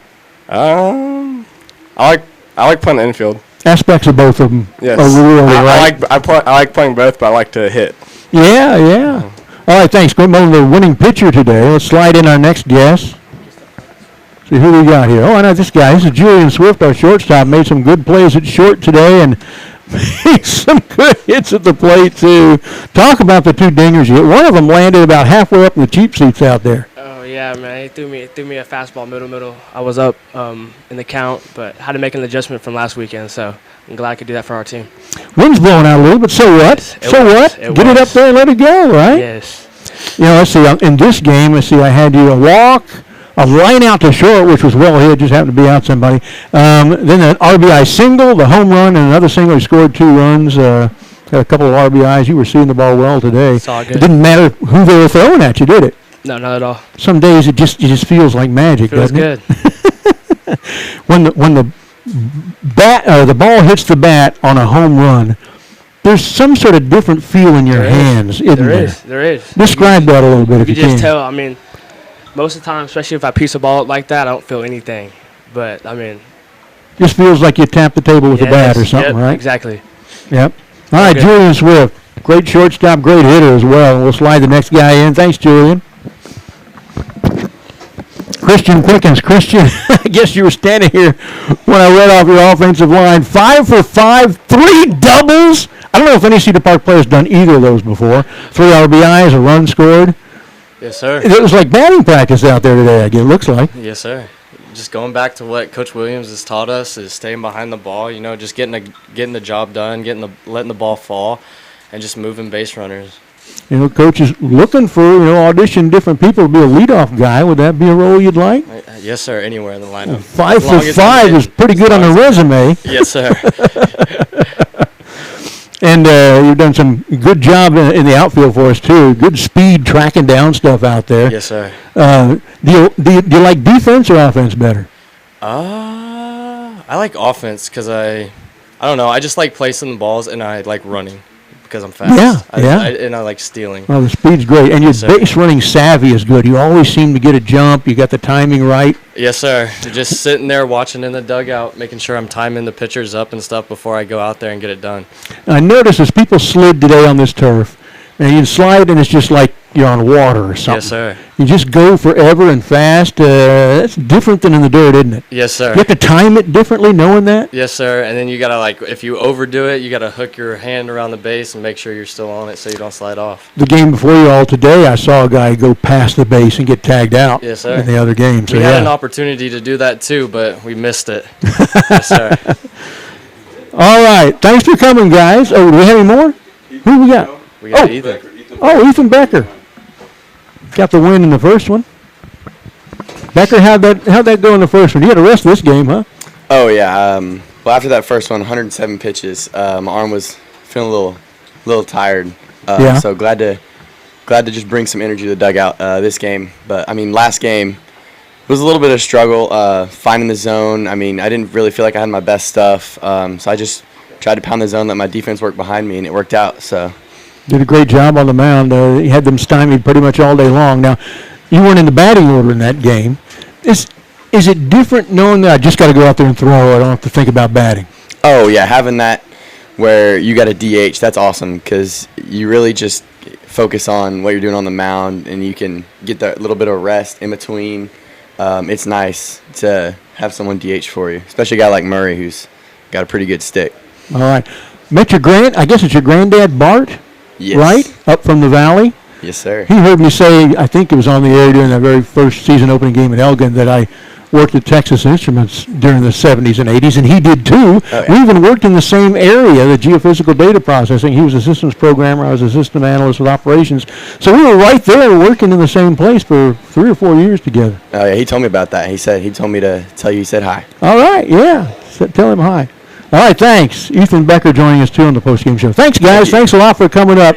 Speaker 6: I like playing the infield.
Speaker 2: Aspects of both of them.
Speaker 6: Yes.
Speaker 2: Are really right.
Speaker 6: I like playing both, but I like to hit.
Speaker 2: Yeah. All right, thanks. Quint Mullen, the winning pitcher today. Let's slide in our next guest. See who we got here. Oh, I know this guy. This is Julian Swift, our shortstop. Made some good plays at short today and made some good hits at the plate, too. Talk about the 2 dingers you hit. One of them landed about halfway up in the cheap seats out there.
Speaker 7: Yeah, man, he threw me a fastball middle. I was up in the count, but had to make an adjustment from last weekend, so I'm glad I could do that for our team.
Speaker 2: Wind's blowing out a little, but so what? Get it up there and let it go, right?
Speaker 7: Yes.
Speaker 2: Let's see. In this game, I had you a walk, a line out to short, which was well hit, just happened to be out somebody. Then an RBI single, the home run, and another single. He scored 2 runs. Had a couple of RBIs. You were seeing the ball well today.
Speaker 7: It's all good.
Speaker 2: It didn't matter who they were throwing at you, did it?
Speaker 7: No, not at all.
Speaker 2: Some days it just feels like magic,
Speaker 7: Feels
Speaker 2: doesn't it?
Speaker 7: good.
Speaker 2: When the the ball hits the bat on a home run, there's some sort of different feel in your hands, isn't there?
Speaker 7: There is.
Speaker 2: Describe that a little bit if
Speaker 7: You
Speaker 2: you
Speaker 7: just
Speaker 2: can.
Speaker 7: tell. I mean, most of the time, especially if I piece a ball up like that, I don't feel anything. But I mean,
Speaker 2: Just feels like you tapped the table with a bat or something, right?
Speaker 7: Exactly.
Speaker 2: Yep. All right,
Speaker 7: Okay.
Speaker 2: Julian Swift, great shortstop, great hitter as well. We'll slide the next guy in. Thanks, Julian. Christian Pickens. Christian, I guess you were standing here when I read off your offensive line. 5 for 5, 3 doubles. I don't know if any Cedar Park player's done either of those before. 3 RBIs, a run scored.
Speaker 8: Yes, sir.
Speaker 2: It was like batting practice out there today, it looks like.
Speaker 8: Yes, sir. Just going back to what Coach Williams has taught us is staying behind the ball. You know, just getting the job done, letting the ball fall, and just moving base runners.
Speaker 2: You know, Coach is looking for, audition different people to be a leadoff guy. Would that be a role you'd like?
Speaker 8: Yes, sir. Anywhere in the lineup.
Speaker 2: 5
Speaker 8: As long
Speaker 2: for
Speaker 8: as
Speaker 2: 5
Speaker 8: we
Speaker 2: is
Speaker 8: hit.
Speaker 2: pretty good on the resume.
Speaker 8: Yes, sir.
Speaker 2: And you've done some good job in the outfield for us, too. Good speed tracking down stuff out there.
Speaker 8: Yes, sir.
Speaker 2: Do you like defense or offense better?
Speaker 8: I like offense because I don't know. I just like placing the balls and I like running because I'm fast.
Speaker 2: Yeah.
Speaker 8: And I like stealing.
Speaker 2: Oh, the speed's great. And your
Speaker 8: Yes, sir.
Speaker 2: base running savvy is good. You always seem to get a jump. You got the timing right.
Speaker 8: Yes, sir. Just sitting there watching in the dugout, making sure I'm timing the pitchers up and stuff before I go out there and get it done.
Speaker 2: I noticed as people slid today on this turf, and you slide and it's just like you're on water or something.
Speaker 8: Yes, sir.
Speaker 2: You just go forever and fast. That's different than in the dirt, isn't it?
Speaker 8: Yes, sir.
Speaker 2: You have to time it differently knowing that?
Speaker 8: Yes, sir. And then you gotta if you overdo it, you gotta hook your hand around the base and make sure you're still on it so you don't slide off.
Speaker 2: The game before you all today, I saw a guy go past the base and get tagged out.
Speaker 8: Yes, sir.
Speaker 2: In the other game. So
Speaker 8: We had an opportunity to do that too, but we missed it. Yes, sir.
Speaker 2: All right. Thanks for coming, guys. Oh, do we have any more? Who we got?
Speaker 8: We got Ethan.
Speaker 2: Oh, Ethan Becker. Got the win in the first one. Becker, how'd that go in the first one? You had the rest of this game, huh?
Speaker 9: Oh yeah. Well, after that first one, 107 pitches. My arm was feeling a little tired.
Speaker 2: Yeah.
Speaker 9: So glad to just bring some energy to the dugout this game. But I mean, last game it was a little bit of a struggle finding the zone. I mean, I didn't really feel like I had my best stuff. So I just tried to pound the zone, let my defense work behind me, and it worked out. So.
Speaker 2: Did a great job on the mound. You had them stymied pretty much all day long. Now, you weren't in the batting order in that game. Is it different knowing that I just got to go out there and throw? I don't have to think about batting.
Speaker 9: Oh yeah, having that where you got a DH, that's awesome because you really just focus on what you're doing on the mound and you can get that little bit of rest in between. It's nice to have someone DH for you, especially a guy like Murray who's got a pretty good stick.
Speaker 2: All right. Met your I guess it's your granddad, Bart?
Speaker 9: Yes.
Speaker 2: Right? Up from the valley?
Speaker 9: Yes, sir.
Speaker 2: He heard me say, I think it was on the air during that very first season opening game at Elgin, that I worked at Texas Instruments during the 70s and 80s, and he did too.
Speaker 9: Oh, yeah.
Speaker 2: We even worked in the same area, the geophysical data processing. He was a systems programmer. I was a system analyst with operations. So we were right there working in the same place for 3 or 4 years together.
Speaker 9: Oh yeah, he told me about that. He told me to tell you he said hi.
Speaker 2: All right, yeah. Tell him hi. All right, thanks. Ethan Becker joining us, too, on the postgame show. Thanks, guys. Thanks a lot for coming up.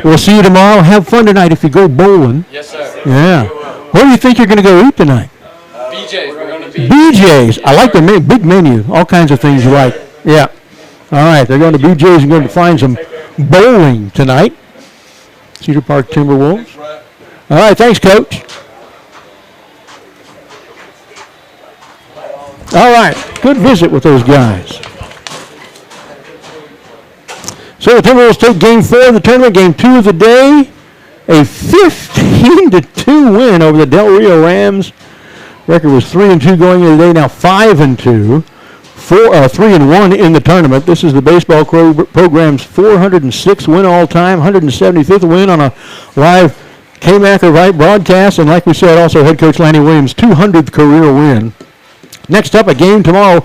Speaker 2: We'll see you tomorrow. Have fun tonight if you go bowling.
Speaker 8: Yes, sir.
Speaker 2: Yeah. Where do you think you're going to go eat tonight?
Speaker 8: BJ's. We're going to be.
Speaker 2: BJ's. I like the big menu. All kinds of things you like. Yeah. All right. They're going to BJ's and going to find some bowling tonight. Cedar Park Timberwolves. All right. Thanks, Coach. All right. Good visit with those guys. So the Timberwolves take game 4 of the tournament, game 2 of the day. A 15-2 win over the Del Rio Rams. Record was 3-2 going into the day, now 5-2. 3-1 in the tournament. This is the baseball program's 406th win all time, 175th win on a live K-Mac or Vype broadcast, and like we said, also head coach Lanny Williams' 200th career win. Next up, a game tomorrow.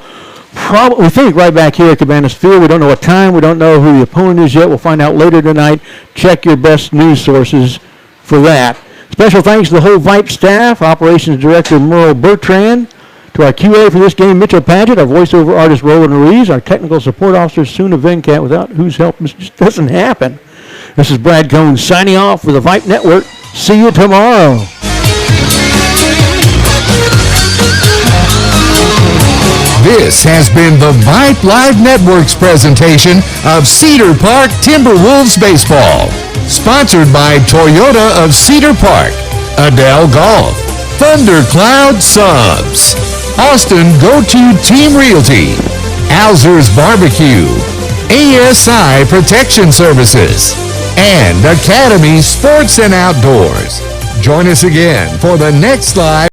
Speaker 2: Probably, we think, right back here at Cabanas Field. We don't know what time. We don't know who the opponent is yet. We'll find out later tonight. Check your best news sources for that. Special thanks to the whole Vype staff, Operations Director Merle Bertrand, to To our QA for this game, Mitchell Paget, our voiceover artist, Roland Ruiz, our technical support officer, Suna Venkat, without whose help this just doesn't happen. This is Brad Cohn signing off for the Vype Network. See you tomorrow.
Speaker 10: This has been the Vype Live Network's presentation of Cedar Park Timberwolves Baseball. Sponsored by Toyota of Cedar Park, Adele Golf, Thundercloud Subs, Austin Go-To Team Realty, Alzer's Barbecue, ASI Protection Services, and Academy Sports and Outdoors. Join us again for the next live